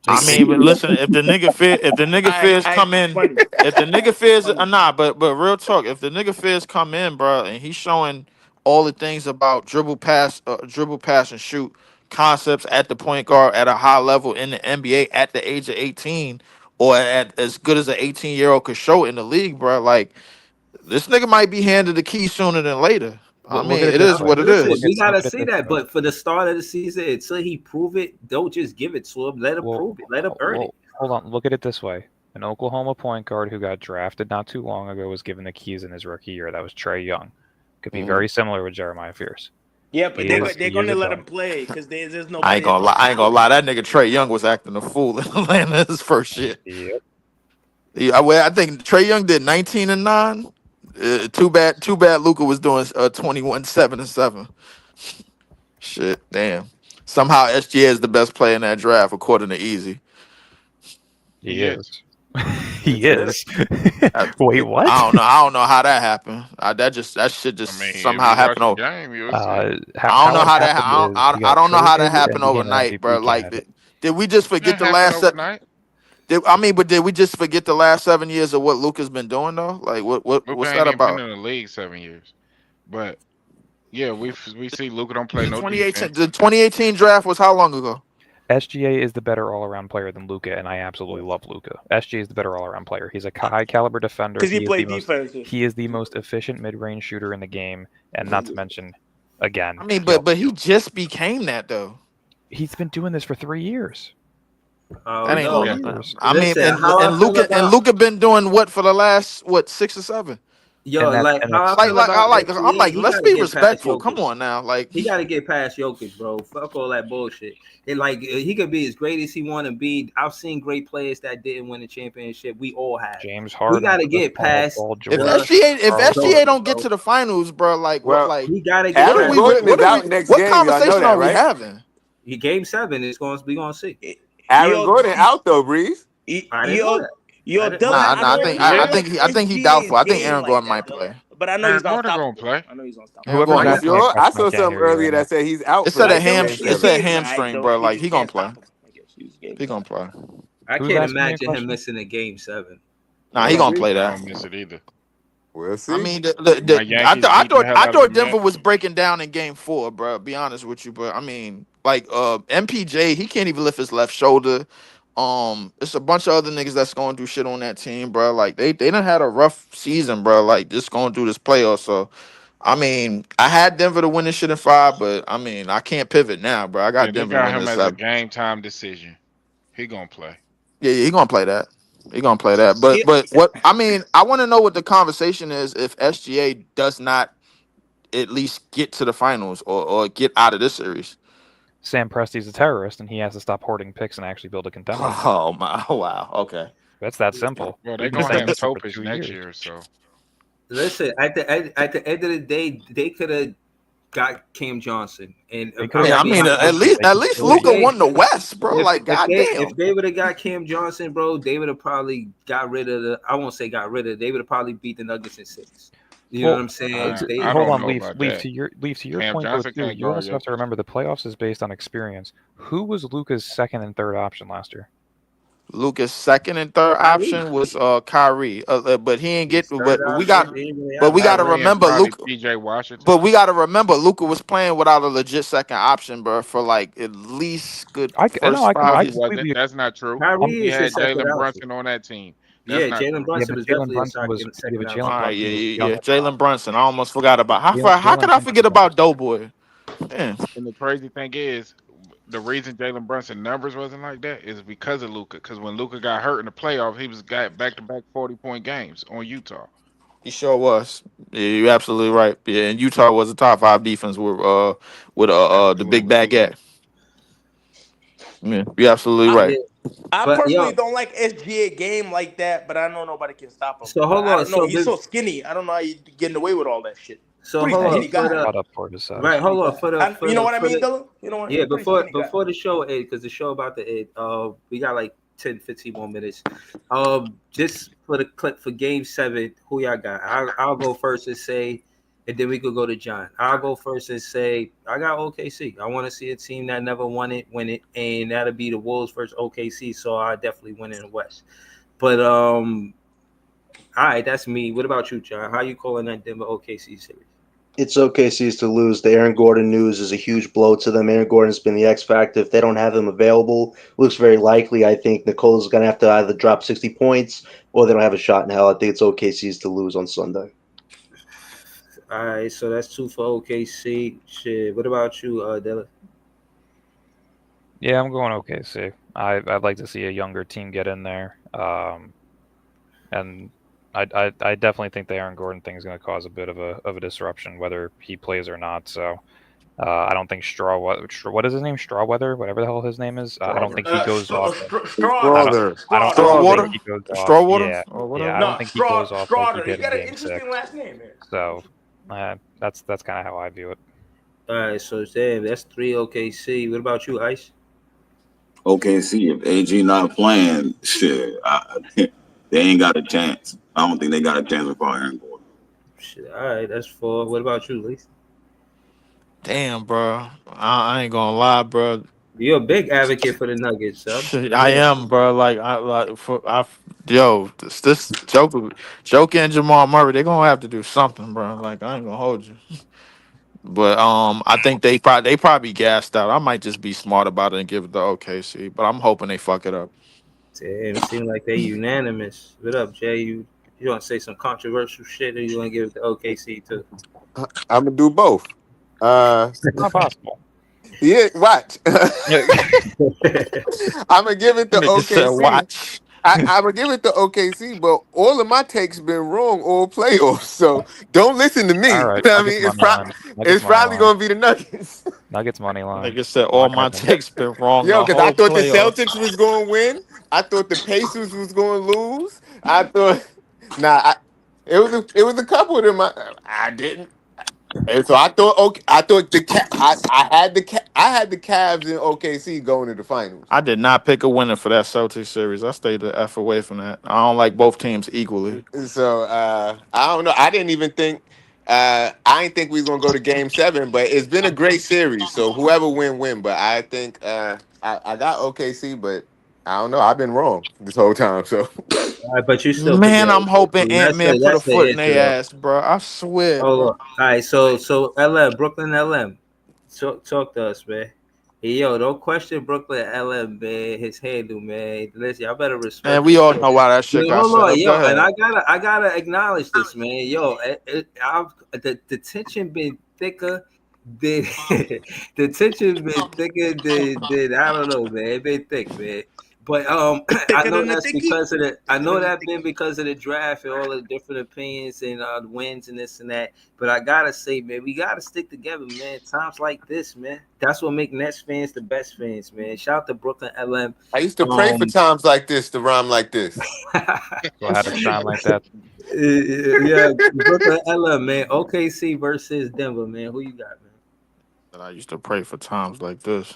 I mean, but listen, if the nigga Fizz come in, if the nigga Fizz but real talk, if the nigga Fizz come in, bro, and he's showing all the things about dribble, pass, and shoot concepts at the point guard at a high level in the NBA at the age of 18, or at as good as an 18-year-old could show in the league, bro, like this nigga might be handed the key sooner than later. I mean, it is what it is. We gotta see that, but for the start of the season, until he prove it, don't just give it to him. Let him prove it. Let him earn it. Hold on. Look at it this way: an Oklahoma point guard who got drafted not too long ago was given the keys in his rookie year. That was Trae Young. Could be very similar with Jeremiah Fierce. Yeah, but they're gonna let him play because there's no. I ain't gonna lie. That nigga Trae Young was acting a fool in Atlanta his first year. Yep. Yeah, I think Trae Young did 19 and 9. Too bad Luka was doing 21, 7 and 7. Shit, damn. Somehow SGA is the best player in that draft, according to Easy. He is. He is. Wait, what? I don't know how that happened. That shit just somehow happened over. I don't know how that. I don't know how that happened overnight, bro. Like, did we just forget the last? Did we just forget the last 7 years of what Luka's been doing though? Like, what's that about? Been in the league 7 years, but yeah, we see Luka don't play no 2018. defense. The 2018 draft was how long ago? SGA is the better all-around player than Luka, and I absolutely love Luka. SGA is the better all-around player. He's a high-caliber defender. Because he plays defense. He is the most efficient mid-range shooter in the game, and not to mention, again. I mean, but he just became that though. He's been doing this for 3 years. That ain't I mean, and Luka been doing what for the last 6 or 7? Yo, I'm like, let's be respectful. Come on now, like he got to get past Jokic, bro. Fuck all that bullshit. And like he could be as great as he want to be. I've seen great players that didn't win the championship. We all have. James Harden. We got to get past. If SGA don't get to the finals, bro, he got to get. What conversation are we having? Game 7 is going to be on 6. Aaron Gordon out though, Breeze. I think he doubtful. I think Aaron Gordon might play. But I know he's not gonna play. I know he's on stop. I saw something earlier that said he's out. It said a hamstring, bro. Like he gonna play. He gonna play. I can't imagine him missing a game 7. Nah, he gonna play that. I don't miss it either. We'll see. I mean, I thought Denver was breaking down in game 4, bro. Be honest with you, but I mean, like MPJ, he can't even lift his left shoulder. It's a bunch of other niggas that's going through shit on that team, bro. Like they done had a rough season, bro. Like just going through this playoff. So, I mean, I had Denver to win this shit in 5, but I mean, I can't pivot now, bro. I got Denver got to win him this as a game time decision. He gonna play. Yeah, he gonna play that. He gonna play that. But what I mean, I want to know what the conversation is if SGA does not at least get to the finals or get out of this series. Sam Presti's a terrorist, and he has to stop hoarding picks and actually build a contender. Oh my! Wow. Okay. That's that simple. Well, they're gonna have Topic next year, so. Listen, at the end of the day, they could have got Cam Johnson, and at least Luka won the West, bro. Goddamn. If they would have got Cam Johnson, bro, they would have probably got rid of the. I won't say got rid of. They would have probably beat the Nuggets in 6. You know what I'm saying? Hold on, Leaf. To your point, though, too, you also have to remember the playoffs is based on experience. Who was Luka's second and third option last year? Luka's second and third option was Kyrie, but he ain't get. But we got to remember Luka. PJ Washington. But we got to remember Luka was playing without a legit second option, bro, for like at least good. That's not true. He had Jalen Brunson on that team. Yeah, Jalen Brunson was definitely a Brunson was second Jalen option. Yeah. Jalen Brunson. I almost forgot about how could I forget about Doughboy? Man. And the crazy thing is, the reason Jalen Brunson numbers wasn't like that is because of Luka. Because when Luka got hurt in the playoffs, he got back-to-back 40-point games on Utah. He sure was. Yeah, you're absolutely right. Yeah, and Utah was a top 5 defense with the big baguette. Yeah, you're absolutely right. I But, personally yo- don't like SGA game like that, but I know nobody can stop him. So, hold I on, don't know. so He's this- so skinny. I don't know how you getting away with all that shit. So Pretty hold on, skinny guy. right? Hold on for the. You know what I mean, Dylan? You know what? Yeah, Pretty before skinny guy. before the show ends, because the show about to end. We got like 10, 15 more minutes. Just for the clip for Game 7, who y'all got? I'll go first and say, and then we could go to John. I'll go first and say I got OKC. I want to see a team that never won it win it, and that'll be the Wolves versus OKC. So I definitely win in the West. But all right, that's me. What about you, John? How you calling that Denver OKC series? It's OKC's to lose. The Aaron Gordon news is a huge blow to them. Aaron Gordon's been the X factor. If they don't have him available, looks very likely. I think Nicola's going to have to either drop 60 points or they don't have a shot in hell. I think it's OKC's to lose on Sunday. All right, so that's 2 for OKC. Shit. What about you, Dylan? Yeah, I'm going OKC. I'd like to see a younger team get in there, and I definitely think the Aaron Gordon thing is going to cause a bit of a disruption, whether he plays or not. So I don't think what is his name? Strawweather, whatever the hell his name is. I don't think he goes off. Strawwater. Yeah, I don't think he goes off like he did in Game 6. Last name, man. So that's kind of how I view it. All right, so damn, that's 3 OKC. What about you, Ice? OKC, if AG not playing, shit, they ain't got a chance. I don't think they got a chance without Aaron Gordon. Shit, all right, that's 4. What about you, Lee? Damn, bro. I ain't gonna lie, bro. You're a big advocate for the Nuggets, so I am, bro. This Joker and Jamal Murray, they're gonna have to do something, bro. Like, I ain't gonna hold you. But I think they probably gassed out. I might just be smart about it and give it to OKC, but I'm hoping they fuck it up. Damn, it seems like they unanimous. What up, Jay? You want to say some controversial shit, or you want to give it to OKC too? I'm gonna do both. It's not possible. Yeah, watch. I'm gonna give it to OKC. Watch. I'm gonna give it to OKC, but all of my takes been wrong all playoffs. So don't listen to me. All right, I mean, it's probably gonna be the Nuggets. Nuggets money line. Like I said, all my takes been wrong. Yo, because I thought the playoffs. Celtics was going to win. I thought the Pacers was going to lose. I thought, it was a couple of them. I didn't. And so I thought, okay, I had the Cavs in OKC going to the finals. I did not pick a winner for that Celtics series. I stayed the F away from that. I don't like both teams equally. So I don't know. I didn't even think. I didn't think we was gonna go to Game 7, but it's been a great series. So whoever win. But I think I got OKC, but I don't know. I've been wrong this whole time. So, all right, but you still, man, I'm hoping Ant-Man put a foot in their ass, bro. I swear. All right, so LM, Brooklyn LM, talk to us, man. Hey, yo, don't question Brooklyn LM, man. His handle, man. Listen, y'all better respect. Man, we all know why that shit got hold on, set yo, up. and I gotta acknowledge this, man. Yo, the tension been thicker. The tension been thicker than I don't know, man. It been thick, man. But I know that's because of the. I know that been because of the draft and all the different opinions and the wins and this and that. But I gotta say, man, we gotta stick together, man. Times like this, man. That's what make Nets fans the best fans, man. Shout out to Brooklyn LM. I used to pray for times like this to rhyme like this. Go ahead and shine like that. Yeah, Brooklyn LM, man. OKC versus Denver, man. Who you got, man? I used to pray for times like this.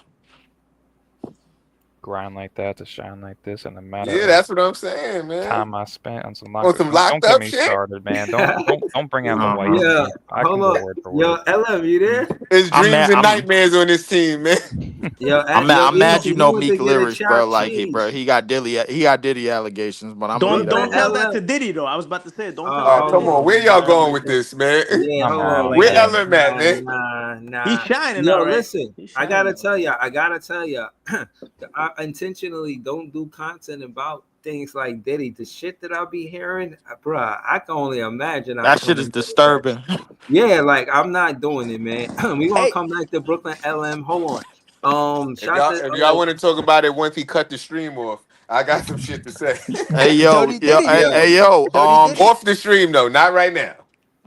Grind like that to shine like this, and no matter. Yeah, that's what I'm saying, man. Time I spent on some locked don't up get me shit? started, man. Don't bring out the white. Yeah, I can go word for word. Yo, LM, you there? There's dreams and nightmares on this team, man. Yo, I'm mad you know Meek lyrics, bro. Like he got Diddy allegations, but I'm Don't tell that to Diddy though. I was about to say don't. Tell Come on, where y'all going with this, man? Yeah, hold on. Where LM at, man? Nah. He's shining. Yo, all right. listen, I gotta tell y'all. I intentionally don't do content about things like Diddy, the shit that I'll be hearing, bruh, I can only imagine. That shit is disturbing. Yeah, like I'm not doing it, man. We gonna come back to Brooklyn LM. Hold on. If y'all want to talk about it once he cut the stream off, I got some shit to say. Hey yo, off the stream though, not right now.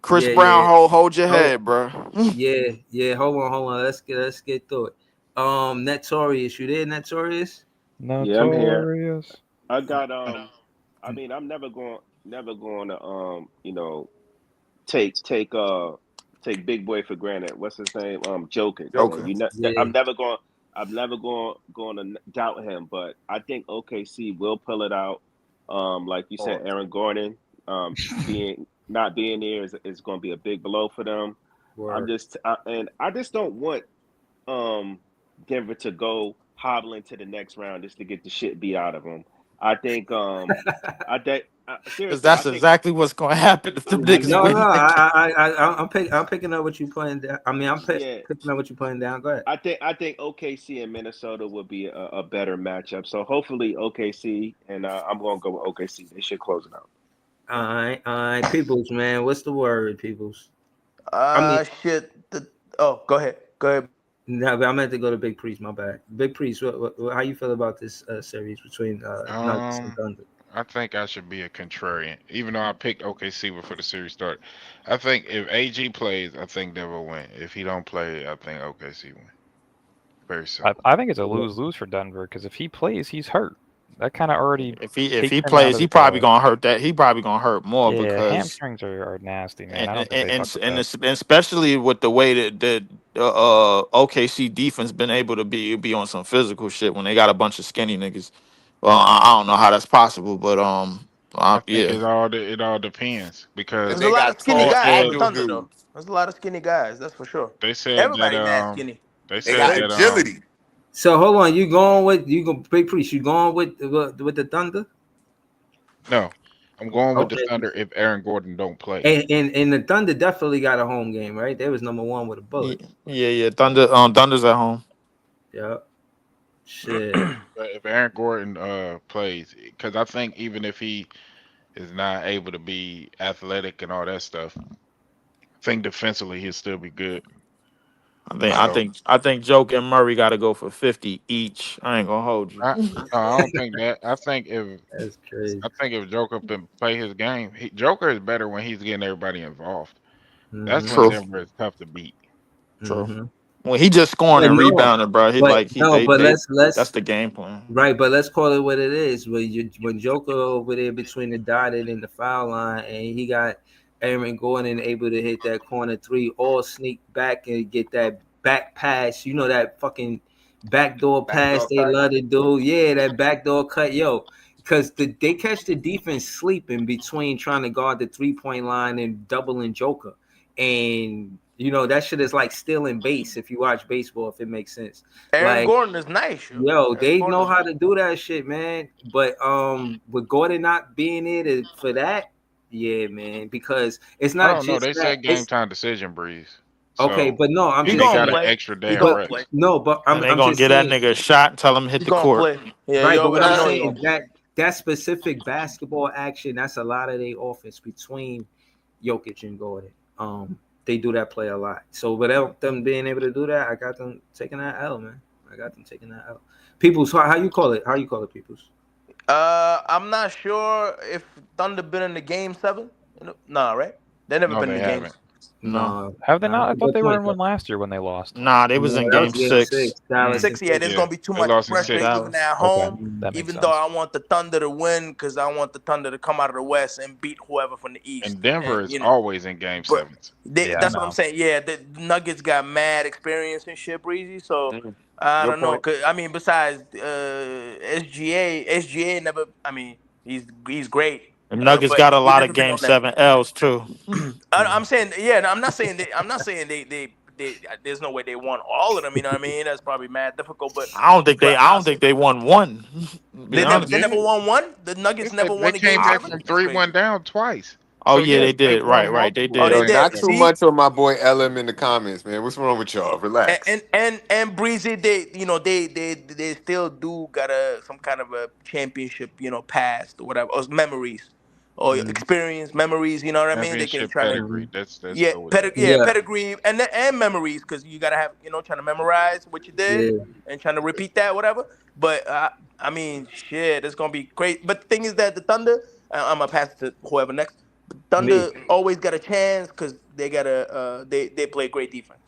Chris Brown, hold your head, bro. Yeah. Hold on. Let's get through it. Notorious, you there, Notorious? Notorious. Yeah, I'm here. I got I mean, I'm never going to take Big Boy for granted. What's his name? Joker. I'm never going to doubt him, but I think OKC will pull it out. Like you said, Aaron Gordon not being there is going to be a big blow for them. Word. I just don't want Denver to go hobbling to the next round just to get the shit beat out of them. I think because that's exactly what's going to happen if the niggas win. I'm picking up what you putting down. I mean, picking up what you putting down. Go ahead. I think OKC and Minnesota will be a better matchup. So hopefully OKC, and I'm going to go with OKC. They should close it out. All right, Peoples, man. What's the word, Peoples? Go ahead. No, but I meant to go to Big Priest. My bad. Big Priest, how you feel about this series between Nuggets and Thunder? I think I should be a contrarian, even though I picked OKC before the series started. I think if AG plays, I think Denver will win. If he don't play, I think OKC win. Very simple. I think it's a lose-lose for Denver because if he plays, he's hurt. That kind of already. If he plays, he probably gonna hurt that. He probably gonna hurt more because hamstrings are nasty, man. And especially with the way that OKC defense been able to be on some physical shit when they got a bunch of skinny niggas. Well, I don't know how that's possible, but it all depends because there's a lot of skinny guys on Thunder, though. There's a lot of skinny guys, that's for sure. They said everybody that skinny. They got agility. So hold on, Big Priest? You going with the Thunder? No, I'm going with the Thunder if Aaron Gordon don't play. And the Thunder definitely got a home game, right? They was number one with a bullet. Yeah. Thunder's at home. Yeah. Shit. But if Aaron Gordon plays, because I think even if he is not able to be athletic and all that stuff, I think defensively he'll still be good. I think Joker and Murray got to go for 50 each. I ain't gonna hold you. I don't think that. I think that's crazy. I think if Joker can play his game, Joker is better when he's getting everybody involved. That's when Denver is tough to beat. True. Mm-hmm. When he just scoring and rebounding, bro, that's the game plan. Right, but let's call it what it is. When Joker over there between the dotted and the foul line, and he got Aaron Gordon able to hit that corner three, all sneak back and get that back pass. You know that fucking backdoor pass they love to do. Yeah, that backdoor cut, because they catch the defense sleeping between trying to guard the 3-point line and doubling Joker. And that shit is like stealing base if you watch baseball, if it makes sense. Aaron Gordon is nice. They know how to do that shit, man. But with Gordon not being there for that, yeah, man, because it's not. I don't know. They said game time decision, Breeze. Okay, but no, I'm just saying got an extra day. No, but I'm gonna get that nigga a shot and tell him hit the court. Yeah, right, but I'm saying that specific basketball action, that's a lot of their offense between Jokic and Gordon. They do that play a lot. So without them being able to do that, I got them taking that L, man. Peoples, how you call it? Peoples? I'm not sure if Thunder been in the game 7. Nah, right? They never been in the game. No, have they not? I thought they were in one last year when they lost. Nah, they was in game 6. 6, yeah. There's gonna be too much pressure even at home. Okay, even though I want the Thunder to win, because I want the Thunder to come out of the West and beat whoever from the East. And Denver is always in game 7. That's what I'm saying. Yeah, the Nuggets got mad experience and shit, Breezy. So I don't know. Cause, I mean, besides SGA never. I mean, he's great. The Nuggets got a lot of game 7 L's too. I'm saying, I'm not saying they. There's no way they won all of them. You know what I mean? That's probably mad difficult. But I don't think they won one. They never won one. The Nuggets never won. They came back from 3-1 down twice. Oh So yeah, yeah, they did. Right. They did. Yo, not too much on my boy LM in the comments, man. What's wrong with y'all? Relax. And Breezy, they still do got some kind of a championship, past or whatever, or memories, or experience memories. You know what I mean? They can championship try to pedigree. Let's go with that. pedigree and memories, because you gotta have trying to memorize what you did and trying to repeat that whatever. But I mean, shit, it's gonna be great. But the thing is that the Thunder, I'm gonna pass it to whoever next. Thunder always got a chance because they got they play great defense.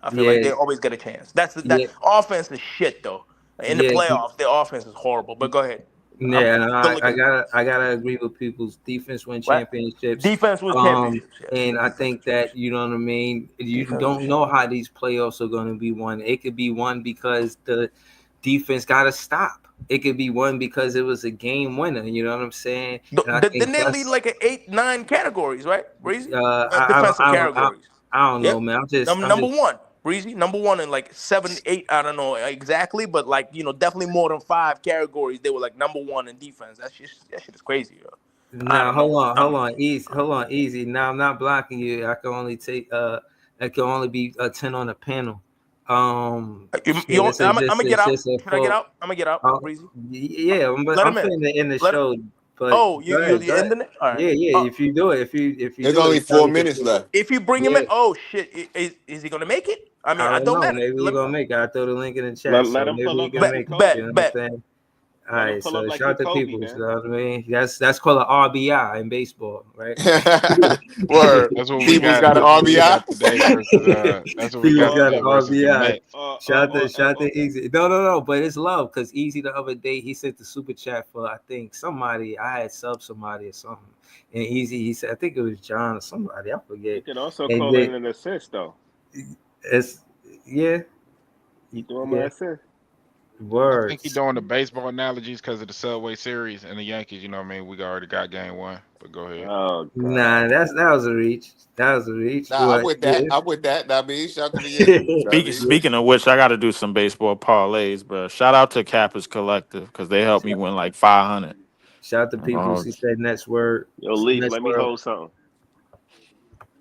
I feel like they always get a chance. That offense is shit though. In the playoffs, their offense is horrible. But go ahead. I gotta agree with people's defense win championships. Defense wins championships. And I think that you know what I mean. You don't know how these playoffs are going to be won. It could be won because the defense got to stop. It could be won because it was a game winner. You know what I'm saying? Didn't they lead like 8-9 categories, right? Breezy? Defensive categories. I don't know, man. Number one. Breezy, number one in like 7, 8, I don't know exactly, but like definitely more than 5 categories. They were like number one in defense. That shit is crazy. Yo. Now hold on, easy. Now I'm not blocking you. I can only take I can only be a 10 on the panel. I'm gonna get out. Should I get out? I'm gonna get out. Breezy. Yeah, but I'm finna end the show. But you're ending it? All right. Yeah. If you do it, if you there's only 4 minutes left. If you bring him in, oh shit, is he gonna make it? I mean, I don't know. Maybe we're gonna make it. I throw the link in the chat. Let him pull up. Bet. All right, so shout out to people. You know what I mean? That's called an RBI in baseball, right? Word. That's what People's got an RBI today. That's what we got an RBI. Shout out to Easy. No, but it's love because Easy the other day he sent the super chat for I think somebody. I had sub somebody or something, and Easy he said I think it was John or somebody. I forget. You can also call in an assist though. It's You doing my assist? Words. I think he's doing the baseball analogies because of the Subway Series and the Yankees. You know what I mean? We already got game 1, but go ahead. Oh, nah, that was a reach. Nah, I'm with that. I mean, shout out to the Yankees. Speaking of which, I got to do some baseball parlays, bro. Shout out to Kappa's Collective because they helped me win like 500. Shout out to people who said next word. Yo, Lee, let me hold something.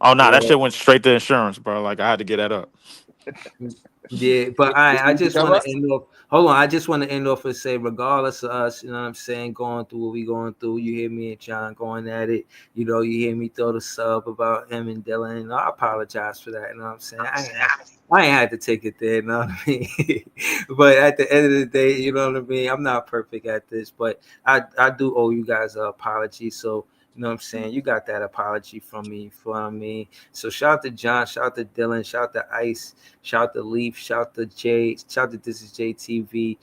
Oh no, that shit went straight to insurance, bro. Like I had to get that up. Yeah, but I just want to end off. Hold on, I just want to end off and say, regardless of us, you know what I'm saying, going through what we going through, you hear me and John going at it. You know, you hear me throw the sub about him and Dylan. And I apologize for that. You know what I'm saying? I ain't had to take it there. You know what I mean? But at the end of the day, you know what I mean. I'm not perfect at this, but I do owe you guys an apology. So. You know what I'm saying? You got that apology from me. So shout out to John, shout out to Dylan, shout out to Ice, shout out to Leaf, shout out to Jay, shout out to This Is JTV.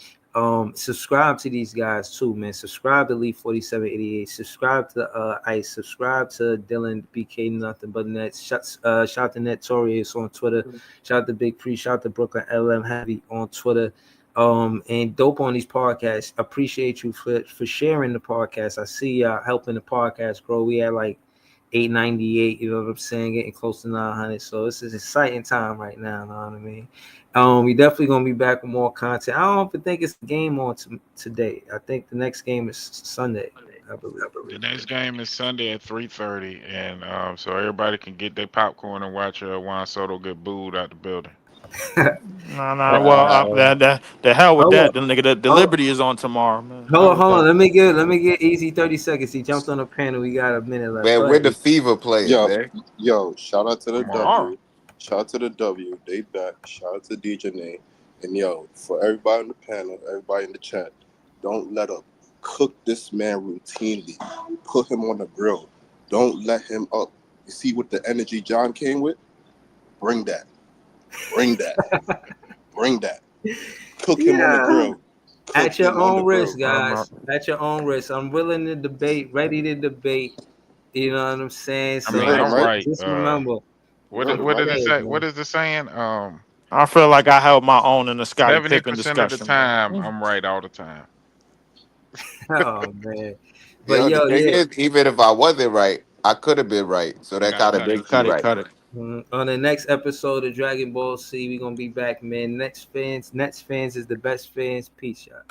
Subscribe to these guys too, man. Subscribe to Leaf 4788. Subscribe to Ice. Subscribe to Dylan BK Nothing But Net. Shout out to Netorious on Twitter. Shout out to Big Pre. Shout out to Brooklyn LM Heavy on Twitter. And Dope on these podcasts. Appreciate you for sharing the podcast. I see y'all helping the podcast grow. We had like 898, you know what I'm saying, getting close to 900. So this is an exciting time right now, you know what I mean? We definitely gonna be back with more content. I don't even think it's a game on today. I think the next game is Sunday. I believe. The next game is Sunday at 3:30, and so everybody can get their popcorn and watch Juan Soto get booed out the building. No. Well, the hell with that. The nigga, the Liberty is on tomorrow, man. Hold on. Let me get Easy 30 seconds. He jumped on the panel. We got a minute left. Man, we're the Fever players, man. Yo, shout out to the W. Shout out to the W. They back. Shout out to DJ Nate. And yo, for everybody on the panel, everybody in the chat, don't let up. Cook this man routinely. Put him on the grill. Don't let him up. You see what the energy John came with? Bring that. Bring that. Cook him on the grill. At your own risk, guys. At your own risk. I'm willing to debate, ready to debate. You know what I'm saying? So I'm right. Just remember. What did it say? What is the saying? I feel like I held my own in the Scottie Pippen 70% discussion. of the time, I'm right all the time. Oh man. But yo, even if I wasn't right, I could have been right. So that kind of makes you right. Cut it. On the next episode of Dragon Ball C, we're gonna be back, man. Nets fans is the best fans. Peace, y'all.